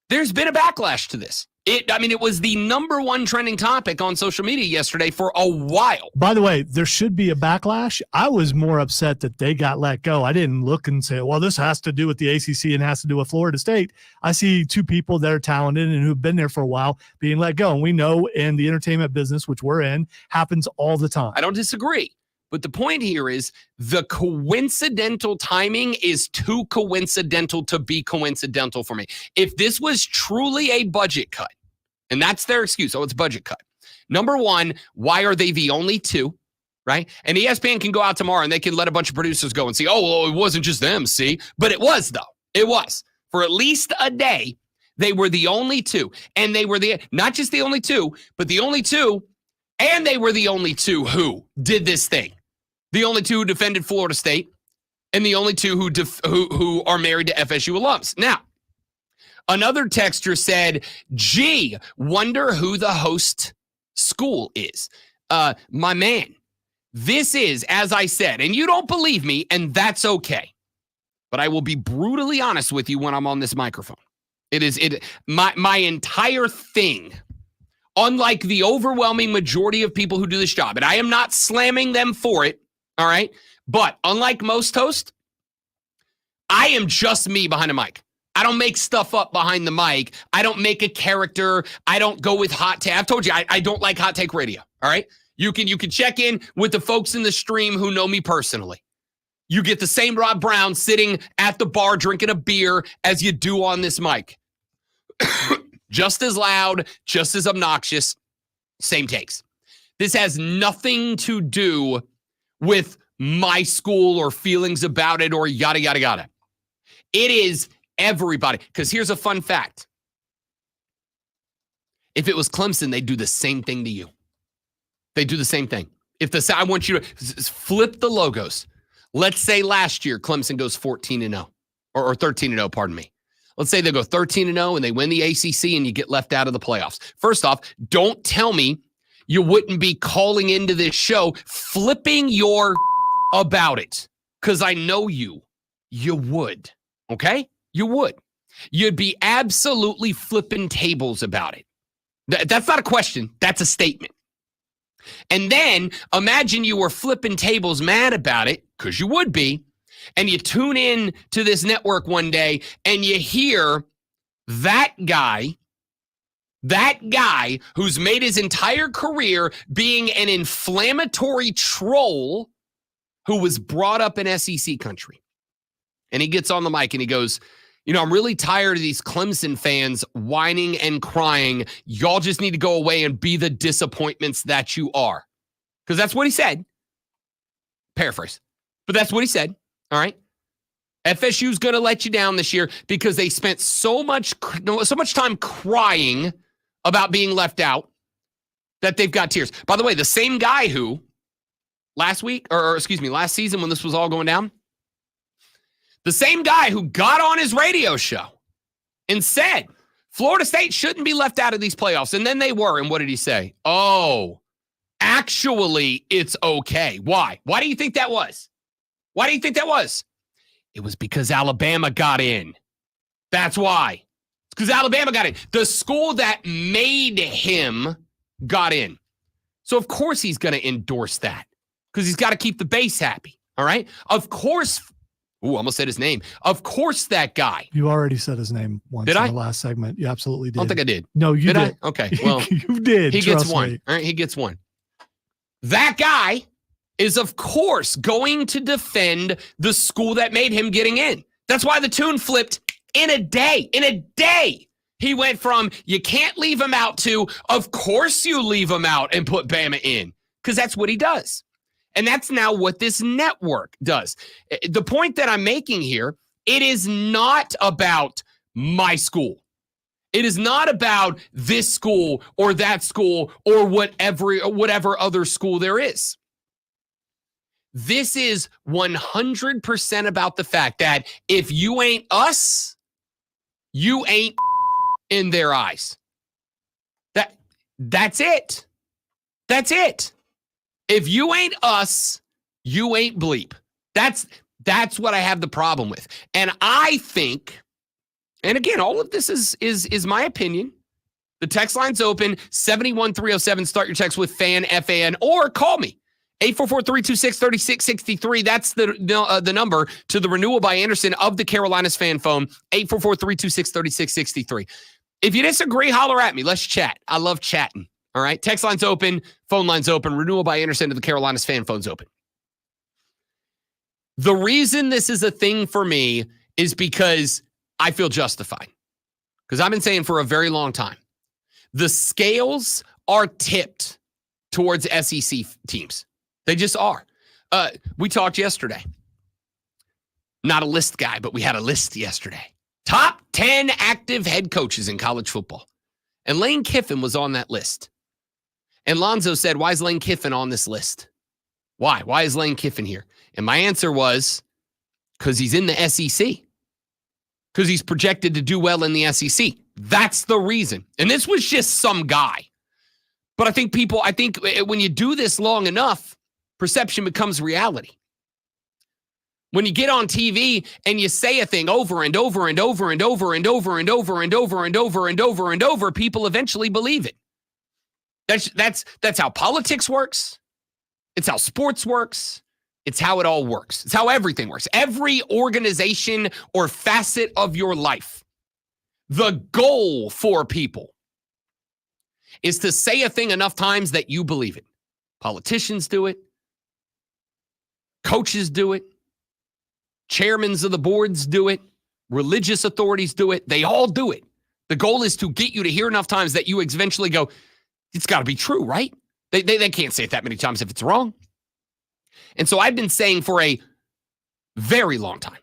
there's been a backlash to this. It was the number one trending topic on social media yesterday for a while. By the way, there should be a backlash. I was more upset that they got let go. I didn't look and say, well, this has to do with the ACC and has to do with Florida State. I see two people that are talented and who've been there for a while being let go. And we know in the entertainment business, which we're in, happens all the time. I don't disagree. But the point here is the coincidental timing is too coincidental to be coincidental for me. If this was truly a budget cut, and that's their excuse, it's budget cut. Number one, why are they the only two, right? And ESPN can go out tomorrow and they can let a bunch of producers go and see, oh, well, it wasn't just them, see? But it was, though. It was. For at least a day, they were the only two. And they were not just the only two, but the only two, and they were the only two who did this thing. The only two who defended Florida State, and the only two who are married to FSU alums. Now, another texter said, gee, wonder who the host school is. My man, this is, as I said, and you don't believe me, and that's okay. But I will be brutally honest with you when I'm on this microphone. My entire thing unlike the overwhelming majority of people who do this job, and I am not slamming them for it, all right? But unlike most hosts, I am just me behind a mic. I don't make stuff up behind the mic. I don't make a character. I don't go with hot take. I've told you, I don't like hot take radio, all right? You can check in with the folks in the stream who know me personally. You get the same Rob Brown sitting at the bar drinking a beer as you do on this mic. Just as loud, just as obnoxious, same takes. This has nothing to do with my school or feelings about it or yada, yada, yada. It is everybody. Because here's a fun fact. If it was Clemson, they'd do the same thing to you. They do the same thing. I want you to flip the logos. Let's say last year Clemson goes 14-0 or 13-0, pardon me. Let's say they go 13-0 and they win the ACC and you get left out of the playoffs. First off, don't tell me you wouldn't be calling into this show flipping your about it, because I know you would, okay? You would. You'd be absolutely flipping tables about it. That's not a question. That's a statement. And then imagine you were flipping tables mad about it, because you would be, and you tune in to this network one day and you hear that guy who's made his entire career being an inflammatory troll who was brought up in SEC country. And he gets on the mic and he goes, I'm really tired of these Clemson fans whining and crying. Y'all just need to go away and be the disappointments that you are. Because that's what he said. Paraphrase. But that's what he said. All right. FSU's going to let you down this year because they spent so much time crying about being left out that they've got tears. By the way, the same guy who last season when this was all going down, the same guy who got on his radio show and said Florida State shouldn't be left out of these playoffs. And then they were. And what did he say? Oh, actually, it's okay. Why? Why do you think that was? Why do you think that was? It was because Alabama got in. That's why. It's because Alabama got in. The school that made him got in. So, of course, he's going to endorse that because he's got to keep the base happy. All right? Of course. Ooh, I almost said his name. Of course, that guy. You already said his name once in the last segment. You absolutely did. I don't think I did. No, you did. Okay, well. You did. He gets me. one. All right, he gets one. That guy is, of course, going to defend the school that made him getting in. That's why the tune flipped in a day. In a day. He went from, you can't leave him out to, of course you leave him out and put Bama in. Because that's what he does. And that's now what this network does. The point that I'm making here, it is not about my school. It is not about this school or that school or whatever other school there is. This is 100% about the fact that if you ain't us, you ain't in their eyes. That's it. That's it. If you ain't us, you ain't bleep. That's what I have the problem with. And I think, and again, all of this is my opinion. The text line's open, 71307. Start your text with FAN, F-A-N, or call me, 844-326-3663. That's the number to the Renewal by Anderson of the Carolinas fan phone, 844-326-3663. If you disagree, holler at me. Let's chat. I love chatting. All right. Text line's open. Phone line's open. Renewal by Anderson to the Carolinas fan phone's open. The reason this is a thing for me is because I feel justified. Because I've been saying for a very long time, the scales are tipped towards SEC teams. They just are. We talked yesterday. Not a list guy, but we had a list yesterday. Top 10 active head coaches in college football. And Lane Kiffin was on that list. And Lonzo said, why is Lane Kiffin on this list? Why? Why is Lane Kiffin here? And my answer was, because he's in the SEC. Because he's projected to do well in the SEC. That's the reason. And this was just some guy. But I think when you do this long enough, perception becomes reality. When you get on TV and you say a thing over and over and over and over and over and over and over and over and over and over, people eventually believe it. That's how politics works. It's how sports works. It's how it all works. It's how everything works. Every organization or facet of your life. The goal for people is to say a thing enough times that you believe it. Politicians do it. Coaches do it. Chairmen of the boards do it. Religious authorities do it. They all do it. The goal is to get you to hear enough times that you eventually go, it's got to be true, right? They can't say it that many times if it's wrong. And so I've been saying for a very long time,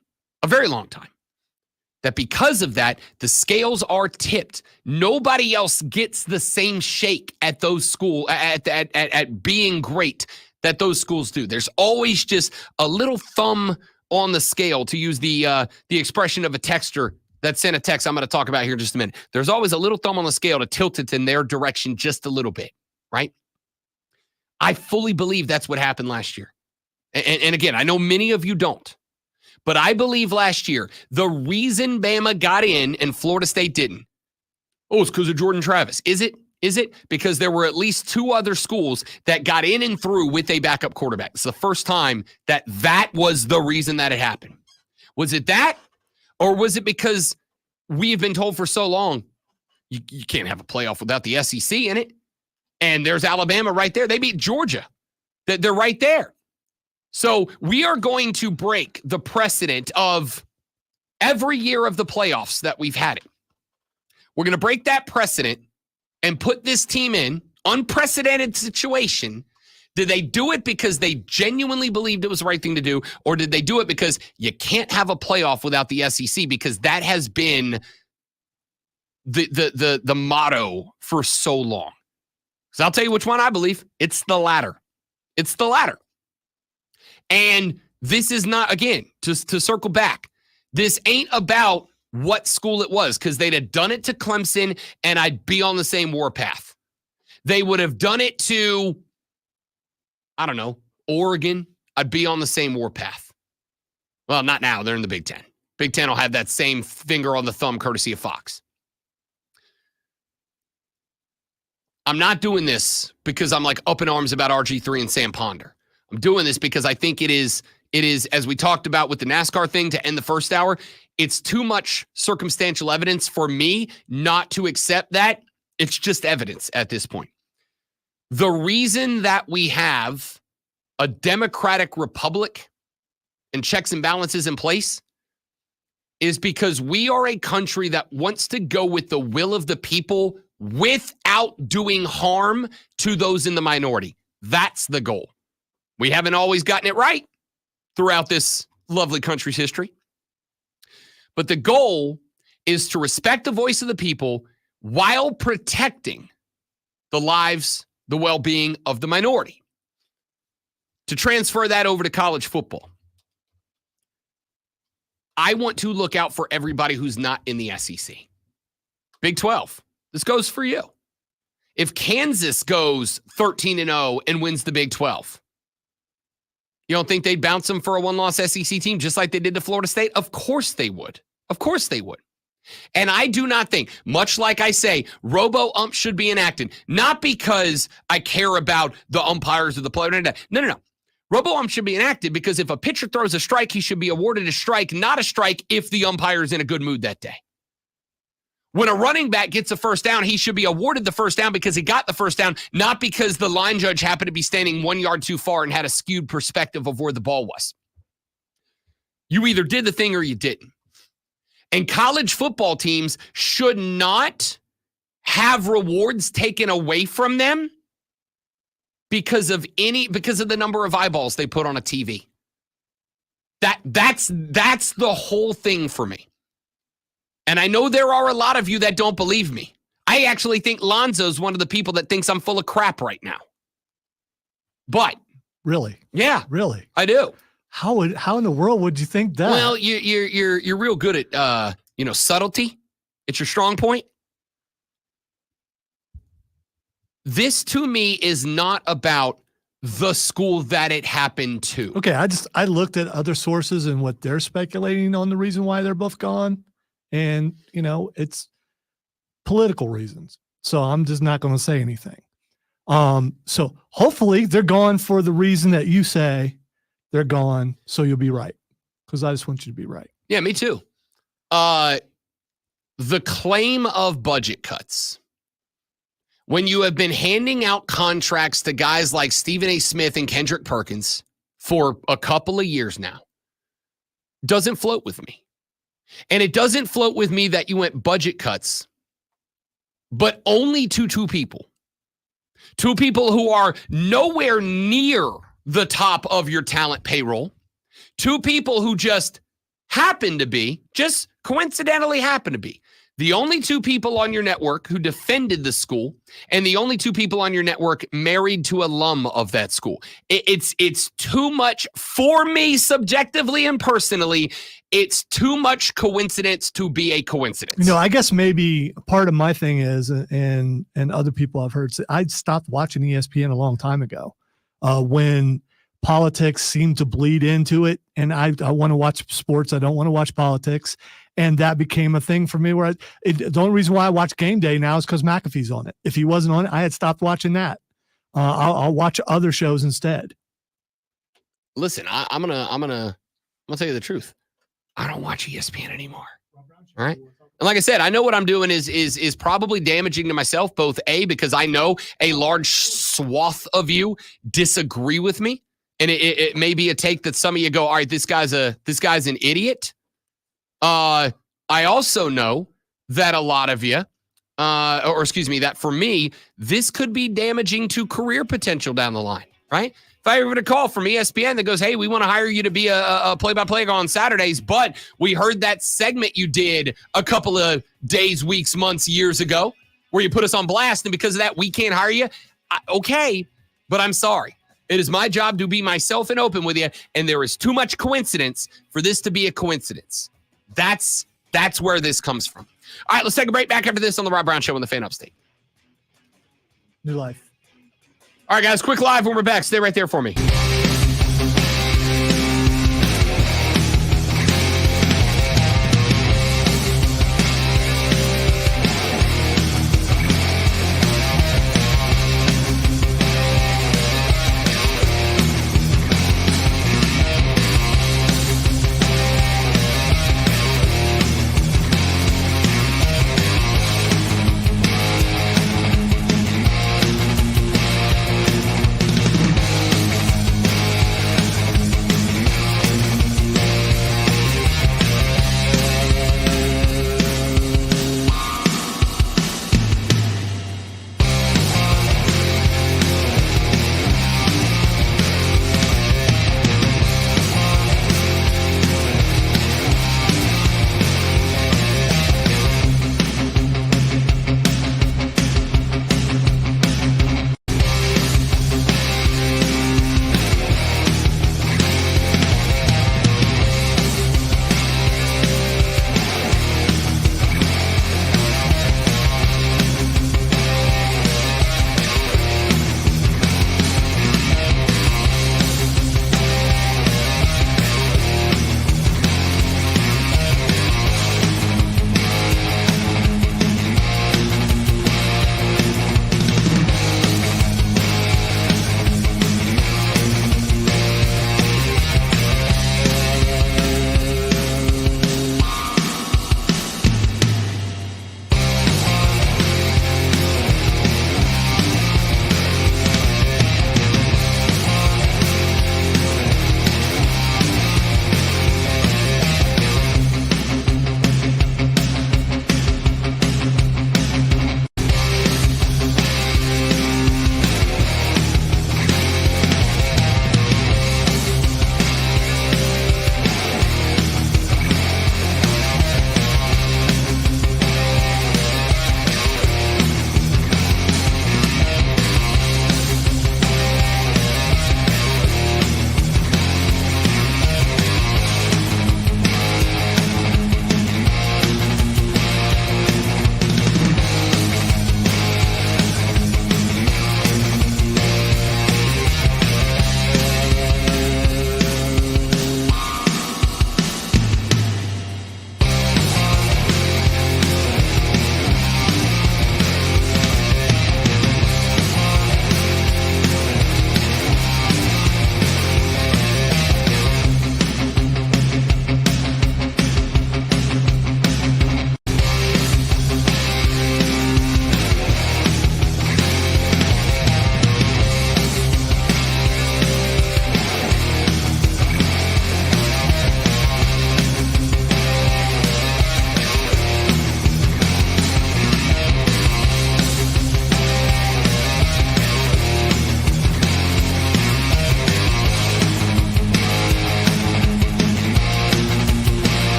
that because of that, the scales are tipped. Nobody else gets the same shake at those schools, at being great that those schools do. There's always just a little thumb on the scale, to use the expression of a texter that sent a text I'm going to talk about here in just a minute. There's always a little thumb on the scale to tilt it in their direction just a little bit, right? I fully believe that's what happened last year. And again, I know many of you don't, but I believe last year, the reason Bama got in and Florida State didn't, it's because of Jordan Travis. Is it? Because there were at least two other schools that got in and through with a backup quarterback. It's the first time that was the reason that it happened. Was it that? Or was it because we've been told for so long, you can't have a playoff without the SEC in it? And there's Alabama right there. They beat Georgia. They're right there. So we are going to break the precedent of every year of the playoffs that we've had it. We're going to break that precedent and put this team in unprecedented situation. Did they do it because they genuinely believed it was the right thing to do? Or did they do it because you can't have a playoff without the SEC? Because that has been the motto for so long. So I'll tell you which one I believe. It's the latter. It's the latter. And this is not, again, just to circle back, this ain't about what school it was, because they'd have done it to Clemson and I'd be on the same warpath. They would have done it to, I don't know, Oregon. I'd be on the same warpath. Well, not now. They're in the Big Ten. Big Ten will have that same finger on the thumb courtesy of Fox. I'm not doing this because I'm like up in arms about RG3 and Sam Ponder. I'm doing this because I think it is, as we talked about with the NASCAR thing to end the first hour, it's too much circumstantial evidence for me not to accept that. It's just evidence at this point. The reason that we have a democratic republic and checks and balances in place is because we are a country that wants to go with the will of the people without doing harm to those in the minority. That's the goal. We haven't always gotten it right throughout this lovely country's history. But the goal is to respect the voice of the people while protecting the lives, the well-being of the minority. To transfer that over to college football, I want to look out for everybody who's not in the SEC. Big 12, this goes for you. If Kansas goes 13-0 and wins the Big 12, you don't think they'd bounce them for a one-loss SEC team just like they did to Florida State? Of course they would. Of course they would. And I do not think, much like I say, robo-ump should be enacted, not because I care about the umpires or the player. No. Robo-ump should be enacted because if a pitcher throws a strike, he should be awarded a strike, not a strike if the umpire is in a good mood that day. When a running back gets a first down, he should be awarded the first down because he got the first down, not because the line judge happened to be standing 1 yard too far and had a skewed perspective of where the ball was. You either did the thing or you didn't. And college football teams should not have rewards taken away from them because of the number of eyeballs they put on a TV. That's the whole thing for me. And I know there are a lot of you that don't believe me. I actually think Lonzo's one of the people that thinks I'm full of crap right now. But really, yeah, really, I do. How in the world would you think that? Well, you're real good at subtlety. It's your strong point. This to me is not about the school that it happened to. Okay, I looked at other sources and what they're speculating on the reason why they're both gone. And, it's political reasons. So I'm just not going to say anything. So hopefully they're gone for the reason that you say they're gone. So you'll be right. Because I just want you to be right. Yeah, me too. The claim of budget cuts, when you have been handing out contracts to guys like Stephen A. Smith and Kendrick Perkins for a couple of years now, doesn't float with me. And it doesn't float with me that you went budget cuts, but only to two people. Two people who are nowhere near the top of your talent payroll. Two people who just coincidentally happen to be the only two people on your network who defended the school, and the only two people on your network married to alum of that school. It's too much for me subjectively and personally. It's too much coincidence to be a coincidence. I guess maybe part of my thing is, and other people I've heard say, I stopped watching ESPN a long time ago when politics seemed to bleed into it. And I want to watch sports. I don't want to watch politics. And that became a thing for me where the only reason why I watch Game Day now is because McAfee's on it. If he wasn't on it, I had stopped watching that. I'll watch other shows instead. Listen, I'm gonna tell you the truth. I don't watch ESPN anymore. All right. And like I said, I know what I'm doing is probably damaging to myself, both because I know a large swath of you disagree with me. And it may be a take that some of you go, all right, this guy's an idiot. I also know that a lot of you, that for me, this could be damaging to career potential down the line, right? If I ever get a call from ESPN that goes, hey, we want to hire you to be a play-by-play guy on Saturdays, but we heard that segment you did a couple of days, weeks, months, years ago where you put us on blast, and because of that, we can't hire you. Okay, but I'm sorry. It is my job to be myself and open with you, and there is too much coincidence for this to be a coincidence. That's where this comes from. All right, let's take a break. Back after this on the Rob Brown Show on the Fan Upstate. New life. All right, guys, quick live when we're back. Stay right there for me.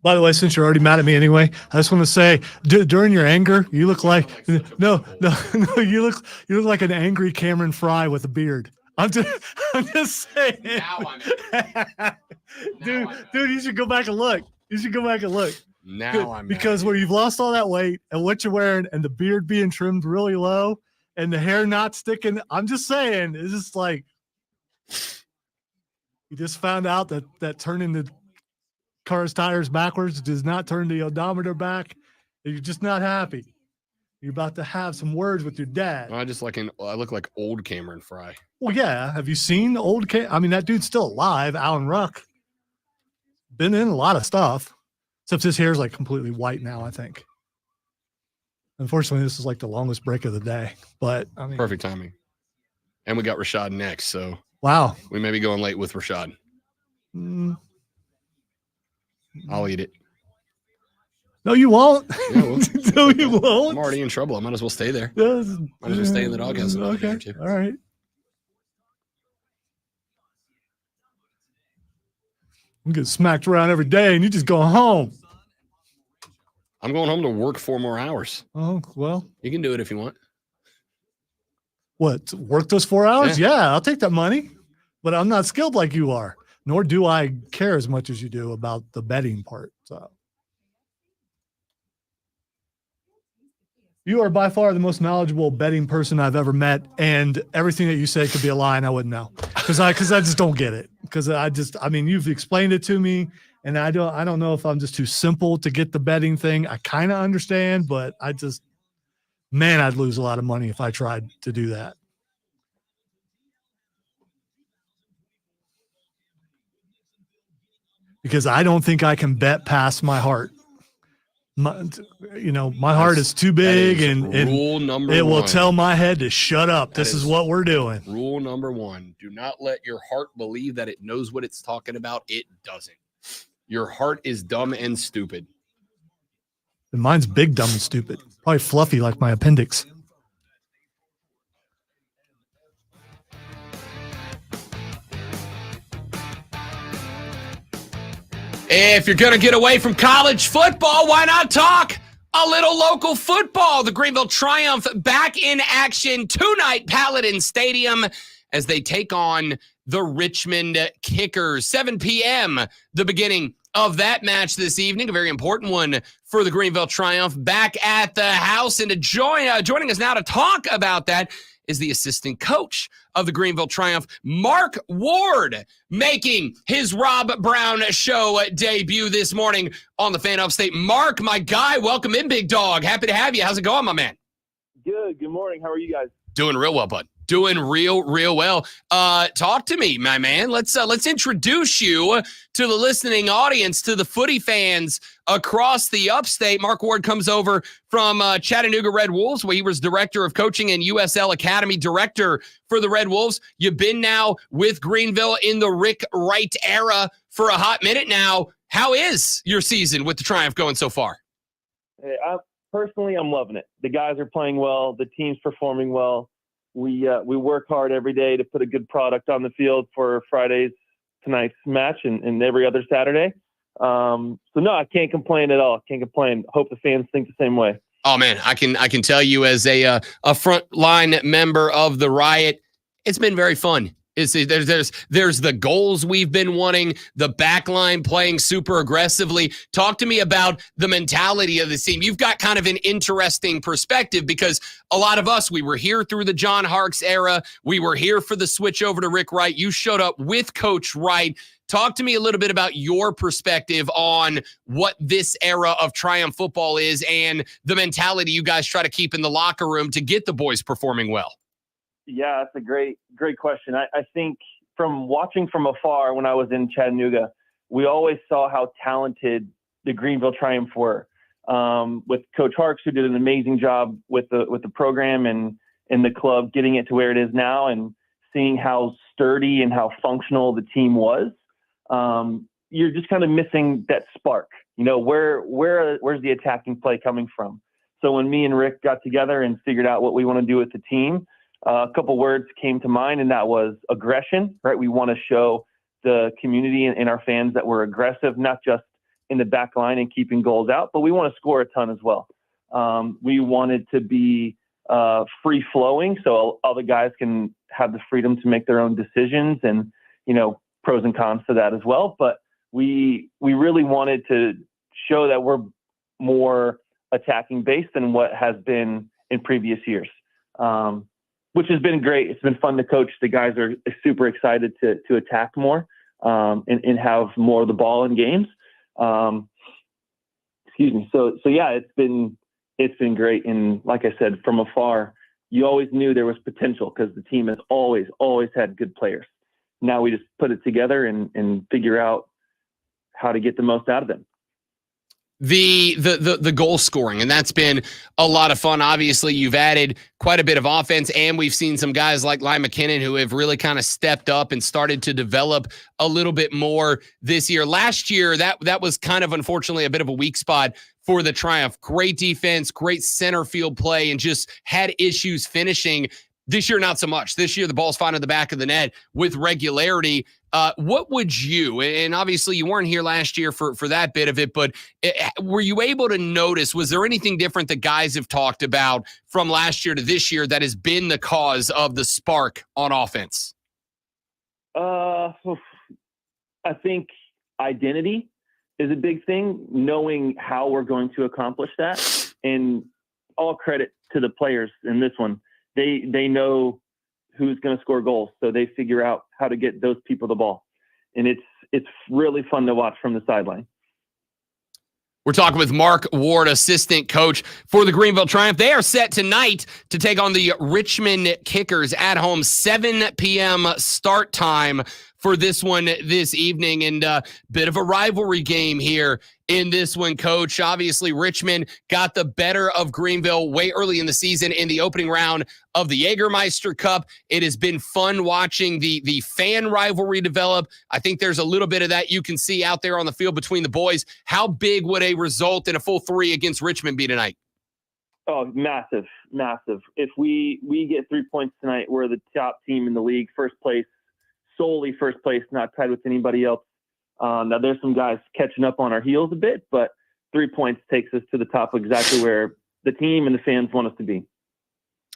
By the way, since you're already mad at me anyway, I just want to say, during your anger, you look like no, you look like an angry Cameron Fry with a beard. I'm just saying. Now I'm dude, you should go back and look. Now I'm because where you've lost all that weight and what you're wearing and the beard being trimmed really low and the hair not sticking. I'm just saying, it's just like you just found out that turning the car's tires backwards does not turn the odometer back. You're just not happy. You're about to have some words with your dad. I look like old Cameron Fry. Well, yeah. Have you seen old I mean, that dude's still alive. Alan Ruck. Been in a lot of stuff. Except his hair's like completely white now, I think. Unfortunately, this is like the longest break of the day. But I mean, Perfect timing. And we got Rashad next, so wow. We may be going late with Rashad. I'll eat it. No, you won't. Yeah, well, no, you won't. I'm already in trouble. I might as well stay there. Might as well stay in the doghouse. Okay. All right. I'm getting smacked around every day, and you just go home. I'm going home to work 4 more hours. Oh, well. You can do it if you want. What? Work those 4 hours? Yeah, I'll take that money. But I'm not skilled like you are, nor do I care as much as you do about the betting part. So you are by far the most knowledgeable betting person I've ever met, and everything that you say could be a lie, and I wouldn't know because I just don't get it. Because I mean, you've explained it to me, and I don't know if I'm just too simple to get the betting thing. I kind of understand, but I'd lose a lot of money if I tried to do that. Because I don't think I can bet past my heart. My heart is too big, and rule number it will one. tell my head to shut up. This is what we're doing. Rule number 1: do not let your heart believe that it knows what it's talking about. It doesn't. Your heart is dumb and stupid. And mine's big, dumb, and stupid. Probably fluffy like my appendix. If you're going to get away from college football, why not talk a little local football? The Greenville Triumph back in action tonight, Paladin Stadium, as they take on the Richmond Kickers. 7 p.m., the beginning of that match this evening, a very important one for the Greenville Triumph back at the house. And joining us now to talk about that is the assistant coach of the Greenville Triumph, Mark Ward, making his Rob Brown Show debut this morning on the Fan Upstate. Mark, my guy, welcome in, big dog. Happy to have you. How's it going, my man? Good. Good morning. How are you guys? Doing real well, bud. Doing real well. Talk to me, my man. Let's introduce you to the listening audience, to the footy fans across the upstate. Mark Ward comes over from Chattanooga Red Wolves, where he was director of coaching and USL Academy director for the Red Wolves. You've been now with Greenville in the Rick Wright era for a hot minute now. How is your season with the Triumph going so far? Hey, personally, I'm loving it. The guys are playing well. The team's performing well. We work hard every day to put a good product on the field for tonight's match and every other Saturday. So no, I can't complain at all. Can't complain. Hope the fans think the same way. Oh man, I can tell you as a frontline member of the Riot, it's been very fun. There's the goals we've been wanting, the back line playing super aggressively. Talk to me about the mentality of the team. You've got kind of an interesting perspective because a lot of us, we were here through the John Harkes era. We were here for the switch over to Rick Wright. You showed up with Coach Wright. Talk to me a little bit about your perspective on what this era of Triumph football is and the mentality you guys try to keep in the locker room to get the boys performing well. Yeah, that's a great question. I think from watching from afar when I was in Chattanooga, we always saw how talented the Greenville Triumph were. With Coach Harkes, who did an amazing job with the program and the club, getting it to where it is now, and seeing how sturdy and how functional the team was. You're just kind of missing that spark. You know, where's the attacking play coming from? So when me and Rick got together and figured out what we want to do with the team, a couple words came to mind, and that was aggression, right? We want to show the community and our fans that we're aggressive, not just in the back line and keeping goals out, but we want to score a ton as well. We want it to be free flowing, so all the guys can have the freedom to make their own decisions, and pros and cons to that as well. But we really wanted to show that we're more attacking based than what has been in previous years, which has been great. It's been fun to coach. The guys are super excited to attack more and have more of the ball in games. Excuse me. So yeah, it's been great. And like I said, from afar, you always knew there was potential because the team has always had good players. Now we just put it together and figure out how to get the most out of them. The goal scoring, and that's been a lot of fun. Obviously, you've added quite a bit of offense, and we've seen some guys like Lyle McKinnon who have really kind of stepped up and started to develop a little bit more this year. Last year, that was kind of unfortunately a bit of a weak spot for the Triumph. Great defense, great center field play, and just had issues finishing. This year, not so much. This year, the ball's finding the back of the net with regularity. What would you, and obviously you weren't here last year for that bit of it, but were you able to notice, was there anything different that guys have talked about from last year to this year that has been the cause of the spark on offense? I think identity is a big thing, knowing how we're going to accomplish that. And all credit to the players in this one. They know who's going to score goals, so they figure out how to get those people the ball. And it's really fun to watch from the sideline. We're talking with Mark Ward, assistant coach for the Greenville Triumph. They are set tonight to take on the Richmond Kickers at home, 7 p.m. start time for this one this evening, and a bit of a rivalry game here in this one, Coach. Obviously, Richmond got the better of Greenville way early in the season in the opening round of the Jägermeister Cup. It has been fun watching the fan rivalry develop. I think there's a little bit of that you can see out there on the field between the boys. How big would a result in a full 3 against Richmond be tonight? Oh, massive. If we get 3 points tonight, we're the top team in the league, first place, solely first place, not tied with anybody else. Now there's some guys catching up on our heels a bit, but 3 points takes us to the top, exactly where the team and the fans want us to be.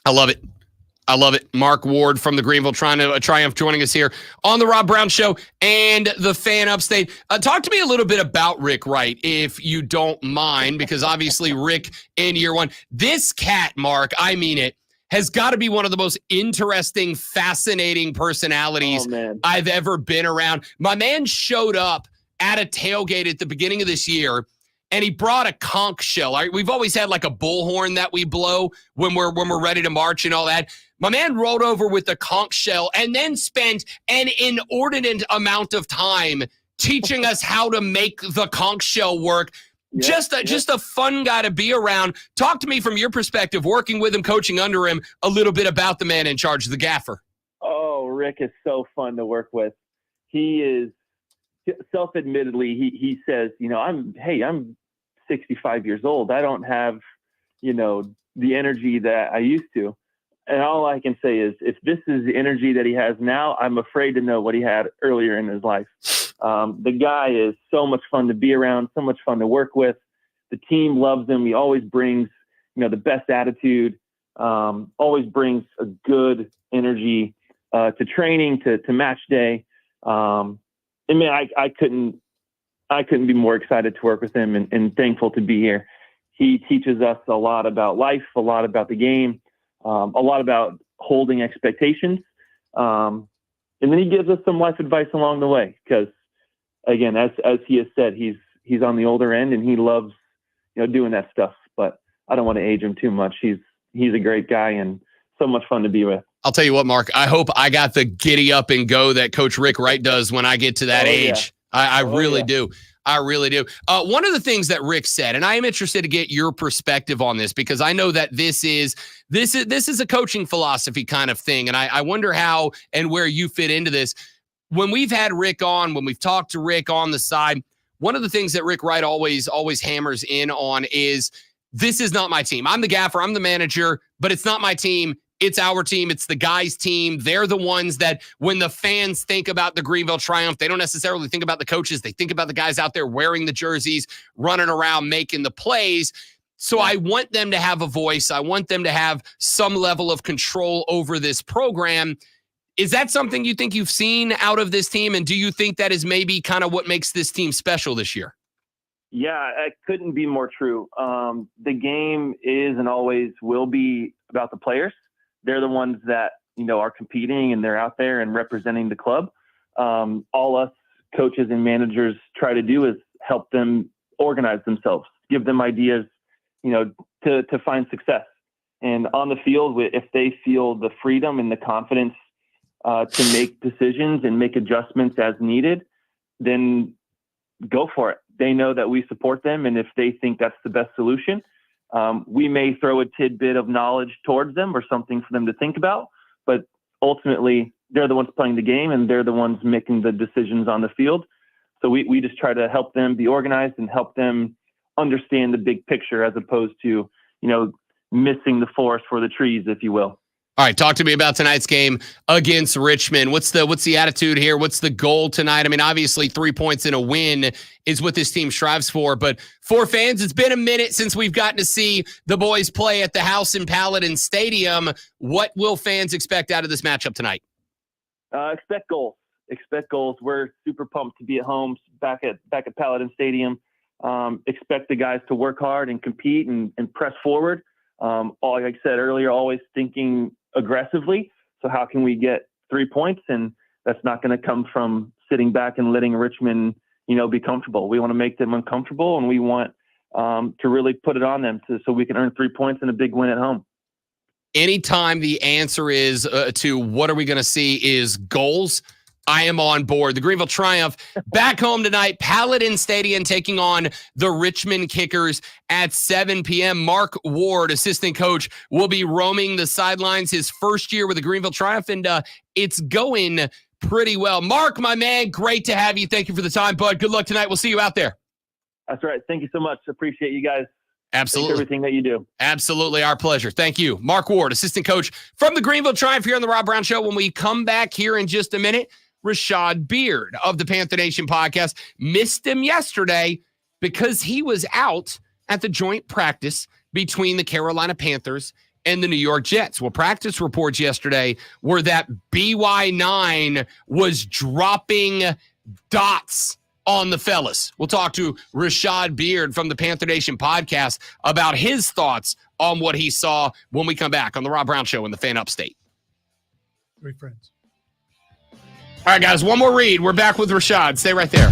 I love it. Mark Ward from the Greenville Triumph joining us here on the Rob Brown Show and the Fan Upstate. Talk to me a little bit about Rick Wright, if you don't mind, because obviously Rick in year one. This cat, Mark, I mean it, has got to be one of the most interesting, fascinating personalities I've ever been around. My man showed up at a tailgate at the beginning of this year, and he brought a conch shell. We've always had like a bullhorn that we blow when we're ready to march and all that. My man rolled over with the conch shell and then spent an inordinate amount of time teaching us how to make the conch shell work. Just a fun guy to be around. Talk to me from your perspective, working with him, coaching under him, a little bit about the man in charge, the gaffer. Oh, Rick is so fun to work with. He is self-admittedly, he says, I'm 65 years old. I don't have, the energy that I used to. And all I can say is, if this is the energy that he has now, I'm afraid to know what he had earlier in his life. The guy is so much fun to be around, so much fun to work with. The team loves him. He always brings, the best attitude, always brings a good energy to training, to match day. And man, I couldn't be more excited to work with him and thankful to be here. He teaches us a lot about life, a lot about the game, a lot about holding expectations. And then he gives us some life advice along the way, because again, as he has said, he's on the older end and he loves, doing that stuff, but I don't want to age him too much. He's a great guy and so much fun to be with. I'll tell you what, Mark, I hope I got the giddy up and go that Coach Rick Wright does when I get to that age. Yeah. I really do. I really do. One of the things that Rick said, and I am interested to get your perspective on this, because I know that this is a coaching philosophy kind of thing. And I wonder how and where you fit into this. When we've had Rick on, when we've talked to Rick on the side, one of the things that Rick Wright always hammers in on is, this is not my team. I'm the gaffer, I'm the manager, but it's not my team. it's our team, it's the guys' team. They're the ones that when the fans think about the Greenville Triumph, they don't necessarily think about the coaches. They think about the guys out there wearing the jerseys, running around, making the plays. So I want them to have a voice. I want them to have some level of control over this program. Is that something you think you've seen out of this team? And do you think that is maybe kind of what makes this team special this year? Yeah, it couldn't be more true. The game is and always will be about the players. They're the ones that, are competing and they're out there and representing the club. All us coaches and managers try to do is help them organize themselves, give them ideas, to find success. And on the field, if they feel the freedom and the confidence to make decisions and make adjustments as needed, then go for it. They know that we support them. And if they think that's the best solution, we may throw a tidbit of knowledge towards them or something for them to think about. But ultimately, they're the ones playing the game and they're the ones making the decisions on the field. So we just try to help them be organized and help them understand the big picture as opposed to, missing the forest for the trees, if you will. All right, talk to me about tonight's game against Richmond. What's the attitude here? What's the goal tonight? I mean, obviously 3 points in a win is what this team strives for, but for fans, it's been a minute since we've gotten to see the boys play at the House in Paladin Stadium. What will fans expect out of this matchup tonight? Expect goals. Expect goals. We're super pumped to be at home back at Paladin Stadium. Expect the guys to work hard and compete and press forward. Like I said earlier, always thinking aggressively. So how can we get 3 points? And that's not going to come from sitting back and letting Richmond, be comfortable. We want to make them uncomfortable, and we want to really put it on them so we can earn 3 points and a big win at home. Anytime the answer is to what are we going to see is goals, I am on board. The Greenville Triumph back home tonight, Paladin Stadium taking on the Richmond Kickers at 7 p.m. Mark Ward, assistant coach, will be roaming the sidelines his first year with the Greenville Triumph, and it's going pretty well. Mark, my man, great to have you. Thank you for the time, bud. Good luck tonight. We'll see you out there. That's right. Thank you so much. Appreciate you guys. Absolutely. Everything that you do. Absolutely. Our pleasure. Thank you. Mark Ward, assistant coach from the Greenville Triumph here on the Rob Brown Show. When we come back here in just a minute, Rashad Beard of the Panther Nation podcast missed him yesterday because he was out at the joint practice between the Carolina Panthers and the New York Jets. Well, practice reports yesterday were that BY9 was dropping dots on the fellas. We'll talk to Rashad Beard from the Panther Nation podcast about his thoughts on what he saw when we come back on the Rob Brown Show in the Fan Upstate. Three friends. All right, guys, one more read. We're back with Rashad. Stay right there.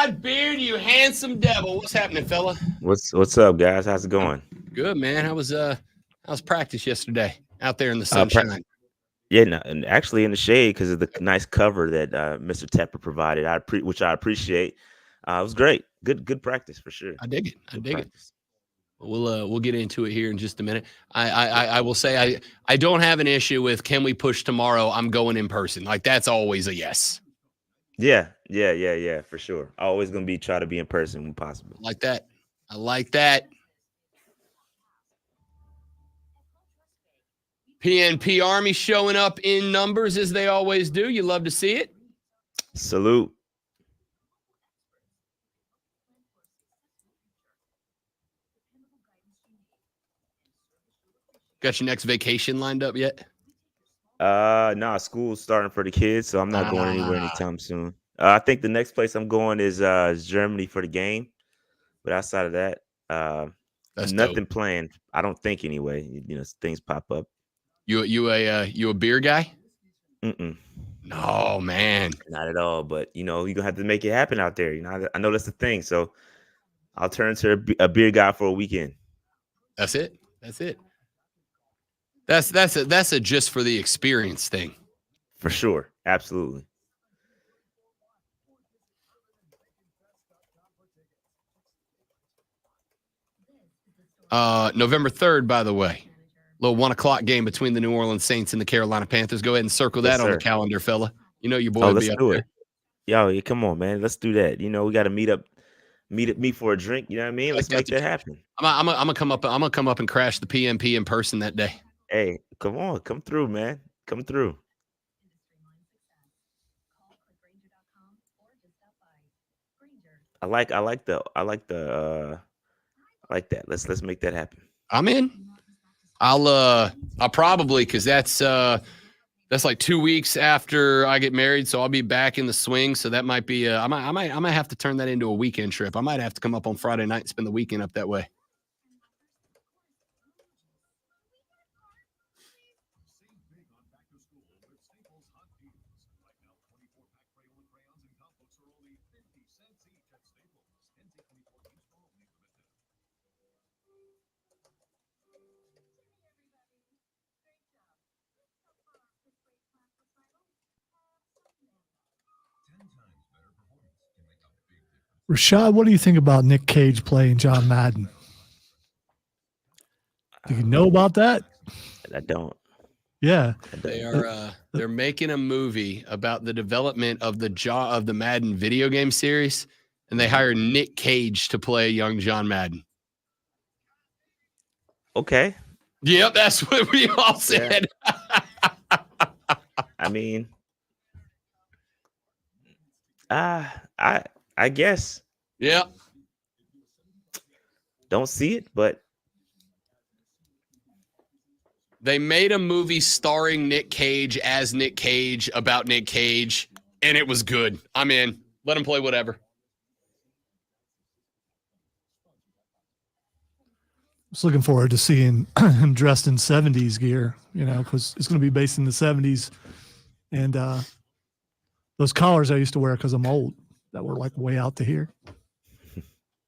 Rashad Beard, you handsome devil. What's happening, fella? What's up, guys? How's it going? Good, man. How's practice yesterday out there in the sunshine? Yeah, no, and actually in the shade because of the nice cover that Mr. Tepper provided, which I appreciate. It was great. Good practice for sure. I dig it. I dig it. We'll get into it here in just a minute. I will say I don't have an issue with can we push tomorrow? I'm going in person. Like that's always a yes. Yeah, for sure. Always gonna try to be in person when possible. Like that. I like that. PNP Army showing up in numbers as they always do. You love to see it. Salute. Got your next vacation lined up yet? No, school's starting for the kids, so I'm not going anywhere anytime soon. I think the next place I'm going is Germany for the game. But outside of that, That's nothing dope. planned. I don't think anyway. You know, things pop up. You a beer guy? Mm-mm. No, man. Not at all. But you know, you're gonna have to make it happen out there. You know, I know that's the thing. So I'll turn to a beer guy for a weekend. That's it. That's a just for the experience thing. For sure. Absolutely. November 3rd, by the way. Little 1:00 game between the New Orleans Saints and the Carolina Panthers. Go ahead and circle that on the calendar, fella. You know your boy will let's be up do there. it. Yo, come on, man. Let's do that. You know, we got to meet for a drink. You know what I mean? Let's make that happen. I'm gonna come up and crash the PNP in person that day. Hey, come on, come through, man. Come through. I like that. Let's make that happen. I'm in. I'll probably because that's like 2 weeks after I get married, so I'll be back in the swing. So that might be I might have to turn that into a weekend trip. I might have to come up on Friday night and spend the weekend up that way. Rashad, what do you think about Nick Cage playing John Madden? Do you know about that? I don't. Yeah. They're making a movie about the development of the Madden video game series, and they hired Nick Cage to play young John Madden. Okay. Yep, that's what we all said. Yeah. I mean, I guess. Yeah. Don't see it, but they made a movie starring Nick Cage as Nick Cage about Nick Cage, and it was good. I'm in. Let him play whatever. I was looking forward to seeing him dressed in 70s gear, you know, because it's going to be based in the 70s. And those collars I used to wear because I'm old that were like way out to here.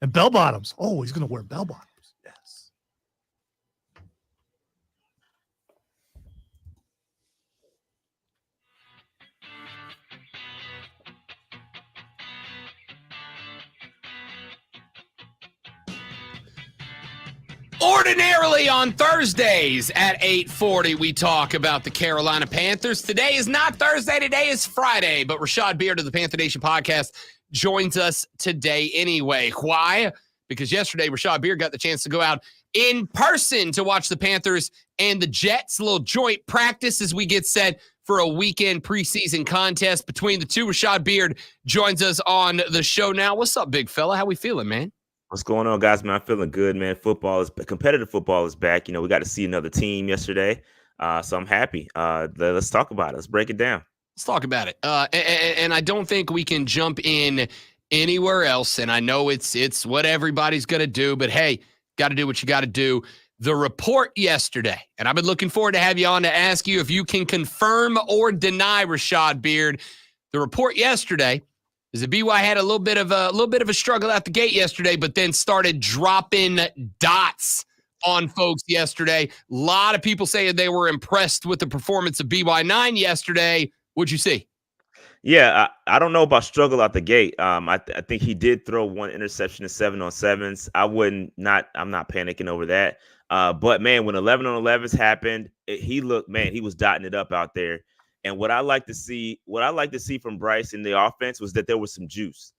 And bell bottoms. Oh, he's going to wear bell bottoms. Yes. Ordinarily on Thursdays at 8:40, we talk about the Carolina Panthers. Today is not Thursday. Today is Friday. But Rashad Beard of the Panther Nation podcast joins us today anyway. Why? Because yesterday, Rashad Beard got the chance to go out in person to watch the Panthers and the Jets. A little joint practice as we get set for a weekend preseason contest between the two. Rashad Beard joins us on the show now. What's up, big fella? How we feeling, man? What's going on, guys? Man, I'm feeling good, man. Competitive football is back. You know, we got to see another team yesterday, so I'm happy. Let's talk about it. Let's break it down. Let's talk about it. And I don't think we can jump in anywhere else. And I know it's what everybody's going to do, but hey, got to do what you got to do. The report yesterday, and I've been looking forward to have you on to ask you if you can confirm or deny, Rashad Beard. The report yesterday Is the BY had a little bit of a struggle out the gate yesterday, but then started dropping dots on folks yesterday. A lot of people saying they were impressed with the performance of BY9 yesterday. What'd you see? Yeah, I don't know about struggle out the gate. I think he did throw one interception in 7-on-7s. I'm not panicking over that. But man, when 11-on-11s happened, he was dotting it up out there. And what I like to see from Bryce in the offense was that there was some juice.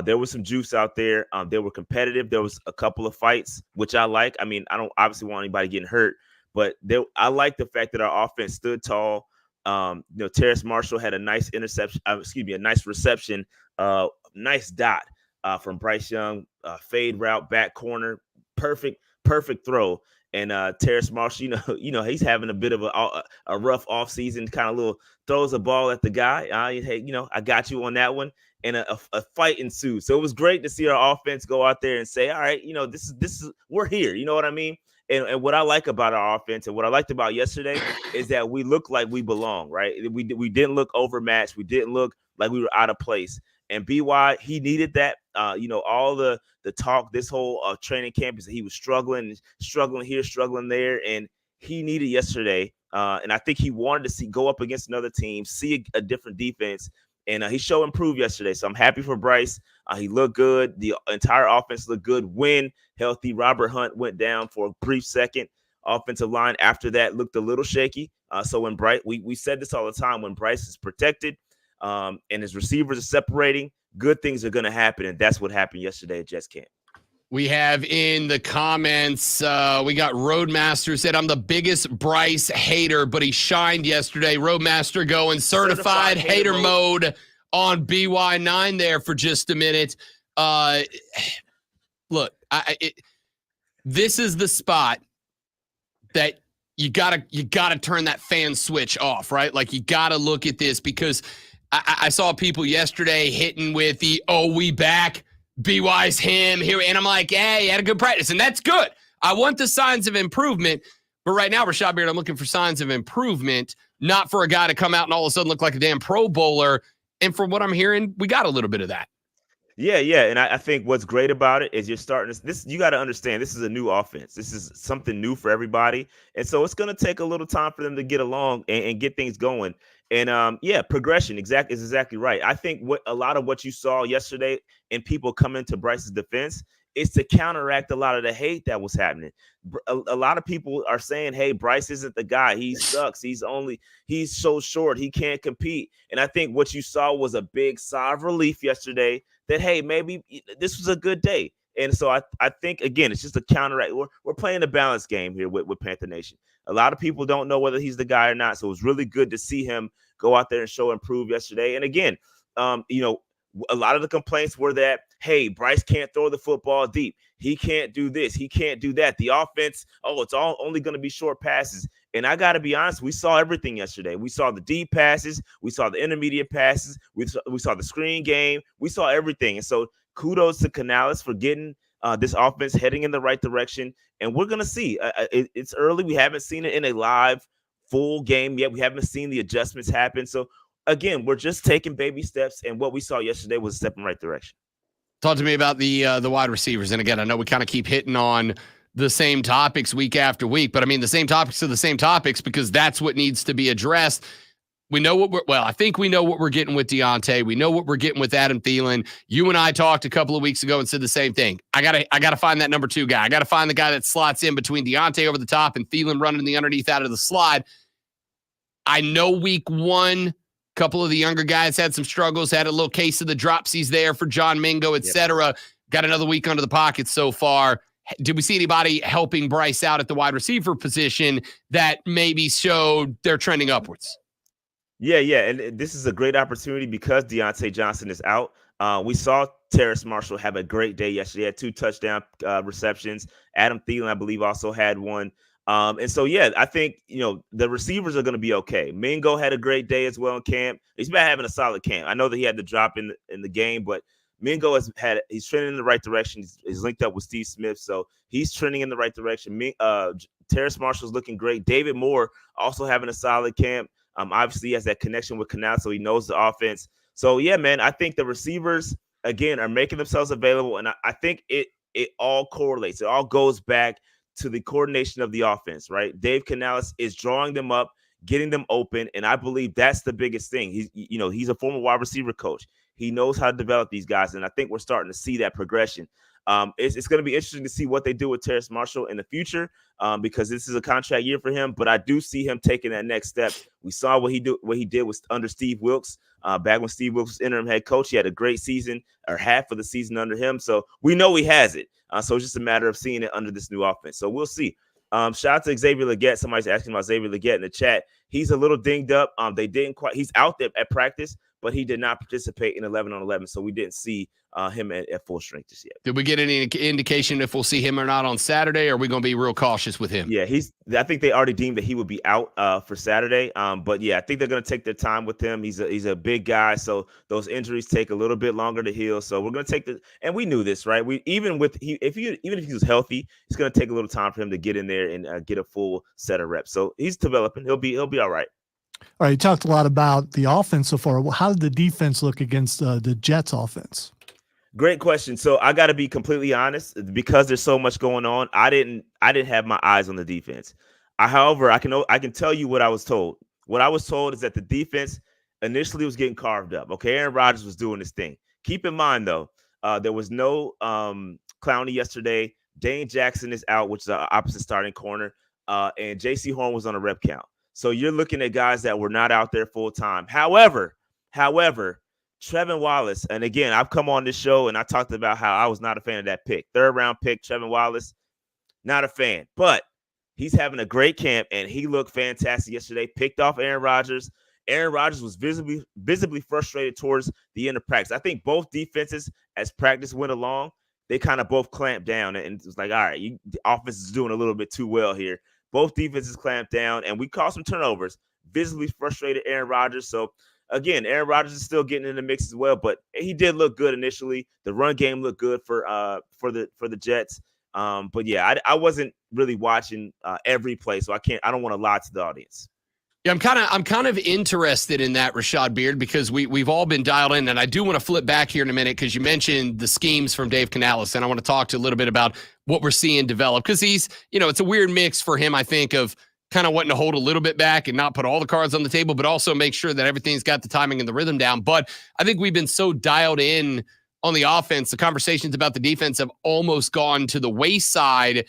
There was some juice out there. They were competitive. There was a couple of fights, which I like. I mean, I don't obviously want anybody getting hurt, but I like the fact that our offense stood tall. Terrace Marshall had a nice interception. A nice reception. Nice dot from Bryce Young. Fade route, back corner, perfect throw. And Terrace Marshall, he's having a bit of a rough offseason, kind of little throws a ball at the guy. Hey, I got you on that one. And a fight ensued. So it was great to see our offense go out there and say, all right, this is we're here. You know what I mean? And what I like about our offense and what I liked about yesterday is that we look like we belong, right? We didn't look overmatched. We didn't look like we were out of place. And BY, he needed that. All the talk this whole training camp is that he was struggling here, struggling there, and he needed yesterday. And I think he wanted to go up against another team, see a different defense, and he showed improved yesterday. So I'm happy for Bryce. He looked good. The entire offense looked good. When healthy, Robert Hunt went down for a brief second. Offensive line after that looked a little shaky. So when Bryce, we said this all the time, when Bryce is protected and his receivers are separating, good things are going to happen. And that's what happened yesterday at Jets camp. We have in the comments, we got Roadmaster said, I'm the biggest Bryce hater, but he shined yesterday. Roadmaster going certified hater mode on BY9 there for just a minute. Look, this is the spot that you gotta turn that fan switch off, right? Like you gotta look at this because I saw people yesterday hitting with the, we back, BY's him here. And I'm like, hey, he had a good practice. And that's good. I want the signs of improvement. But right now, Rashad Beard, I'm looking for signs of improvement, not for a guy to come out and all of a sudden look like a damn Pro Bowler. And from what I'm hearing, we got a little bit of that. Yeah. And I think what's great about it is you're starting this. You got to understand, this is a new offense. This is something new for everybody. And so it's going to take a little time for them to get along and get things going. And progression is exactly right. I think a lot of what you saw yesterday and people come into Bryce's defense is to counteract a lot of the hate that was happening. A lot of people are saying, hey, Bryce isn't the guy. He sucks. He's so short. He can't compete. And I think what you saw was a big sigh of relief yesterday that, hey, maybe this was a good day. And so I think, again, it's just a counteract. We're playing a balance game here with Panther Nation. A lot of people don't know whether he's the guy or not. So it was really good to see him go out there and show improve yesterday. And again, a lot of the complaints were that, hey, Bryce can't throw the football deep. He can't do this. He can't do that. The offense, it's all only going to be short passes. And I got to be honest, we saw everything yesterday. We saw the deep passes. We saw the intermediate passes. We saw the screen game. We saw everything. And so kudos to Canales for getting this offense heading in the right direction. And we're going to see. It's early. We haven't seen it in a live full game yet. We haven't seen the adjustments happen. So, again, we're just taking baby steps. And what we saw yesterday was a step in the right direction. Talk to me about the wide receivers. And, again, I know we kind of keep hitting on the same topics week after week. But, I mean, the same topics are the same topics because that's what needs to be addressed. We know I think we know what we're getting with Deontay. We know what we're getting with Adam Thielen. You and I talked a couple of weeks ago and said the same thing. I gotta find that number 2 guy. I gotta find the guy that slots in between Deontay over the top and Thielen running the underneath out of the slide. I know week 1, a couple of the younger guys had some struggles, had a little case of the dropsies there for John Mingo, et cetera. Got another week under the pocket so far. Did we see anybody helping Bryce out at the wide receiver position that maybe showed they're trending upwards? Yeah. And this is a great opportunity because Deontay Johnson is out. We saw Terrace Marshall have a great day yesterday. He had 2 touchdown receptions. Adam Thielen, I believe, also had one. And so, I think, the receivers are going to be okay. Mingo had a great day as well in camp. He's been having a solid camp. I know that he had the drop in the game, but Mingo he's trending in the right direction. He's linked up with Steve Smith, so he's trending in the right direction. Terrace Marshall's looking great. David Moore also having a solid camp. Obviously, he has that connection with Canal, so he knows the offense. So yeah, man, I think the receivers again are making themselves available, and I think it all correlates. It all goes back to the coordination of the offense, right? Dave Canales is drawing them up, getting them open, and I believe that's the biggest thing. He's a former wide receiver coach. He knows how to develop these guys, and I think we're starting to see that progression. It's going to be interesting to see what they do with Terrace Marshall in the future, because this is a contract year for him. But I do see him taking that next step. We saw what he did with under Steve Wilks. Back when Steve Wilks was interim head coach, he had a great season or half of the season under him. So we know he has it. So it's just a matter of seeing it under this new offense. So we'll see. Shout out to Xavier Legette. Somebody's asking about Xavier Legette in the chat. He's a little dinged up. They didn't quite. He's out there at practice, but he did not participate in 11-on-11, so we didn't see him at full strength just yet. Did we get any indication if we'll see him or not on Saturday, or are we going to be real cautious with him? Yeah, I think they already deemed that he would be out for Saturday. But yeah, I think they're going to take their time with him. He's a big guy, so those injuries take a little bit longer to heal. So we're going to take and we knew this, right? Even if he was healthy, it's going to take a little time for him to get in there and get a full set of reps. So he's developing. He'll be all right. All right, you talked a lot about the offense so far. How did the defense look against the Jets offense? Great question. So I got to be completely honest, because there's so much going on. I didn't have my eyes on the defense. However, I can tell you what I was told. What I was told is that the defense initially was getting carved up. Okay, Aaron Rodgers was doing his thing. Keep in mind though, there was no Clowney yesterday. Dane Jackson is out, which is the opposite starting corner, and J.C. Horn was on a rep count. So you're looking at guys that were not out there full time. However, Trevin Wallace, and again, I've come on this show and I talked about how I was not a fan of that pick. 3rd round pick, Trevin Wallace, not a fan. But he's having a great camp and he looked fantastic yesterday. Picked off Aaron Rodgers. Aaron Rodgers was visibly frustrated towards the end of practice. I think both defenses, as practice went along, they kind of both clamped down, and it was like, all right, the offense is doing a little bit too well here. Both defenses clamped down, and we caused some turnovers. Visibly frustrated Aaron Rodgers. So, again, Aaron Rodgers is still getting in the mix as well, but he did look good initially. The run game looked good for the Jets. But yeah, I wasn't really watching every play, so I don't want to lie to the audience. Yeah, I'm kind of interested in that, Rashad Beard, because we've all been dialed in, and I do want to flip back here in a minute because you mentioned the schemes from Dave Canales, and I want to talk to you a little bit about what we're seeing develop, because he's, it's a weird mix for him, I think, of kind of wanting to hold a little bit back and not put all the cards on the table, but also make sure that everything's got the timing and the rhythm down. But I think we've been so dialed in on the offense, the conversations about the defense have almost gone to the wayside.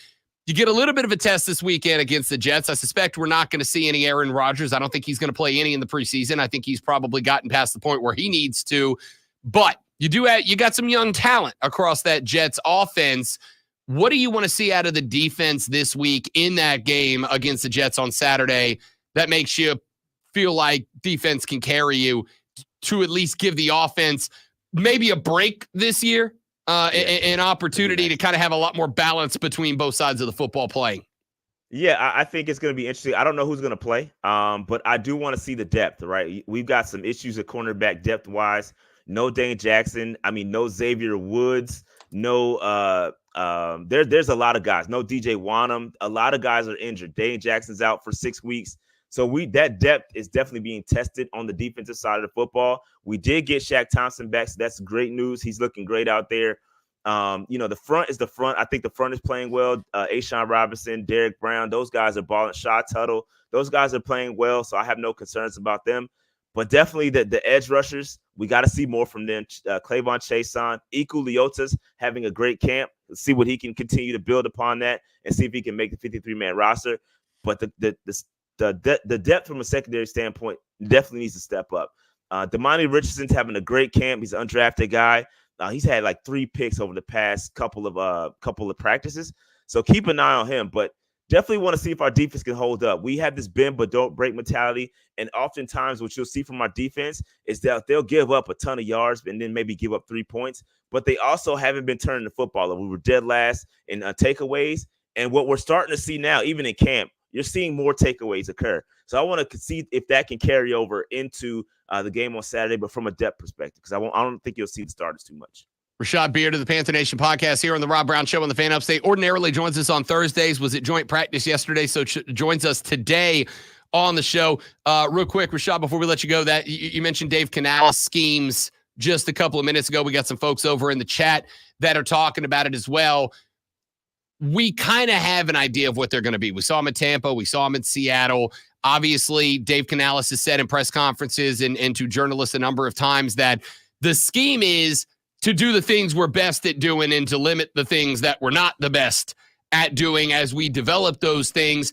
You get a little bit of a test this weekend against the Jets. I suspect we're not going to see any Aaron Rodgers. I don't think he's going to play any in the preseason. I think he's probably gotten past the point where he needs to. But you got some young talent across that Jets offense. What do you want to see out of the defense this week in that game against the Jets on Saturday that makes you feel like defense can carry you to at least give the offense maybe a break this year? An opportunity to kind of have a lot more balance between both sides of the football playing. Yeah, I think it's going to be interesting. I don't know who's going to play, but I do want to see the depth, right? We've got some issues at cornerback depth-wise. No Dane Jackson. No Xavier Woods. No, there's a lot of guys. No DJ Wanham. A lot of guys are injured. Dane Jackson's out for 6 weeks. So that depth is definitely being tested on the defensive side of the football. We did get Shaq Thompson back, so that's great news. He's looking great out there. The front is the front. I think the front is playing well. Ashawn Robinson, Derek Brown, those guys are balling. Shaw Tuttle, those guys are playing well, so I have no concerns about them. But definitely the edge rushers, we got to see more from them. Clavon Chason, Iku Leota's having a great camp. Let's see what he can continue to build upon that and see if he can make the 53-man roster. But the depth from a secondary standpoint definitely needs to step up. Damani Richardson's having a great camp. He's an undrafted guy. He's had like 3 picks over the past couple of practices. So keep an eye on him. But definitely want to see if our defense can hold up. We have this bend but don't break mentality. And oftentimes what you'll see from our defense is that they'll give up a ton of yards and then maybe give up 3 points. But they also haven't been turning the football over. We were dead last in takeaways. And what we're starting to see now, even in camp, you're seeing more takeaways occur. So I want to see if that can carry over into the game on Saturday, but from a depth perspective, because I don't think you'll see the starters too much. Rashad Beard of the Panther Nation podcast here on the Rob Brown Show on the Fan Upstate. Ordinarily joins us on Thursdays, was at joint practice yesterday, so joins us today on the show. Real quick, Rashad, before we let you go, that you mentioned Dave Canales schemes just a couple of minutes ago. We got some folks over in the chat that are talking about it as well. We kind of have an idea of what they're going to be. We saw him in Tampa. We saw him in Seattle. Obviously, Dave Canales has said in press conferences and to journalists a number of times that the scheme is to do the things we're best at doing and to limit the things that we're not the best at doing as we develop those things.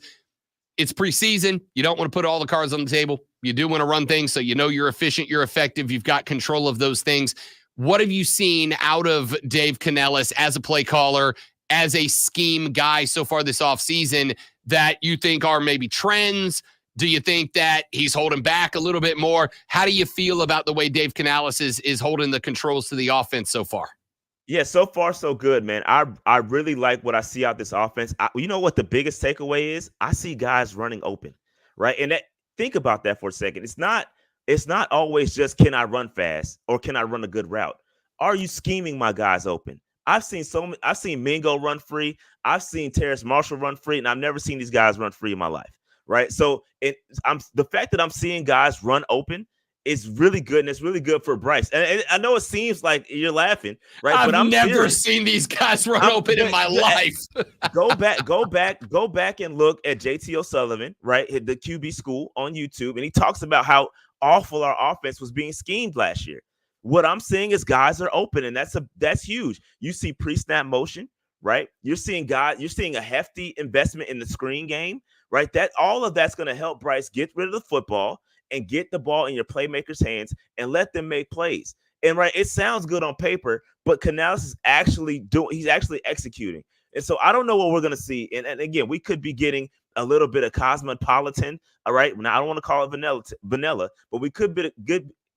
It's preseason. You don't want to put all the cards on the table. You do want to run things so you know you're efficient, you're effective, you've got control of those things. What have you seen out of Dave Canales as a play caller, as a scheme guy so far this offseason that you think are maybe trends? Do you think that he's holding back a little bit more? How do you feel about the way Dave Canales is holding the controls to the offense so far? Yeah, so far so good, man. I really like what I see out this offense. You know what the biggest takeaway is? I see guys running open, right? And think about that for a second. It's not always just can I run fast or can I run a good route? Are you scheming my guys open? I've seen Mingo run free. I've seen Terrace Marshall run free, and I've never seen these guys run free in my life, right? So the fact that I'm seeing guys run open is really good, and it's really good for Bryce. And I know it seems like you're laughing, right? I've but I'm never serious. seen these guys run open in my life. Go back and look at JT O'Sullivan, right? The QB school on YouTube, and he talks about how awful our offense was being schemed last year. What I'm seeing is guys are open, and that's huge. You see pre-snap motion, right? You're seeing a hefty investment in the screen game, right? That all of that's going to help Bryce get rid of the football and get the ball in your playmakers' hands and let them make plays. And right, it sounds good on paper, but Canales is he's actually executing. And so I don't know what we're going to see. And again, we could be getting a little bit of cosmopolitan. All right. Now I don't want to call it vanilla, but we could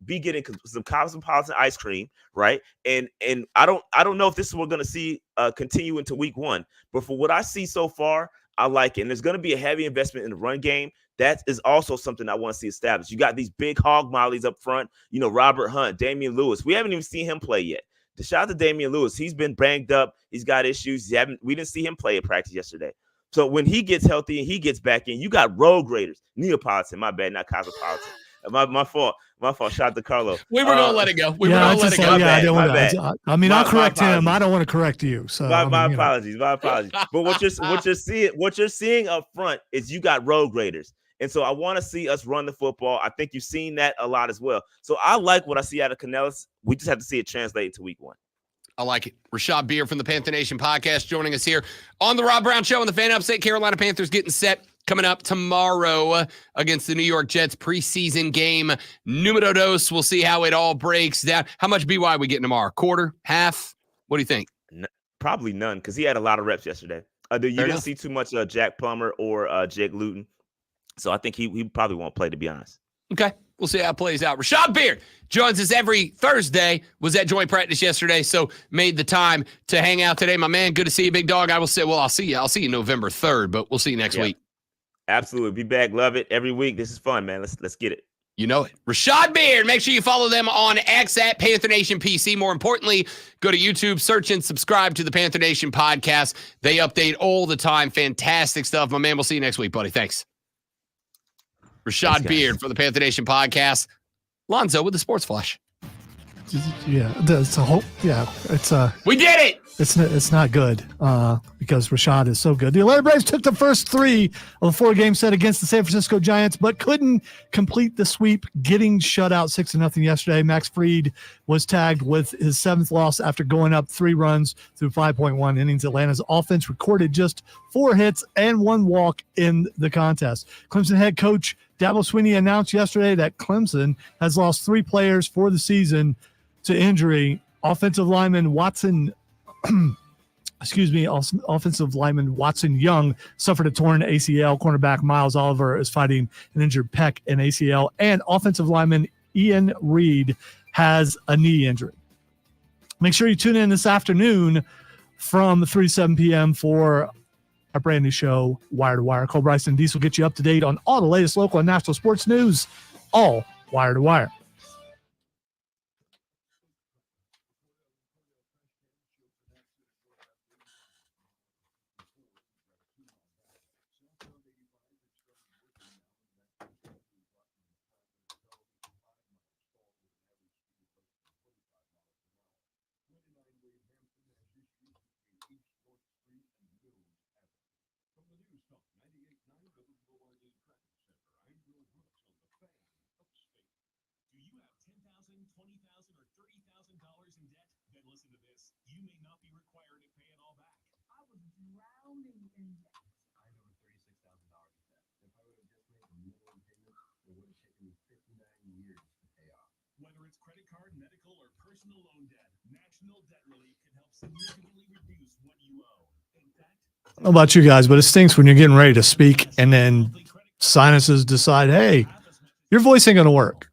be getting some cosmopolitan ice cream, right? And I don't know if this is what we're going to see continue into week 1, but for what I see so far, I like it. And there's going to be a heavy investment in the run game. That is also something I want to see established. You got these big hog mollies up front, Robert Hunt, Damian Lewis. We haven't even seen him play yet. Shout out to Damian Lewis. He's been banged up. He's got issues. We didn't see him play at practice yesterday. So when he gets healthy and he gets back in, you got road graders, Neapolitan, my bad, not cosmopolitan. My fault. Shout out to Carlo. We were going to let it go. I'll correct him. I don't want to correct you. So my apologies. But what you're seeing up front is you got road graders. And so I want to see us run the football. I think you've seen that a lot as well. So I like what I see out of Canales. We just have to see it translate into week 1. I like it. Rashad Beer from the Panther Nation podcast joining us here on the Rob Brown Show on the Fan Upstate. Carolina Panthers getting set coming up tomorrow against the New York Jets preseason game. Numero dos. We'll see how it all breaks down. How much BY we getting tomorrow? Quarter? Half? What do you think? Probably none because he had a lot of reps yesterday. You didn't see too much Jack Plummer or Jake Luton. So I think he probably won't play, to be honest. Okay. We'll see how it plays out. Rashad Beard joins us every Thursday. Was at joint practice yesterday, so made the time to hang out today. My man, good to see you, big dog. I'll see you. I'll see you November 3rd, but we'll see you next week. Absolutely. Be back. Love it. Every week. This is fun, man. Let's get it. You know it. Rashad Beard. Make sure you follow them on X at Panther Nation PC. More importantly, go to YouTube, search and subscribe to the Panther Nation podcast. They update all the time. Fantastic stuff. My man, we'll see you next week, buddy. Thanks. Rashad Beard for the Panther Nation podcast. Lonzo with the Sports Flash. Yeah, it's a whole. Yeah, it's a. We did it. It's not good because Rashad is so good. The Atlanta Braves took the first 3 of the 4-game set against the San Francisco Giants, but couldn't complete the sweep, getting shut out 6-0 yesterday. Max Fried was tagged with his 7th loss after going up 3 runs through 5.1 innings. Atlanta's offense recorded just 4 hits and 1 walk in the contest. Clemson head coach Dabo Swinney announced yesterday that Clemson has lost 3 players for the season to injury. Offensive lineman Watson Young suffered a torn ACL. Cornerback Miles Oliver is fighting an injured pec and ACL. And offensive lineman Ian Reed has a knee injury. Make sure you tune in this afternoon from 3 to 7 p.m. for our brand new show, Wire to Wire. Cole Bryson and Diesel will get you up to date on all the latest local and national sports news, all Wire to Wire. $20,000 or $30,000 in debt? Then listen to this. You may not be required to pay it all back. I was drowning in debt. I know $36,000 in debt. If I would have just made a minimum payment, it would have taken me 59 years to pay off. Whether it's credit card, medical, or personal loan debt, National Debt Relief can help significantly reduce what you owe. In fact, I don't know about you guys, but it stinks when you're getting ready to speak and then sinuses decide, hey, your voice ain't going to work.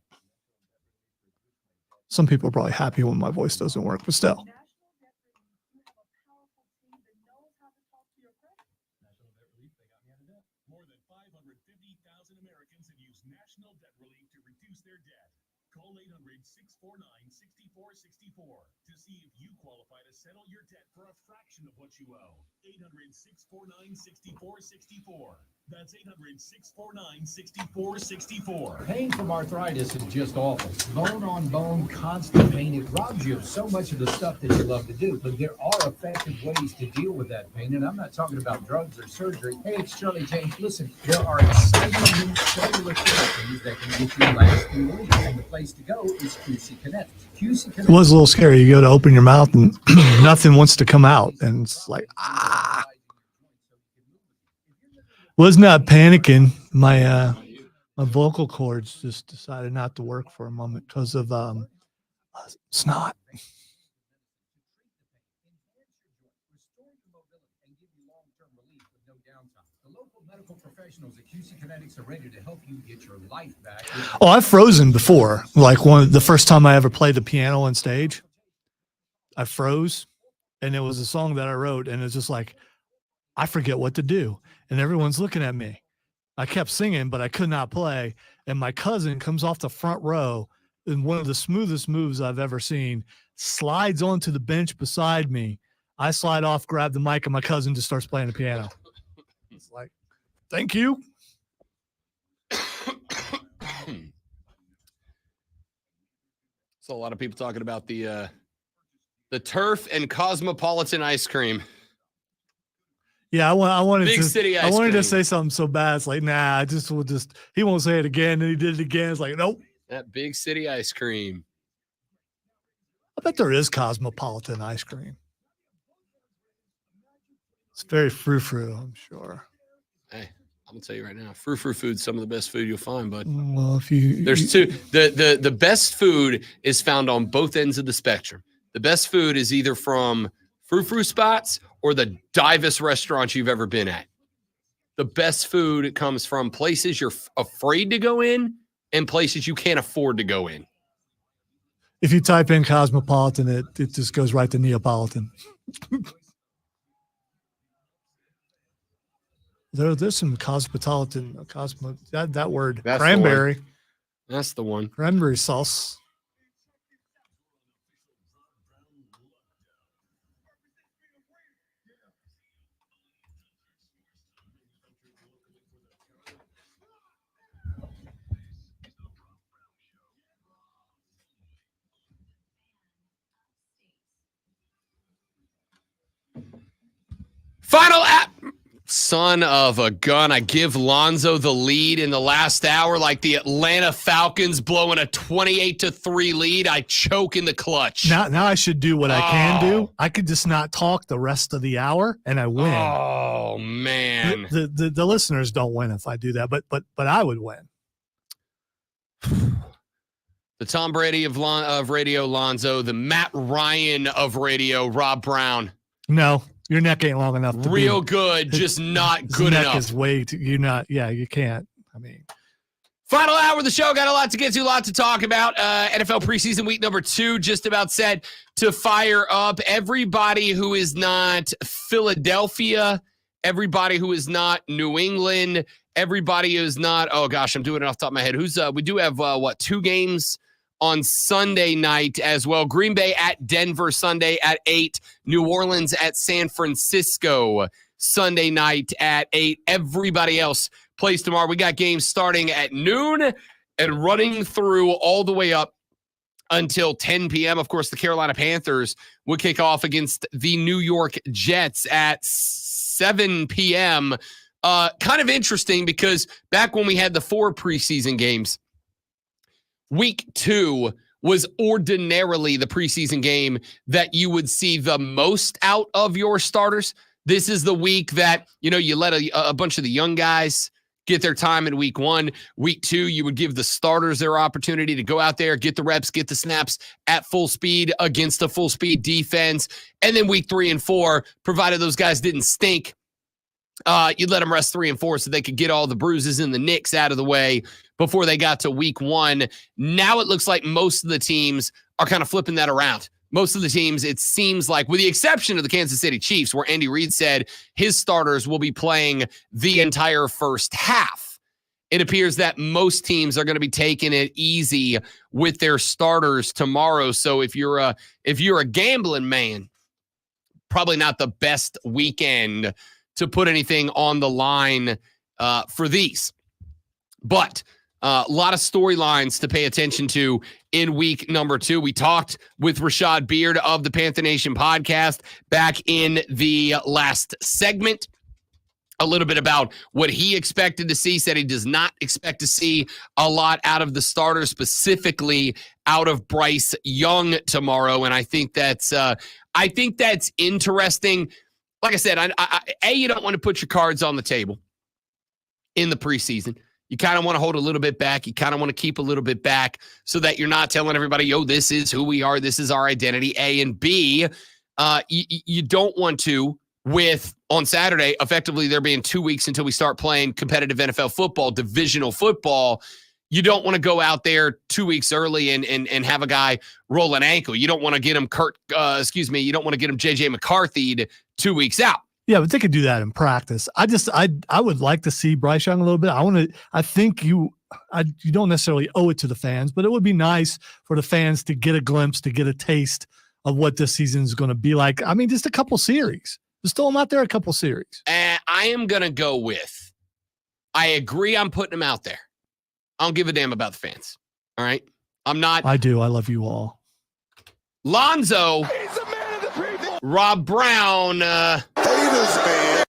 Some people are probably happy when my voice doesn't work, but still. National Debt Relief, you have a powerful team that knows how to talk to your credit. National Debt Relief, they got me out of debt. More than 550,000 Americans have used National Debt Relief to reduce their debt. Call 800-649-6464 to see if you qualify to settle your debt for a fraction of what you owe. 800-649-6464. That's 800-649-6464. Pain from arthritis is just awful. Bone on bone, constant pain. It robs you of so much of the stuff that you love to do. But there are effective ways to deal with that pain. And I'm not talking about drugs or surgery. Hey, it's Charlie James. Listen, there are exciting new cellular therapies that can get you lasting relief. And the place to go is QC Kinetics. QC Kinetics. It was a little scary. You go to open your mouth and nothing wants to come out. And it's like, was not panicking. My vocal cords just decided not to work for a moment because of snot. Medical professionals at QC Kinetics are ready to help you get your life back. Oh, I've frozen before. Like the first time I ever played the piano on stage, I froze, and it was a song that I wrote, and it's just like, I forget what to do, and everyone's looking at me. I kept singing, but I could not play, and my cousin comes off the front row in one of the smoothest moves I've ever seen, slides onto the bench beside me. I slide off, grab the mic, and my cousin just starts playing the piano. It's like, thank you. So a lot of people talking about the turf and cosmopolitan ice cream. Yeah, I wanted Big to. City I ice wanted cream. to say something so bad. It's like, nah, I just will just. He won't say it again, and he did it again. It's like, nope. That Big City ice cream. I bet there is cosmopolitan ice cream. It's very frou-frou, I'm sure. Hey, I'm gonna tell you right now, frou food's some of the best food you'll find, bud. Well, if you There's two. The best food is found on both ends of the spectrum. The best food is either from frou spots or the divest restaurants you've ever been at. The best food comes from places you're afraid to go in and places you can't afford to go in. if you type in cosmopolitan, it just goes right to Neapolitan. There's some cosmopolitan, that word, That's cranberry. That's the one. Cranberry sauce. Final app. Son of a gun. I give Lonzo the lead in the last hour like the Atlanta Falcons blowing a 28-3 lead. I choke in the clutch. Now I should do what I can do. I could just not talk the rest of the hour and I win. Oh, man. The listeners don't win if I do that, but I would win. The Tom Brady of radio, Lonzo. The Matt Ryan of radio, Rob Brown. No. Your neck ain't long enough to real be, good, just not good neck enough. Is way too, you're not. Yeah, you can't. I mean, final hour of the show. Got a lot to get to, a lot to talk about. NFL preseason week number 2 just about set to fire up. Everybody who is not Philadelphia, everybody who is not New England, everybody who is not. Oh gosh, I'm doing it off the top of my head. Who's we do have 2 games on Sunday night as well. Green Bay at Denver Sunday at 8. New Orleans at San Francisco Sunday night at 8. Everybody else plays tomorrow. We got games starting at noon and running through all the way up until 10 p.m. Of course, the Carolina Panthers will kick off against the New York Jets at 7 p.m. Kind of interesting because back when we had the 4 preseason games, Week 2 was ordinarily the preseason game that you would see the most out of your starters. This is the week that, you let a bunch of the young guys get their time in week 1. Week 2, you would give the starters their opportunity to go out there, get the reps, get the snaps at full speed against a full speed defense. And then week 3 and 4, provided those guys didn't stink, you'd let them rest 3 and 4 so they could get all the bruises and the nicks out of the way before they got to week 1. Now it looks like most of the teams are kind of flipping that around. Most of the teams, it seems like, with the exception of the Kansas City Chiefs, where Andy Reid said his starters will be playing the entire first half, it appears that most teams are going to be taking it easy with their starters tomorrow. So if you're a gambling man, probably not the best weekend to put anything on the line for these. But a lot of storylines to pay attention to in week number 2. We talked with Rashad Beard of the Panther Nation podcast back in the last segment a little bit about what he expected to see. Said he does not expect to see a lot out of the starters, specifically out of Bryce Young tomorrow. And I think that's interesting. Like I said, you don't want to put your cards on the table in the preseason. You kind of want to hold a little bit back. You kind of want to keep a little bit back so that you're not telling everybody, this is who we are. This is our identity, A. And B, you don't want to, on Saturday, effectively there being 2 weeks until we start playing competitive NFL football, divisional football. You don't want to go out there 2 weeks early and have a guy roll an ankle. You don't want to get him you don't want to get him JJ McCarthy 2 weeks out. Yeah, but they could do that in practice. I would like to see Bryce Young a little bit. I think you don't necessarily owe it to the fans, but it would be nice for the fans to get a glimpse, to get a taste of what this season is going to be like. I mean, just a couple series. Just throw him out there a couple series. I am going to go with, I agree I'm putting him out there. I don't give a damn about the fans. All right? I'm not. I do. I love you all. Lonzo. He's the man of the people. Rob Brown. Haters, man.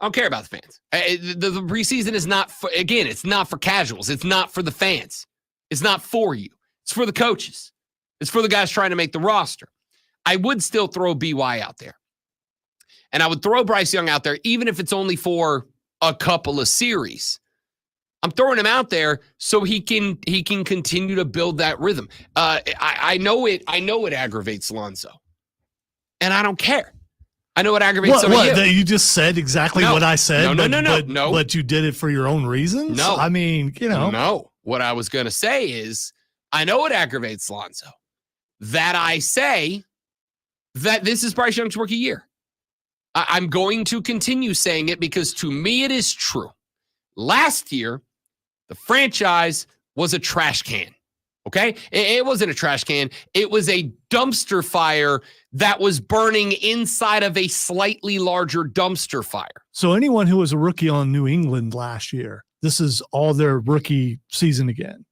I don't care about the fans. The preseason is not for, again, it's not for casuals. It's not for the fans. It's not for you. It's for the coaches. It's for the guys trying to make the roster. I would still throw BY out there. And I would throw Bryce Young out there, even if it's only for a couple of series. I'm throwing him out there so he can continue to build that rhythm. I know it aggravates Lonzo. And I don't care. I know it aggravates some of you. You just said exactly what I said. No. But you did it for your own reasons? No. I mean, No. What I was going to say is, I know it aggravates Lonzo that I say that this is Bryce Young's rookie year. I'm going to continue saying it because to me it is true. Last year, the franchise was a trash can. Okay? It wasn't a trash can. It was a dumpster fire that was burning inside of a slightly larger dumpster fire. So anyone who was a rookie on New England last year, this is all their rookie season again.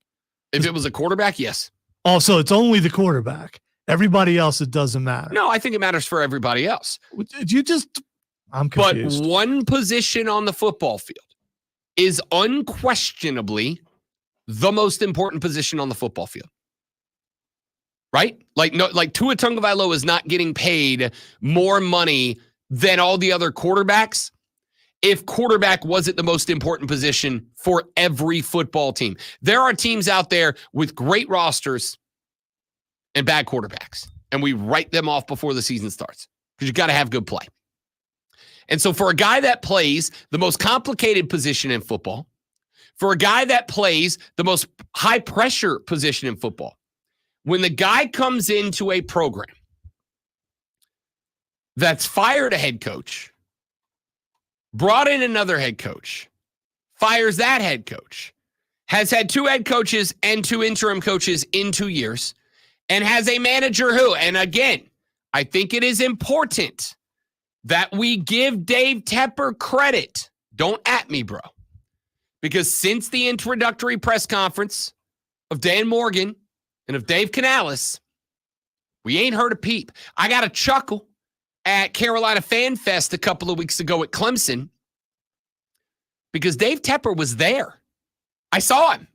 If it was a quarterback, yes. Oh, so it's only the quarterback. Everybody else, it doesn't matter. No, I think it matters for everybody else. I'm confused. But one position on the football field is unquestionably the most important position on the football field. Right? Like Tua Tagovailoa is not getting paid more money than all the other quarterbacks if quarterback wasn't the most important position for every football team. There are teams out there with great rosters and bad quarterbacks, and we write them off before the season starts because you got to have good play. And so for a guy that plays the most complicated position in football, for a guy that plays the most high-pressure position in football, when the guy comes into a program that's fired a head coach, brought in another head coach, fires that head coach, has had 2 head coaches and 2 interim coaches in 2 years, and has a manager who, and again, I think it is important that we give Dave Tepper credit. Don't at me, bro. Because since the introductory press conference of Dan Morgan and of Dave Canales, we ain't heard a peep. I got a chuckle at Carolina Fan Fest a couple of weeks ago at Clemson because Dave Tepper was there. I saw him.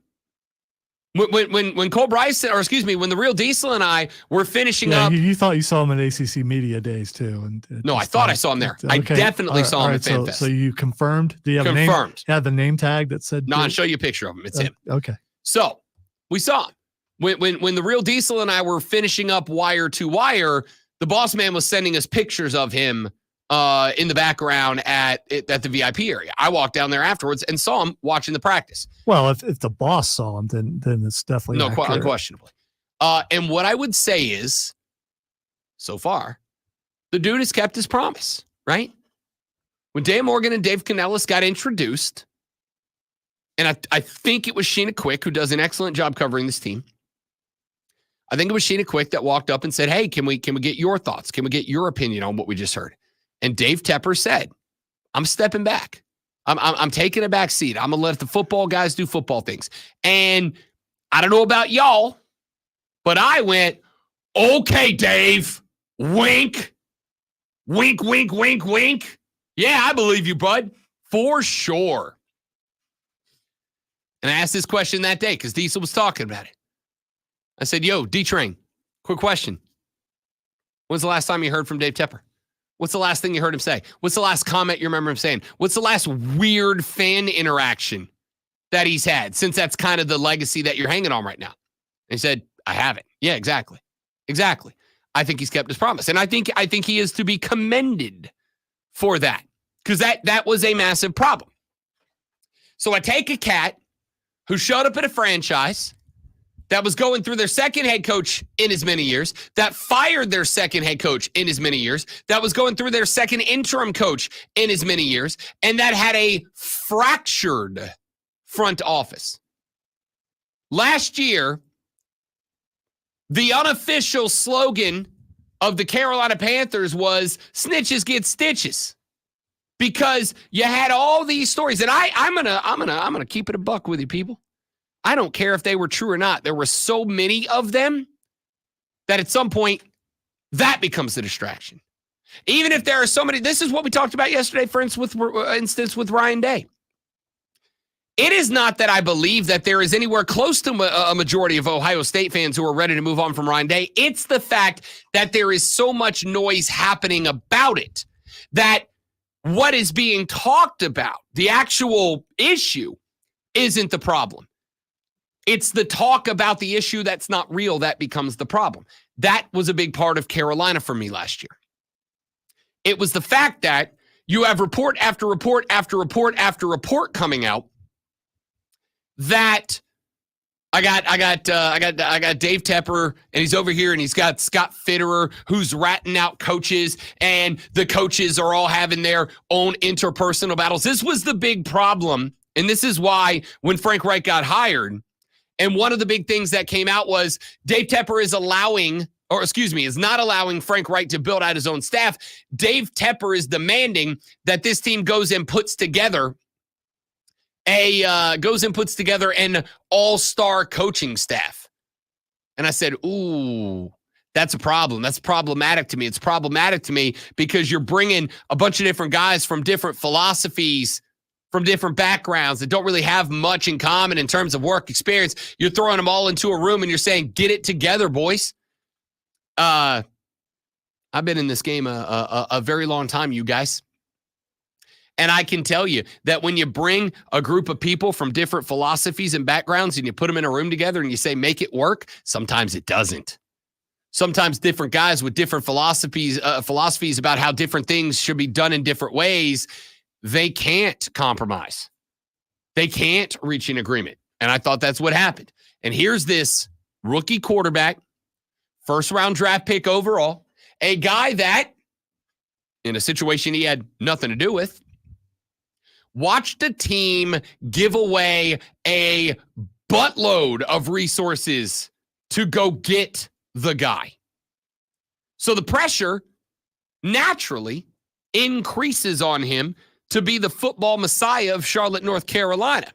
When Cole Bryson, or excuse me, when the real Diesel and I were finishing up. You thought you saw him at ACC Media Days too, and no, I thought I saw him there. Okay. I definitely saw him at FanFest. So you confirmed? Do you have confirmed? Yeah, the name tag that said. No, I'll show you a picture of him. It's him. Okay. So we saw him when the real Diesel and I were finishing up Wire to Wire. The boss man was sending us pictures of him in the background at the VIP area. I walked down there afterwards and saw him watching the practice. Well, if the boss saw him, then it's definitely unquestionably. And what I would say is, so far, the dude has kept his promise, right? When Dan Morgan and Dave Canellis got introduced, and I think it was Sheena Quick, who does an excellent job covering this team. I think it was Sheena Quick that walked up and said, hey, can we get your thoughts? Can we get your opinion on what we just heard? And Dave Tepper said, I'm stepping back. I'm taking a back seat. I'm going to let the football guys do football things. And I don't know about y'all, but I went, okay, Dave, wink, wink, wink, wink, wink. Yeah, I believe you, bud, for sure. And I asked this question that day because Diesel was talking about it. I said, yo, D-Train, quick question. When's the last time you heard from Dave Tepper? What's the last thing you heard him say? What's the last comment you remember him saying? What's the last weird fan interaction that he's had, since that's kind of the legacy that you're hanging on right now? And he said, I haven't. Yeah, exactly. Exactly. I think he's kept his promise. And I think he is to be commended for that, because that was a massive problem. So I take a cat who showed up at a franchise that was going through their second head coach in as many years, that fired their second head coach in as many years, that was going through their second interim coach in as many years, and that had a fractured front office. Last year, the unofficial slogan of the Carolina Panthers was snitches get stitches, because you had all these stories. And I'm gonna keep it a buck with you, people. I don't care if they were true or not. There were so many of them that at some point that becomes a distraction. Even if there are so many, this is what we talked about yesterday, for instance, with Ryan Day. It is not that I believe that there is anywhere close to a majority of Ohio State fans who are ready to move on from Ryan Day. It's the fact that there is so much noise happening about it, that what is being talked about, the actual issue, isn't the problem. It's the talk about the issue that's not real that becomes the problem. That was a big part of Carolina for me last year. It was the fact that you have report after report after report after report coming out that I got Dave Tepper, and he's over here, and he's got Scott Fitterer, who's ratting out coaches, and the coaches are all having their own interpersonal battles. This was the big problem, and this is why when Frank Reich got hired, and one of the big things that came out was Dave Tepper is not allowing Frank Reich to build out his own staff. Dave Tepper is demanding that this team goes and puts together an all-star coaching staff. And I said, ooh, that's a problem. That's problematic to me. It's problematic to me because you're bringing a bunch of different guys from different philosophies, from different backgrounds that don't really have much in common in terms of work experience. You're throwing them all into a room and you're saying, get it together, boys. I've been in this game a very long time, you guys. And I can tell you that when you bring a group of people from different philosophies and backgrounds and you put them in a room together and you say, make it work, sometimes it doesn't. Sometimes different guys with different philosophies about how different things should be done in different ways, they can't compromise. They can't reach an agreement. And I thought that's what happened. And here's this rookie quarterback, first-round draft pick overall, a guy that, in a situation he had nothing to do with, watched a team give away a buttload of resources to go get the guy. So the pressure naturally increases on him to be the football messiah of Charlotte, North Carolina.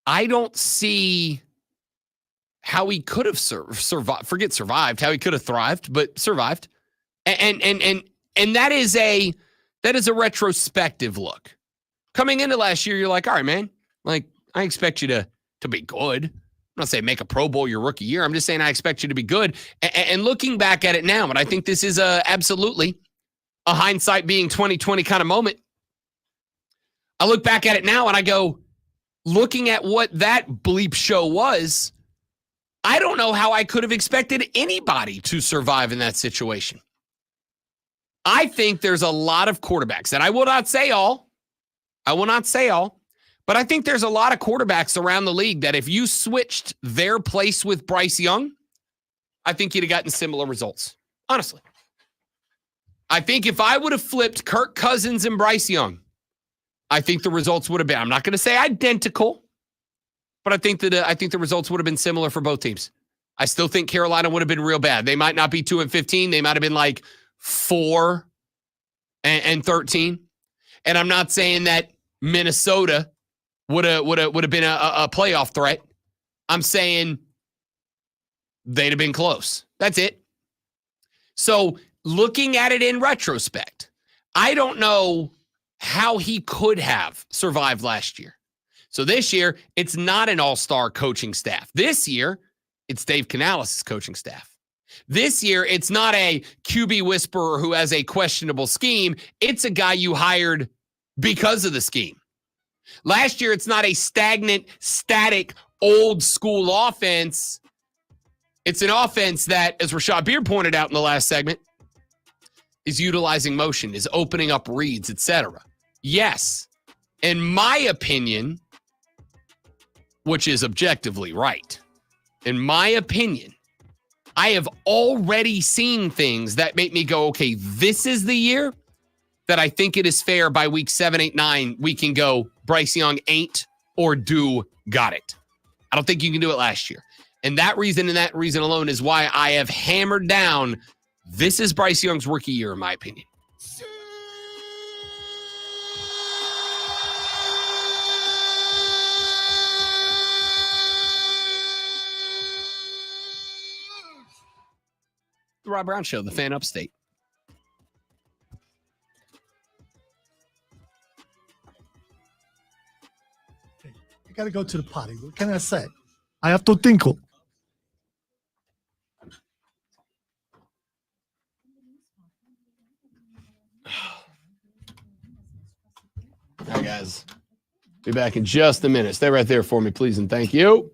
I don't see how he could have survived, how he could have thrived, but survived. And that is a retrospective look. Coming into last year, you're like, all right, man, like I expect you to be good. I'm not saying make a Pro Bowl your rookie year. I'm just saying I expect you to be good. And looking back at it now, and I think this is absolutely a hindsight being 2020 kind of moment. I look back at it now and I go, looking at what that bleep show was, I don't know how I could have expected anybody to survive in that situation. I think there's a lot of quarterbacks, and I will not say all, but I think there's a lot of quarterbacks around the league that if you switched their place with Bryce Young, I think you'd have gotten similar results. Honestly. I think if I would have flipped Kirk Cousins and Bryce Young, I think the results would have been, I'm not going to say identical, but I think the results would have been similar for both teams. I still think Carolina would have been real bad. They might not be 2-15. They might have been like 4-13. And I'm not saying that Minnesota would have been a playoff threat. I'm saying they'd have been close. That's it. So looking at it in retrospect, I don't know how he could have survived last year. So this year, it's not an all-star coaching staff. This year, it's Dave Canales' coaching staff. This year, it's not a QB whisperer who has a questionable scheme. It's a guy you hired because of the scheme. Last year, it's not a stagnant, static, old-school offense. It's an offense that, as Rashad Beard pointed out in the last segment, is utilizing motion, is opening up reads, etc. Yes, in my opinion, which is objectively right, in my opinion, I have already seen things that make me go, okay, this is the year that I think it is fair by week 7, 8, 9, we can go Bryce Young ain't or do got it. I don't think you can do it last year. And that reason alone is why I have hammered down this is Bryce Young's rookie year, in my opinion. The Rob Brown Show, the Fan Upstate. I got to go to the potty. What can I say? I have to think. All right, guys. Be back in just a minute. Stay right there for me, please, and thank you.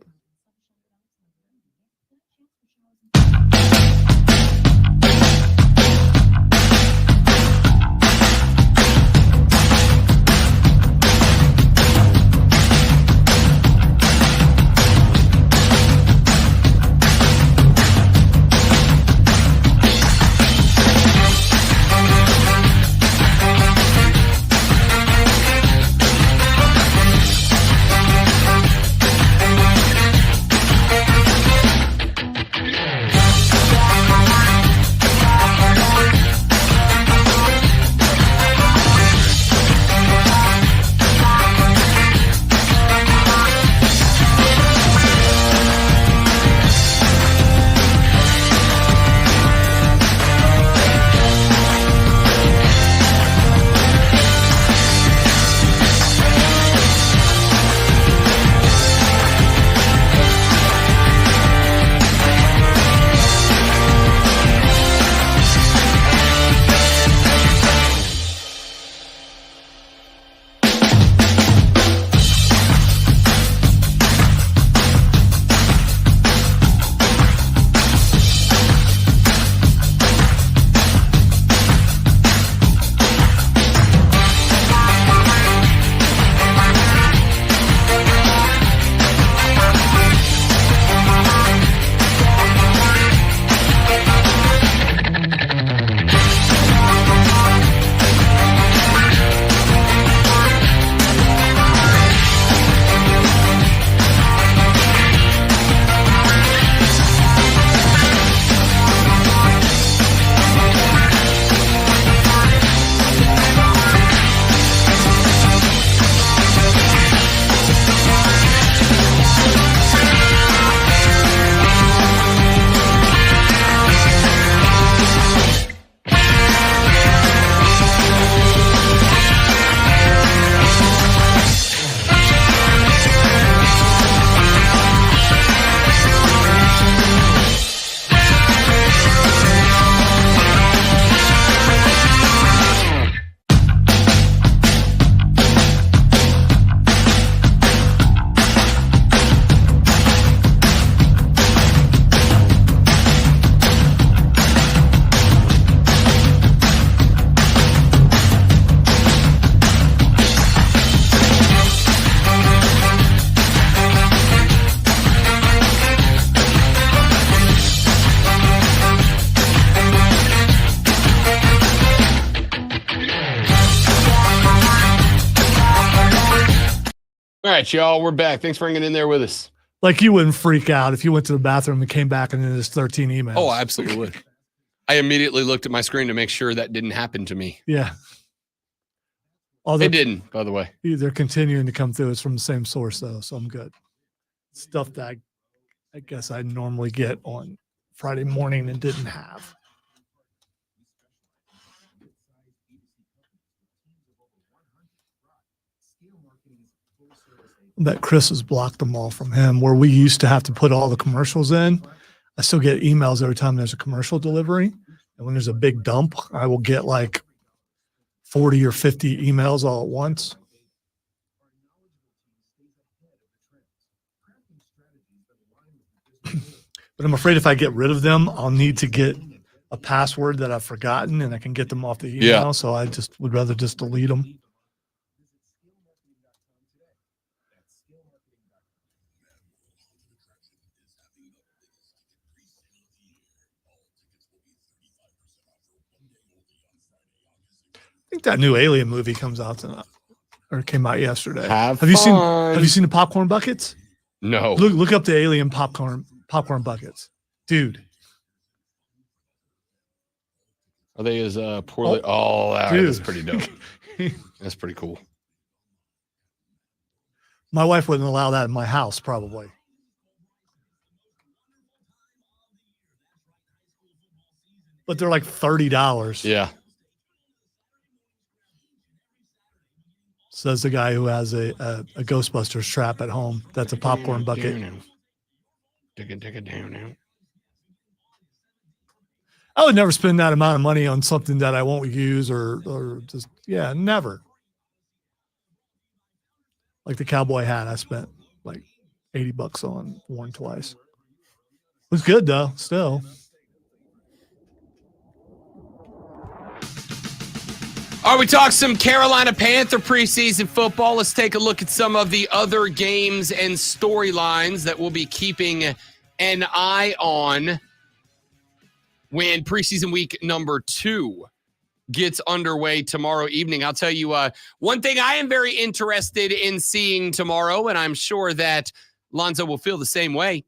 All right, y'all, we're back. Thanks for hanging in there with us. Like you wouldn't freak out if you went to the bathroom and came back and then there's 13 emails. Oh, I absolutely would. I immediately looked at my screen to make sure that didn't happen to me. Yeah. It didn't, by the way. They're continuing to come through. It's from the same source, though, so I'm good. Stuff that I guess I normally get on Friday morning and didn't have. I bet Chris has blocked them all from him. Where we used to have to put all the commercials in, I still get emails every time there's a commercial delivery. And when there's a big dump, I will get like 40 or 50 emails all at once. But I'm afraid if I get rid of them, I'll need to get a password that I've forgotten and I can get them off the email. Yeah. So I just would rather just delete them. I think that new Alien movie comes out tonight, or came out yesterday. Have you seen? fun. Have you seen the popcorn buckets? No. Look up the Alien popcorn buckets, dude. Are they as poorly? Oh, all right, that's dude. pretty dope. That's pretty cool. My wife wouldn't allow that in my house, probably. But they're like $30. Yeah. Says the guy who has a Ghostbusters trap at home. That's a popcorn bucket. Dig it down now. I would never spend that amount of money on something that I won't use or just, yeah, never. Like the cowboy hat I spent like $80 on, worn twice. It was good though, still. All right, we talked some Carolina Panther preseason football. Let's take a look at some of the other games and storylines that we'll be keeping an eye on when preseason week number 2 gets underway tomorrow evening. I'll tell you one thing I am very interested in seeing tomorrow, and I'm sure that Lonzo will feel the same way.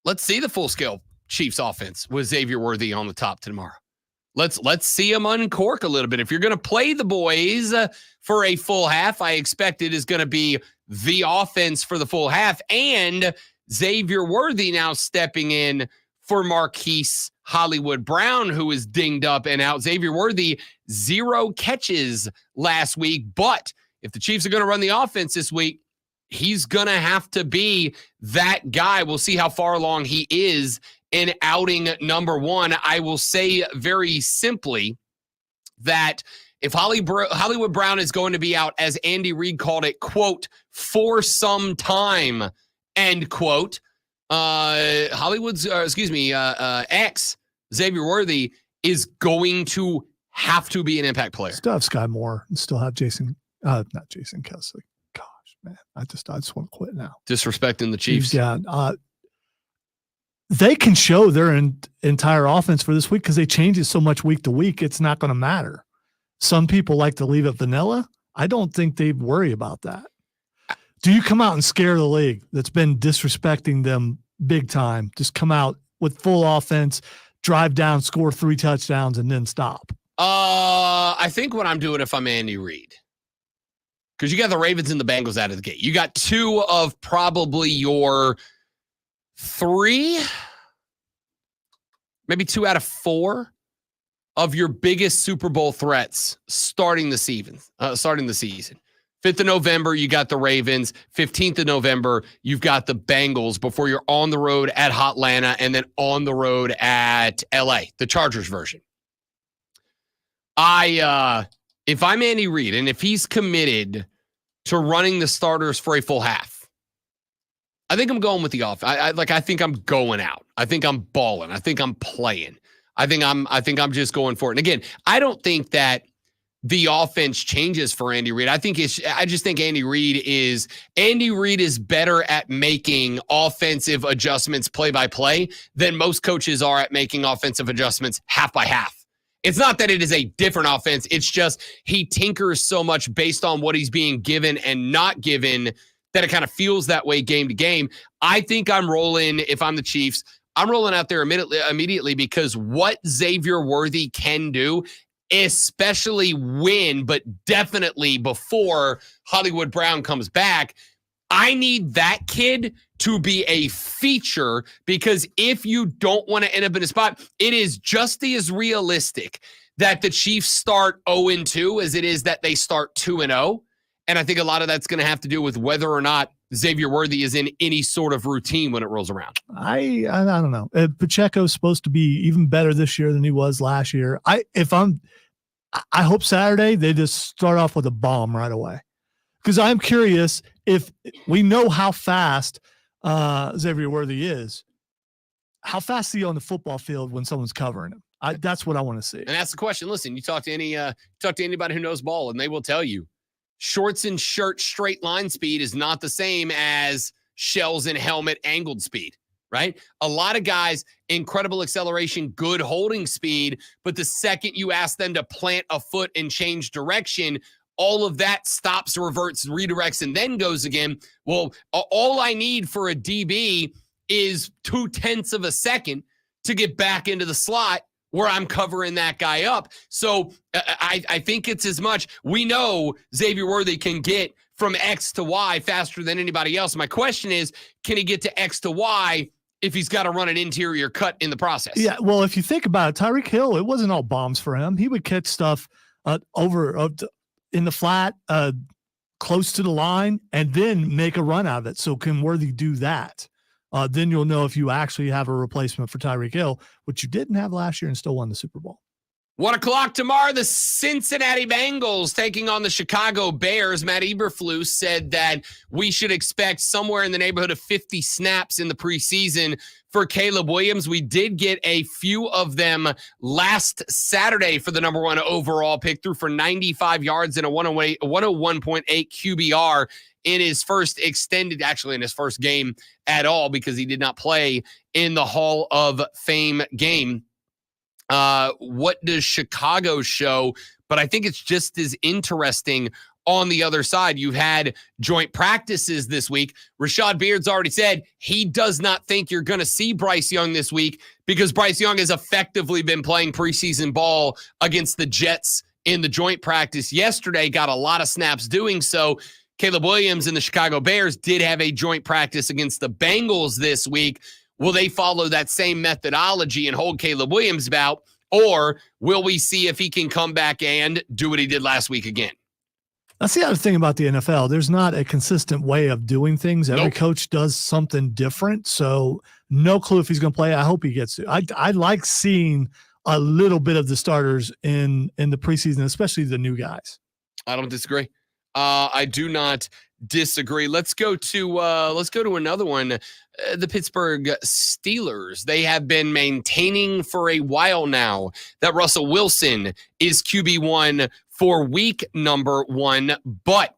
Let's see the full-scale Chiefs offense with Xavier Worthy on the top tomorrow. Let's see them uncork a little bit. If you're going to play the boys for a full half, I expect it is going to be the offense for the full half, and Xavier Worthy now stepping in for Marquise Hollywood Brown, who is dinged up and out. Xavier Worthy, 0 catches last week, but if the Chiefs are going to run the offense this week, he's going to have to be that guy. We'll see how far along he is in outing number 1. I will say very simply that if Hollywood Brown is going to be out, as Andy Reid called it, quote, for some time, end quote, X, Xavier Worthy, is going to have to be an impact player. Still have Sky Moore and still have not Jason Kelsey. Gosh, man, I just want to quit now. Disrespecting the Chiefs. Yeah. They can show their entire offense for this week because they change it so much week to week. It's not going to matter. Some people like to leave it vanilla. I don't think they worry about that. Do you come out and scare the league that's been disrespecting them big time? Just come out with full offense, drive down, score 3 touchdowns, and then stop. I think what I'm doing if I'm Andy Reid, because you got the Ravens and the Bengals out of the gate. You got 2 of probably your 3, maybe 2 out of 4 of your biggest Super Bowl threats starting the season. 5th of November, you got the Ravens. 15th of November, you've got the Bengals before you're on the road at Hotlanta and then on the road at LA, the Chargers version. If I'm Andy Reid and if he's committed to running the starters for a full half, I think I'm going with the offense. I think I'm going out. I think I'm balling. I think I'm playing. I think I'm just going for it. And again, I don't think that the offense changes for Andy Reid. I just think Andy Reid is better at making offensive adjustments play by play than most coaches are at making offensive adjustments half by half. It's not that it is a different offense. It's just he tinkers so much based on what he's being given and not given that it kind of feels that way game to game. I think I'm rolling, if I'm the Chiefs, I'm rolling out there immediately because what Xavier Worthy can do, especially when, but definitely before Hollywood Brown comes back, I need that kid to be a feature, because if you don't want to end up in a spot, it is just as realistic that the Chiefs start 0-2 as it is that they start 2-0. And I think a lot of that's going to have to do with whether or not Xavier Worthy is in any sort of routine when it rolls around. I don't know. Pacheco's supposed to be even better this year than he was last year. I hope Saturday they just start off with a bomb right away, because I'm curious if we know how fast Xavier Worthy is. How fast is he on the football field when someone's covering him? That's what I want to see. And that's the question. Listen, you talk to anybody who knows ball, and they will tell you shorts and shirt straight line speed is not the same as shells and helmet angled speed, right? A lot of guys, incredible acceleration, good holding speed, but the second you ask them to plant a foot and change direction, all of that stops, reverts, redirects, and then goes again. Well, all I need for a DB is 0.2 of a second to get back into the slot where I'm covering that guy up. So I think it's as much. We know Xavier Worthy can get from X to Y faster than anybody else. My question is, can he get to X to Y if he's got to run an interior cut in the process? Yeah, well, if you think about it, Tyreek Hill, it wasn't all bombs for him. He would catch stuff in the flat, close to the line, and then make a run out of it. So can Worthy do that? Then you'll know if you actually have a replacement for Tyreek Hill, which you didn't have last year and still won the Super Bowl. 1:00 tomorrow, the Cincinnati Bengals taking on the Chicago Bears. Matt Eberflus said that we should expect somewhere in the neighborhood of 50 snaps in the preseason for Caleb Williams. We did get a few of them last Saturday for the number 1 overall pick, threw for 95 yards and a 101.8 QBR in his first game at all, because he did not play in the Hall of Fame game. What does Chicago show? But I think it's just as interesting on the other side. You've had joint practices this week. Rashad Beard's already said he does not think you're going to see Bryce Young this week, because Bryce Young has effectively been playing preseason ball against the Jets in the joint practice yesterday, got a lot of snaps doing so. Caleb Williams and the Chicago Bears did have a joint practice against the Bengals this week. Will they follow that same methodology and hold Caleb Williams out, or will we see if he can come back and do what he did last week again? That's the other thing about the NFL. There's not a consistent way of doing things. Every Nope. coach does something different. So no clue if he's going to play. I hope he gets to. I like seeing a little bit of the starters in the preseason, especially the new guys. I don't disagree. I do not disagree. Let's go to another one. The Pittsburgh Steelers. They have been maintaining for a while now that Russell Wilson is QB1 for week number 1, but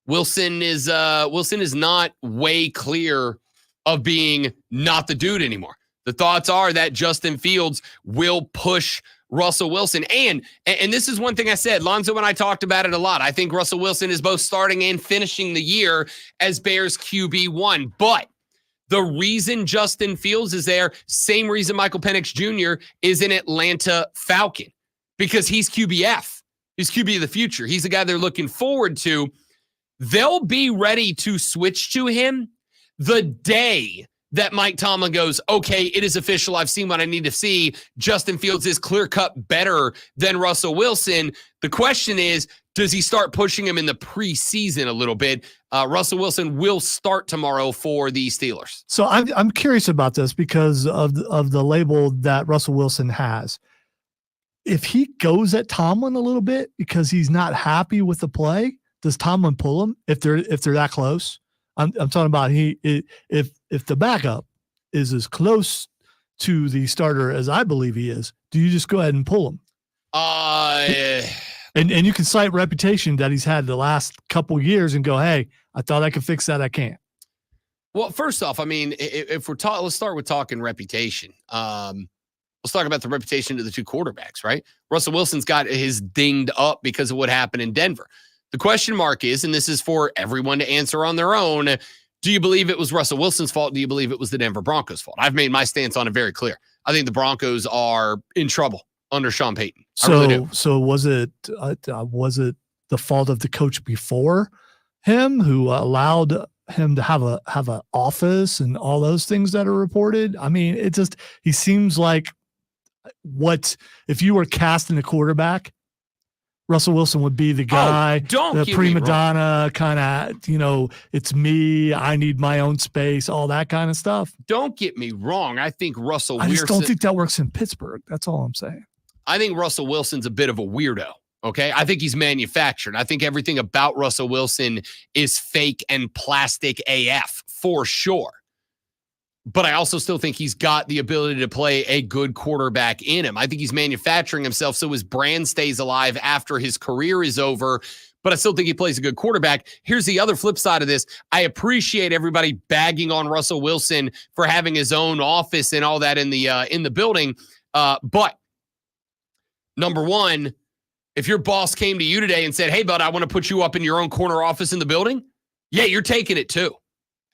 Wilson is not way clear of being not the dude anymore. The thoughts are that Justin Fields will push Russell Wilson. And this is one thing I said, Lonzo and I talked about it a lot. I think Russell Wilson is both starting and finishing the year as Bears QB1. But the reason Justin Fields is there, same reason Michael Penix Jr. is an Atlanta Falcon, because he's QBF. He's QB of the future. He's the guy they're looking forward to. They'll be ready to switch to him the day that Mike Tomlin goes, okay, it is official. I've seen what I need to see. Justin Fields is clear-cut better than Russell Wilson. The question is, does he start pushing him in the preseason a little bit? Russell Wilson will start tomorrow for the Steelers. So I'm curious about this because of the label that Russell Wilson has. If he goes at Tomlin a little bit because he's not happy with the play, does Tomlin pull him if they're that close? I'm talking about if the backup is as close to the starter as I believe he is, do you just go ahead and pull him? And you can cite reputation that he's had the last couple years and go, hey, I thought I could fix that. I can't. Well, first off, I mean, if we're let's start with talking reputation. Let's talk about the reputation of the two quarterbacks, right? Russell Wilson's got his dinged up because of what happened in Denver. The question mark is, and this is for everyone to answer on their own, do you believe it was Russell Wilson's fault? Do you believe it was the Denver Broncos' fault? I've made my stance on it very clear. I think the Broncos are in trouble under Sean Payton. So was it the fault of the coach before him who allowed him to have an office and all those things that are reported? I mean, he seems like if you were casting a quarterback, Russell Wilson would be the guy, the prima donna kind of, it's me, I need my own space, all that kind of stuff. Don't get me wrong. I think Russell I Wilson. just don't think that works in Pittsburgh. That's all I'm saying. I think Russell Wilson's a bit of a weirdo. Okay. I think he's manufactured. I think everything about Russell Wilson is fake and plastic AF for sure. But I also still think he's got the ability to play a good quarterback in him. I think he's manufacturing himself so his brand stays alive after his career is over. But I still think he plays a good quarterback. Here's the other flip side of this. I appreciate everybody bagging on Russell Wilson for having his own office and all that in the building. But number one, if your boss came to you today and said, hey, bud, I want to put you up in your own corner office in the building. Yeah, you're taking it too.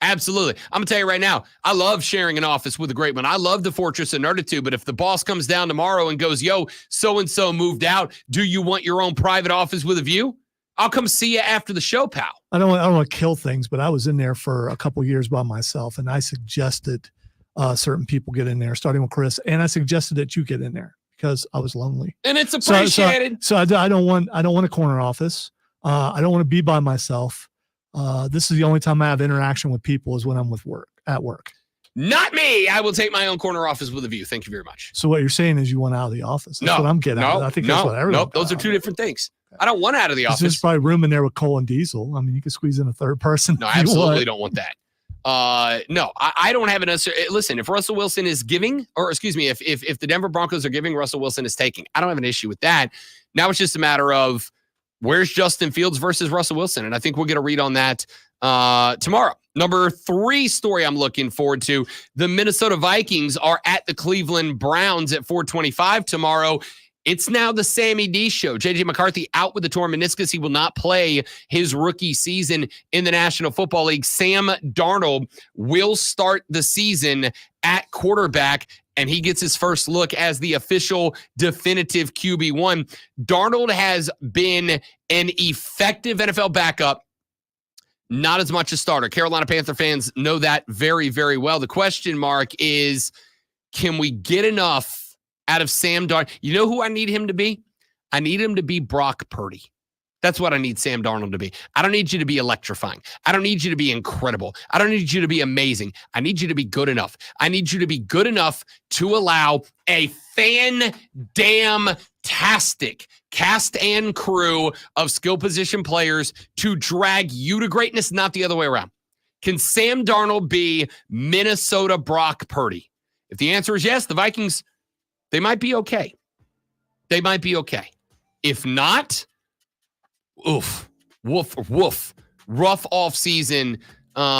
Absolutely. I'm going to tell you right now, I love sharing an office with a great one. I love the Fortress of Nerditude, but if the boss comes down tomorrow and goes, yo, so-and-so moved out, do you want your own private office with a view? I'll come see you after the show, pal. I don't want to kill things, but I was in there for a couple of years by myself, and I suggested certain people get in there, starting with Chris, and I suggested that you get in there because I was lonely. And it's appreciated. So I don't want a corner office. I don't want to be by myself. This is the only time I have interaction with people is when I'm at work. Not me. I will take my own corner office with a view. Thank you very much. So what you're saying is you want out of the office. That's what I'm getting at. I think that's what everyone. Nope. Those are two different things. I don't want out of the office. There's probably room in there with Cole and Diesel. I mean, you could squeeze in a third person. No, I absolutely don't want that. No, I don't have an answer. Listen, if Russell Wilson is giving, or excuse me, if the Denver Broncos are giving, Russell Wilson is taking. I don't have an issue with that. Now it's just a matter of where's Justin Fields versus Russell Wilson, and I think we'll get a read on that tomorrow. Number 3 story I'm looking forward to: the Minnesota Vikings are at the Cleveland Browns at 4:25 tomorrow. It's now the Sammy D show. J.J. McCarthy out with the torn meniscus. He will not play his rookie season in the National Football League. Sam Darnold will start the season at quarterback, and he gets his first look as the official definitive QB1. Darnold has been an effective NFL backup, not as much a starter. Carolina Panther fans know that very, very well. The question mark is, can we get enough out of Sam Darnold? You know who I need him to be? I need him to be Brock Purdy. That's what I need Sam Darnold to be. I don't need you to be electrifying. I don't need you to be incredible. I don't need you to be amazing. I need you to be good enough. I need you to be good enough to allow a fan-damn-tastic cast and crew of skill position players to drag you to greatness, not the other way around. Can Sam Darnold be Minnesota Brock Purdy? If the answer is yes, the Vikings, they might be okay. They might be okay. If not, woof. Rough off season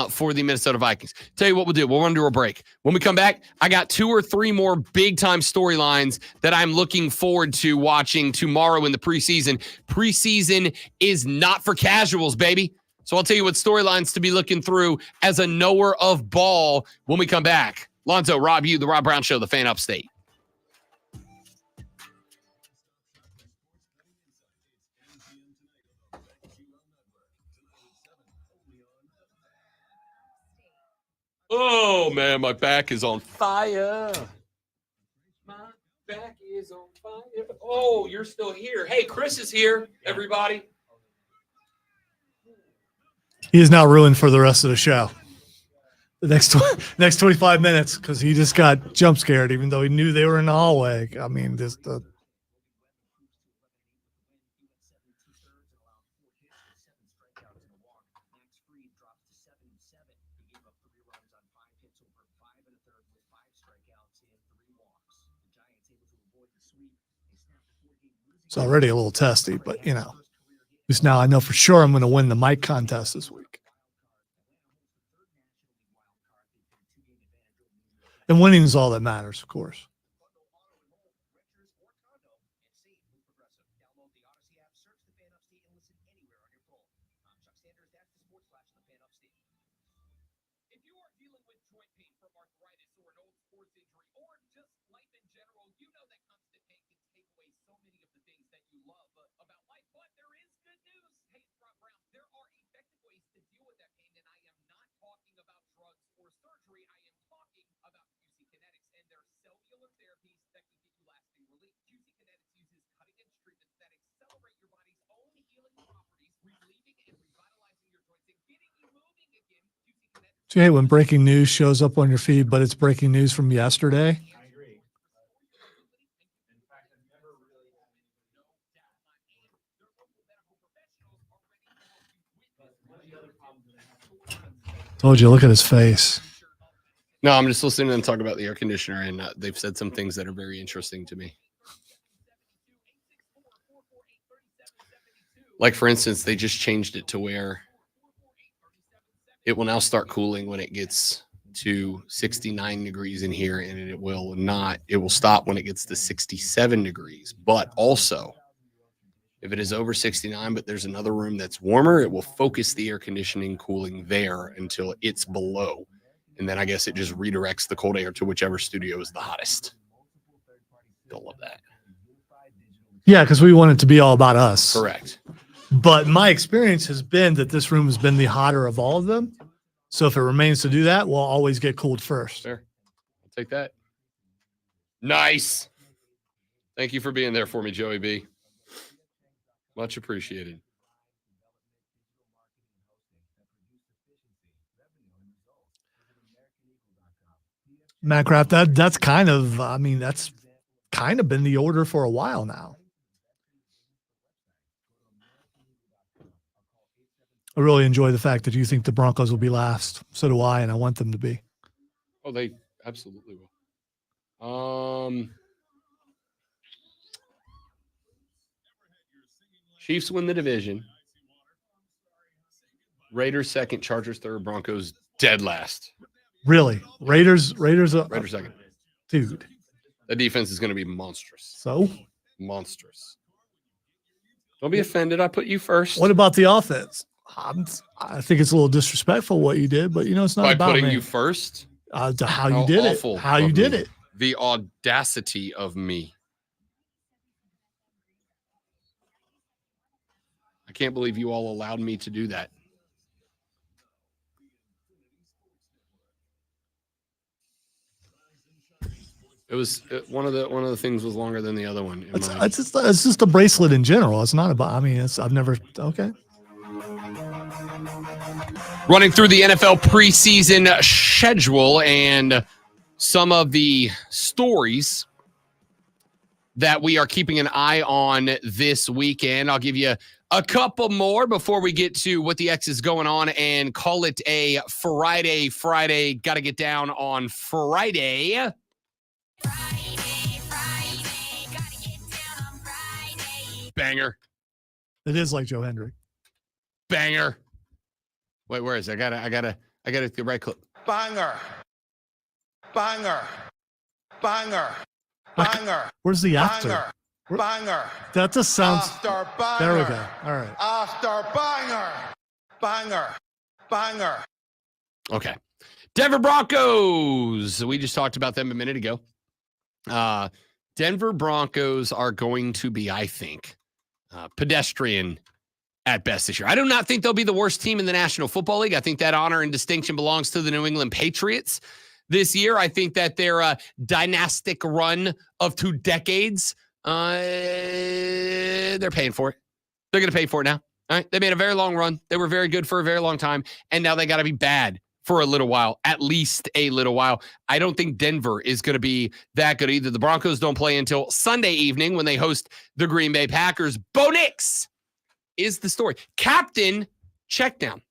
for the Minnesota Vikings. Tell you what we'll do. We'll run to a break. When we come back, I got 2 or 3 more big-time storylines that I'm looking forward to watching tomorrow in the preseason. Preseason is not for casuals, baby. So I'll tell you what storylines to be looking through as a knower of ball when we come back. Lonzo, Rob, you, The Rob Brown Show, the Fan Upstate. Oh, man, my back is on fire. My back is on fire. Oh, you're still here. Hey, Chris is here, everybody. He is now ruined for the rest of the show. The next 25 minutes, because he just got jump scared, even though he knew they were in the hallway. I mean, it's already a little testy, but just now I know for sure I'm going to win the mic contest this week. And winning is all that matters, of course. Do you hate when breaking news shows up on your feed, but it's breaking news from yesterday? Told you, look at his face. No, I'm just listening to them talk about the air conditioner, and they've said some things that are very interesting to me. Like, for instance, they just changed it to where it will now start cooling when it gets to 69 degrees in here, and it will stop when it gets to 67 degrees. But also, if it is over 69, but there's another room that's warmer, it will focus the air conditioning cooling there until it's below. And then I guess it just redirects the cold air to whichever studio is the hottest. Don't love that. Yeah, because we want it to be all about us. Correct. But my experience has been that this room has been the hotter of all of them. So if it remains to do that, we'll always get cooled first. Sure. I'll take that. Nice. Thank you for being there for me, Joey B. Much appreciated. Matt Kraft, that's kind of been the order for a while now. I really enjoy the fact that you think the Broncos will be last. So do I, and I want them to be. Oh, they absolutely will. Chiefs win the division. Raiders second, Chargers third, Broncos dead last. Really? Raiders second. Dude. The defense is going to be monstrous. So? Monstrous. Don't be offended. I put you first. What about the offense? I think it's a little disrespectful what you did, but it's not By about putting me. you first? To how you did it. awful How you of did me. it. The audacity of me. I can't believe you all allowed me to do that. It was one of the things was longer than the other one. It's just a bracelet in general. It's not about. I've never. Okay. Running through the NFL preseason schedule and some of the stories that we are keeping an eye on this weekend. I'll give you a couple more before we get to what the X is going on and call it a Friday. Got to get down on Friday. Banger. It is like Joe Hendry. Banger. Wait, where is it? I gotta get the right clip. Banger. Banger. Banger. Banger. Where's the after? Banger. Banger. That just sounds. After banger. There we go. All right. After banger. Banger. Banger. Okay. Denver Broncos. We just talked about them a minute ago. Denver Broncos are going to be, I think, pedestrian at best this year. I do not think they'll be the worst team in the National Football League. I think that honor and distinction belongs to the New England Patriots this year. I think that their dynastic run of 2 decades, they're paying for it. They're going to pay for it now. All right. They made a very long run. They were very good for a very long time. And now they got to be bad for a little while, at least a little while. I don't think Denver is going to be that good either. The Broncos don't play until Sunday evening when they host the Green Bay Packers. Bo Nix is the story. Captain checkdown.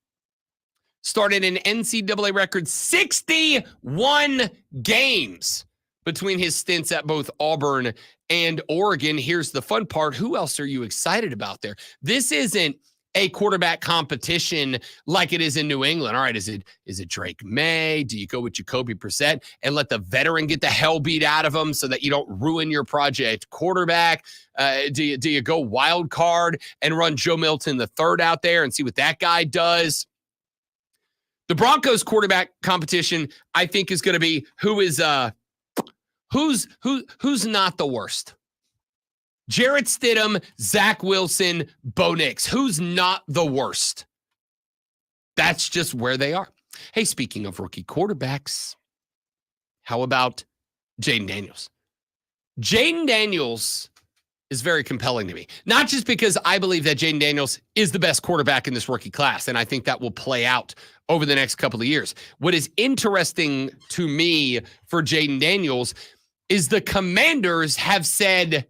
Started an NCAA record 61 games between his stints at both Auburn and Oregon. Here's the fun part. Who else are you excited about there? This isn't a quarterback competition like it is in New England. All right, is it Drake May? Do you go with Jacoby Brissett and let the veteran get the hell beat out of him so that you don't ruin your project quarterback? Do you go wild card and run Joe Milton III out there and see what that guy does? The Broncos quarterback competition, I think, is going to be who's not the worst. Jarrett Stidham, Zach Wilson, Bo Nix. Who's not the worst? That's just where they are. Hey, speaking of rookie quarterbacks, how about Jayden Daniels? Jayden Daniels is very compelling to me. Not just because I believe that Jayden Daniels is the best quarterback in this rookie class, and I think that will play out over the next couple of years. What is interesting to me for Jayden Daniels is the Commanders have said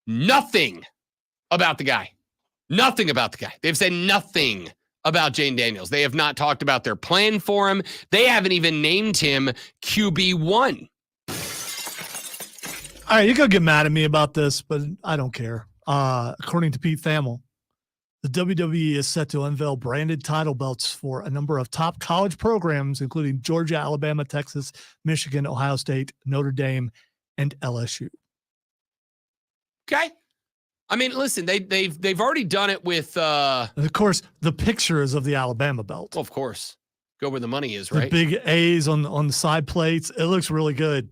nothing about the guy. Nothing about the guy. They've said nothing about Jayden Daniels. They have not talked about their plan for him. They haven't even named him QB1. All right, you can get mad at me about this, but I don't care. According to Pete Thamel, the WWE is set to unveil branded title belts for a number of top college programs, including Georgia, Alabama, Texas, Michigan, Ohio State, Notre Dame, and LSU. Okay. I mean, listen, they've already done it with And of course, the picture is of the Alabama belt. well, of course. Go where the money is, right? The big A's on the side plates. It looks really good.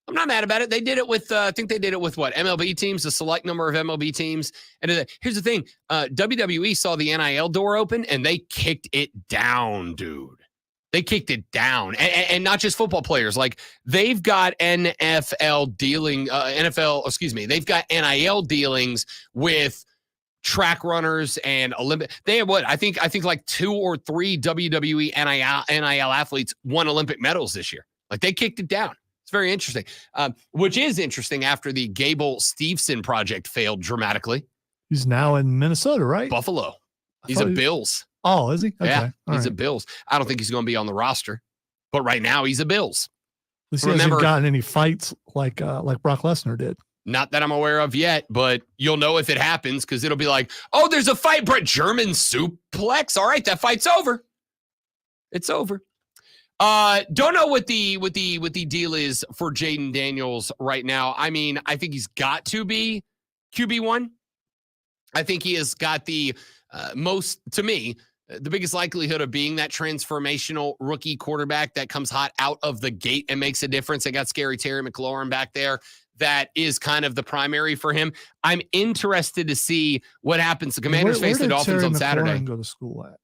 I'm not mad about it. They did it with, I think they did it with what? MLB teams, a select number of MLB teams. And here's the thing. WWE saw the NIL door open and they kicked it down, dude. They kicked it down. And not just football players. Like they've got they've got NIL dealings with track runners and Olympic. They have what? I think like 2 or 3 WWE NIL athletes won Olympic medals this year. Like they kicked it down. It's very interesting, which is interesting after the Gable Steveson project failed dramatically. He's now in Minnesota, right? Buffalo. He's a Bills. Oh, is he? Okay. Yeah, All he's right. a Bills. I don't think he's going to be on the roster, but right now he's a Bills. At least he hasn't gotten any fights like Brock Lesnar did. Not that I'm aware of yet, but you'll know if it happens because it'll be like, oh, there's a fight, Brett. German suplex. All right, that fight's over. It's over. Don't know what the deal is for Jayden Daniels right now. I mean, I think he's got to be QB1. I think he has got the the biggest likelihood of being that transformational rookie quarterback that comes hot out of the gate and makes a difference. They got scary Terry McLaurin back there. That is kind of the primary for him. I'm interested to see what happens. The Commanders face the Dolphins on Saturday. Go to school at?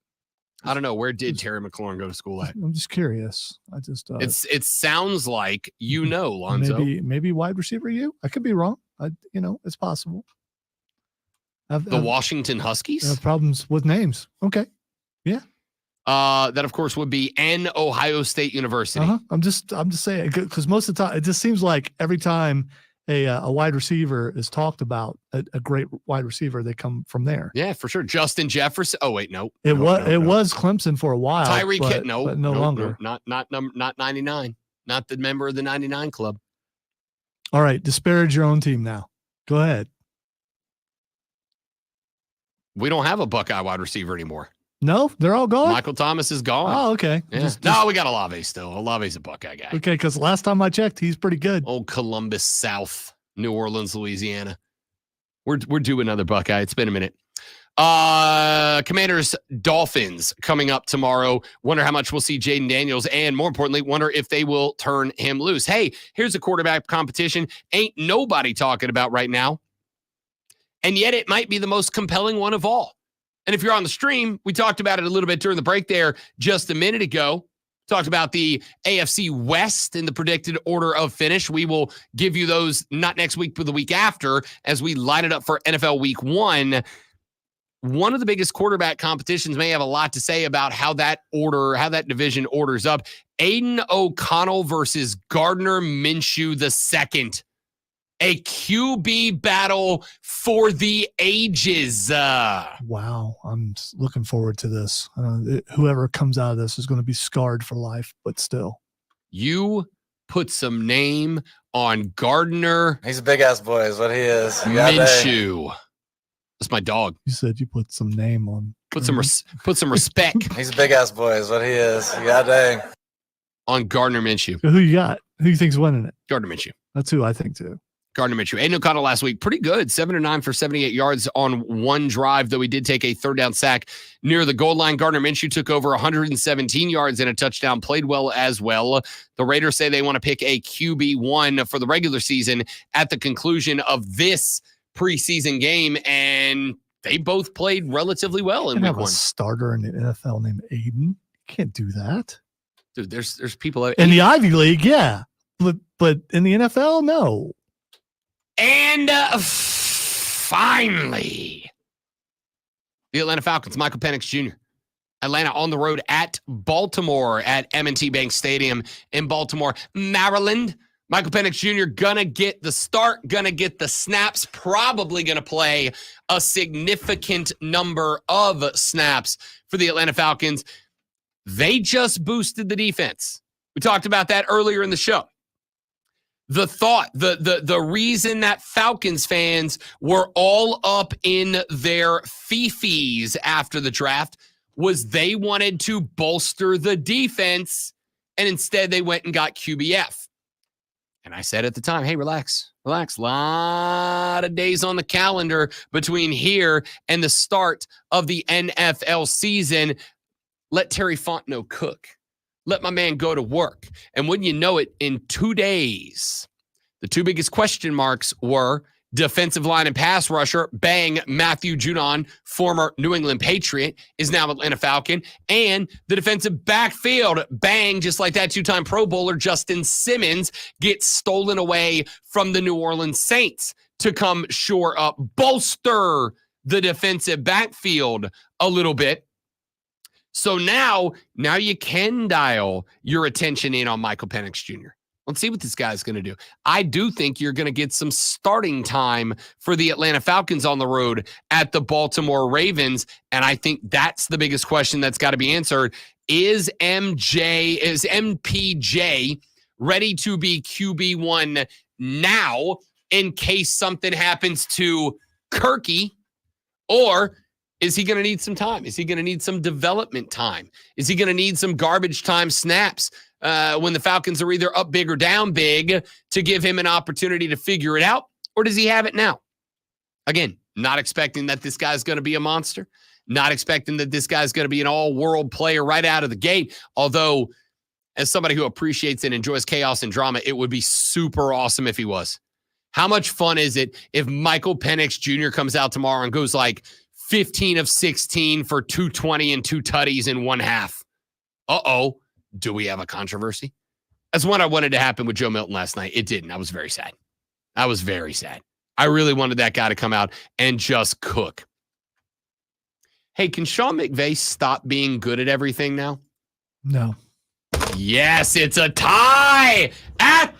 I don't know. Where did Terry McLaurin go to school at? I'm just curious. I just it sounds like Lonzo. Maybe wide receiver you. I could be wrong. It's possible. The Washington Huskies? I have problems with names. Okay. Yeah. That of course would be an Ohio State University. I'm just saying because most of the time it just seems like every time a wide receiver is talked about, a great wide receiver, they come from there. Yeah, for sure. Justin Jefferson. Oh wait, no. It was Clemson for a while. Tyreek Hill. No, but no longer. Not 99. Not the member of the 99 club. All right, disparage your own team now. Go ahead. We don't have a Buckeye wide receiver anymore. No, they're all gone. Michael Thomas is gone. Oh, okay. Yeah. No, we got Olave still. Olave's a Buckeye guy. Okay, because last time I checked, he's pretty good. Old Columbus South, New Orleans, Louisiana. We're due another Buckeye. It's been a minute. Commanders Dolphins coming up tomorrow. Wonder how much we'll see Jayden Daniels, and more importantly, wonder if they will turn him loose. Hey, here's a quarterback competition ain't nobody talking about right now, and yet it might be the most compelling one of all. And if you're on the stream, we talked about it a little bit during the break there just a minute ago. Talked about the AFC West in the predicted order of finish. We will give you those not next week, but the week after as we line it up for NFL Week 1. One of the biggest quarterback competitions may have a lot to say about how that division orders up. Aiden O'Connell versus Gardner Minshew II. A QB battle for the ages. Wow. I'm looking forward to this. Whoever comes out of this is going to be scarred for life, but still. You put some name on Gardner. He's a big-ass boy is what he is. Minshew. That's my dog. You said you put some name on. Put some respect. He's a big-ass boy is what he is. Yeah, dang. On Gardner Minshew. Who you got? Who you think's winning it? Gardner Minshew. That's who I think too. Gardner Minshew. Aiden O'Connell last week, pretty good. 7-9 for 78 yards on one drive, though he did take a third down sack near the goal line. Gardner Minshew took over 117 yards and a touchdown, played well as well. The Raiders say they want to pick a QB1 for the regular season at the conclusion of this preseason game, and they both played relatively well in week 1. A starter in the NFL named Aiden. You can't do that. Dude, there's people in the Ivy League, yeah. But in the NFL, no. And finally, the Atlanta Falcons, Michael Penix Jr. Atlanta on the road at Baltimore at M&T Bank Stadium in Baltimore, Maryland. Michael Penix Jr. gonna get the start, gonna get the snaps, probably gonna play a significant number of snaps for the Atlanta Falcons. They just boosted the defense. We talked about that earlier in the show. The thought, the reason that Falcons fans were all up in their fifis after the draft was they wanted to bolster the defense, and instead they went and got QBF. And I said at the time, hey, relax. A lot of days on the calendar between here and the start of the NFL season. Let Terry Fontenot cook. Let my man go to work. And wouldn't you know it, in 2 days, the two biggest question marks were defensive line and pass rusher, bang, Matthew Judon, former New England Patriot, is now Atlanta Falcon, and the defensive backfield, bang, just like that, two-time Pro Bowler Justin Simmons gets stolen away from the New Orleans Saints to come shore up, bolster the defensive backfield a little bit. So now you can dial your attention in on Michael Penix Jr. Let's see what this guy's going to do. I do think you're going to get some starting time for the Atlanta Falcons on the road at the Baltimore Ravens, and I think that's the biggest question that's got to be answered. Is MPJ ready to be QB1 now in case something happens to Kirky, or is he going to need some time? Is he going to need some development time? Is he going to need some garbage time snaps when the Falcons are either up big or down big to give him an opportunity to figure it out? Or does he have it now? Again, not expecting that this guy's going to be a monster. Not expecting that this guy's going to be an all-world player right out of the gate. Although, as somebody who appreciates and enjoys chaos and drama, it would be super awesome if he was. How much fun is it if Michael Penix Jr. comes out tomorrow and goes like 15 of 16 for 220 and 2 tutties in one half? Uh-oh. Do we have a controversy? That's what I wanted to happen with Joe Milton last night. It didn't. I was very sad. I really wanted that guy to come out and just cook. Hey, can Sean McVay stop being good at everything now? No. Yes, it's a tie at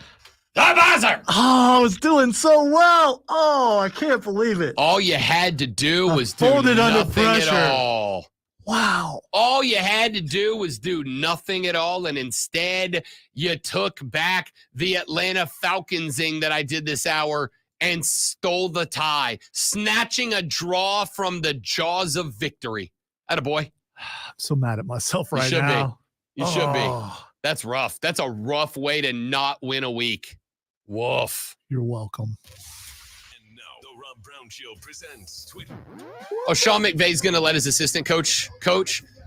the buzzer. Oh, I was doing so well. Oh, I can't believe it. All you had to do was do folded under nothing pressure. at all. Wow. All you had to do was do nothing at all, and instead you took back the Atlanta Falcons-ing that I did this hour and stole the tie, snatching a draw from the jaws of victory. Attaboy. I'm so mad at myself right should now. You should be. That's rough. That's a rough way to not win a week. Woof. You're welcome. Rob Brown Show presents Twitter. Oh, Sean McVay's going to let his assistant coach,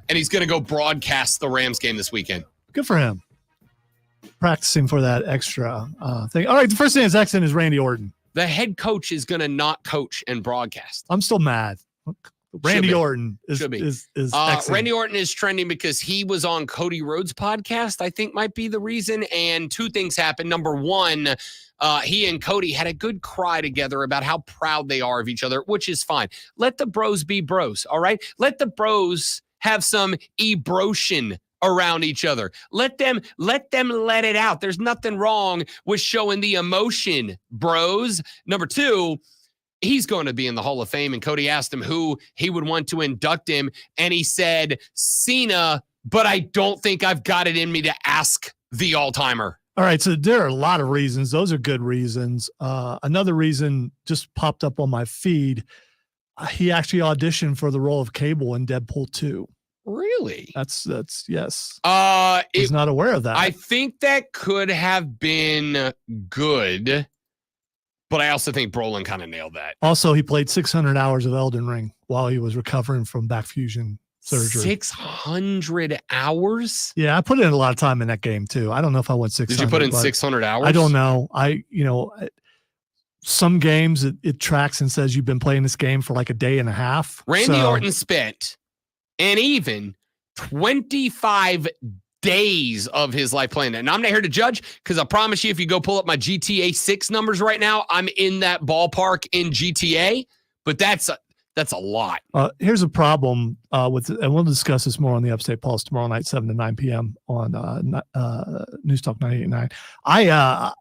and he's going to go broadcast the Rams game this weekend. Good for him. Practicing for that extra thing. All right, the first thing that's excellent is Randy Orton. The head coach is going to not coach and broadcast. I'm still mad. Randy Orton is excellent. Randy Orton is trending because he was on Cody Rhodes' podcast, I think might be the reason. And two things happened. Number one, he and Cody had a good cry together about how proud they are of each other, which is fine. Let the bros be bros, all right? Let the bros have some ebrotion around each other. Let them let it out. There's nothing wrong with showing the emotion, bros. Number two, he's going to be in the Hall of Fame, and Cody asked him who he would want to induct him, and he said, Cena, but I don't think I've got it in me to ask the all-timer. All right, so there are a lot of reasons. Those are good reasons. Another reason just popped up on my feed. He actually auditioned for the role of Cable in Deadpool 2. Really? That's yes. I was not aware of that. I think that could have been good, but I also think Brolin kind of nailed that. Also, he played 600 hours of Elden Ring while he was recovering from back fusion surgery. 600 hours? Yeah, I put in a lot of time in that game too. I don't know if I went 600. Did you put in 600 hours? I don't know. Some games it tracks and says you've been playing this game for like a day and a half. Randy Orton spent an even 25 days of his life playing that. And I'm not here to judge because I promise you, if you go pull up my GTA 6 numbers right now, I'm in that ballpark in GTA. But that's That's a lot. Here's a problem with, and we'll discuss this more on the Upstate Pulse tomorrow night, 7 to 9 p.m. on News Talk 98.9.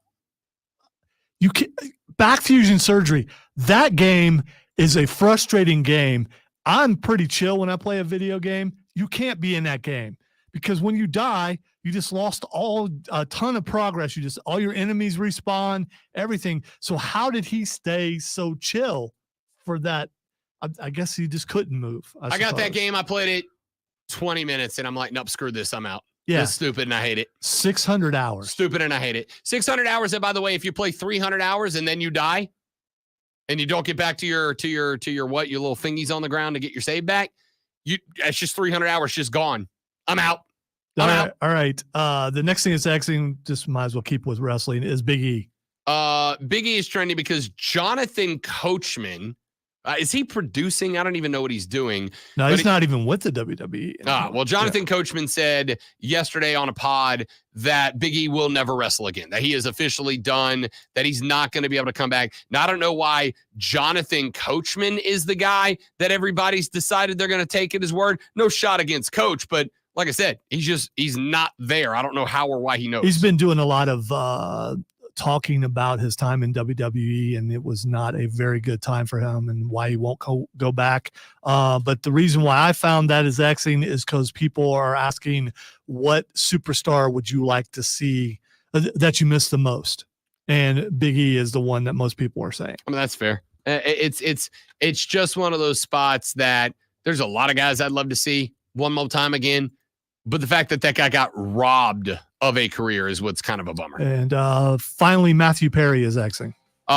You can, back fusion surgery. That game is a frustrating game. I'm pretty chill when I play a video game. You can't be in that game because when you die, you just lost a ton of progress. All your enemies respawn, everything. So how did he stay so chill for that? I guess he just couldn't move. I got that game. I played it 20 minutes and I'm like, nope, screw this. I'm out. Yeah. It's stupid and I hate it. 600 hours. Stupid and I hate it. 600 hours. And by the way, if you play 300 hours and then you die and you don't get back to your what, your little thingies on the ground to get your save back, it's just 300 hours just gone. I'm out. All right. The next thing that's actually just might as well keep with wrestling is Big E. Big E is trending because Jonathan Coachman, is he producing? I don't even know what he's doing. No, he's not even with the WWE. Well, Jonathan Coachman said yesterday on a pod that Big E will never wrestle again, that he is officially done, that he's not going to be able to come back. Now, I don't know why Jonathan Coachman is the guy that everybody's decided they're going to take at his word. No shot against Coach, but like I said, he's not there. I don't know how or why he knows. He's been doing a lot of talking about his time in WWE, and it was not a very good time for him and why he won't go back. But the reason why I found that is Xing is because people are asking, what superstar would you like to see that you miss the most? And Big E is the one that most people are saying. I mean, that's fair. It's just one of those spots that there's a lot of guys I'd love to see one more time again. But the fact that guy got robbed of a career is what's kind of a bummer. And finally, Matthew Perry is Xing.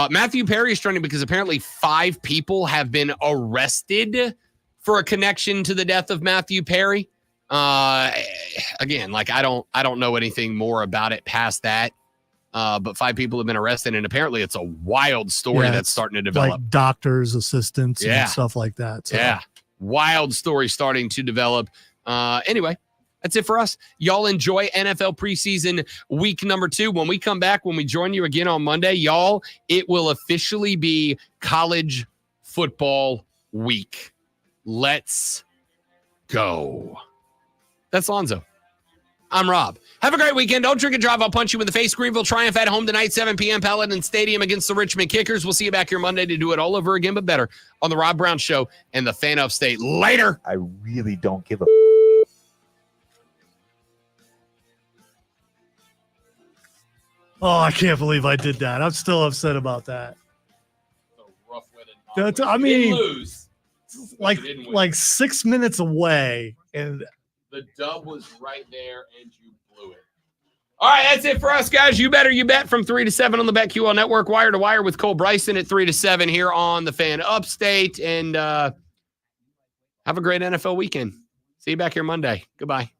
Matthew Perry is trending because apparently 5 people have been arrested for a connection to the death of Matthew Perry. Again, like I don't know anything more about it past that. But 5 people have been arrested, and apparently it's a wild story that's starting to develop. Like doctors, assistants, and stuff like that. So. Yeah, wild story starting to develop. Anyway. That's it for us. Y'all enjoy NFL preseason week number 2. When we come back, when we join you again on Monday, y'all, it will officially be college football week. Let's go. That's Lonzo. I'm Rob. Have a great weekend. Don't drink and drive. I'll punch you in the face. Greenville Triumph at home tonight, 7 p.m. Paladin Stadium against the Richmond Kickers. We'll see you back here Monday to do it all over again, but better on the Rob Brown Show and the Fan Upstate. Later. I really don't give a Oh, I can't believe I did that. I'm still upset about that. I mean, like 6 minutes away, and the dub was right there, and you blew it. All right, that's it for us, guys. You better, you bet, from 3 to 7 on the BetQL Network, wire to wire with Cole Bryson at 3 to 7 here on the Fan Upstate, and have a great NFL weekend. See you back here Monday. Goodbye.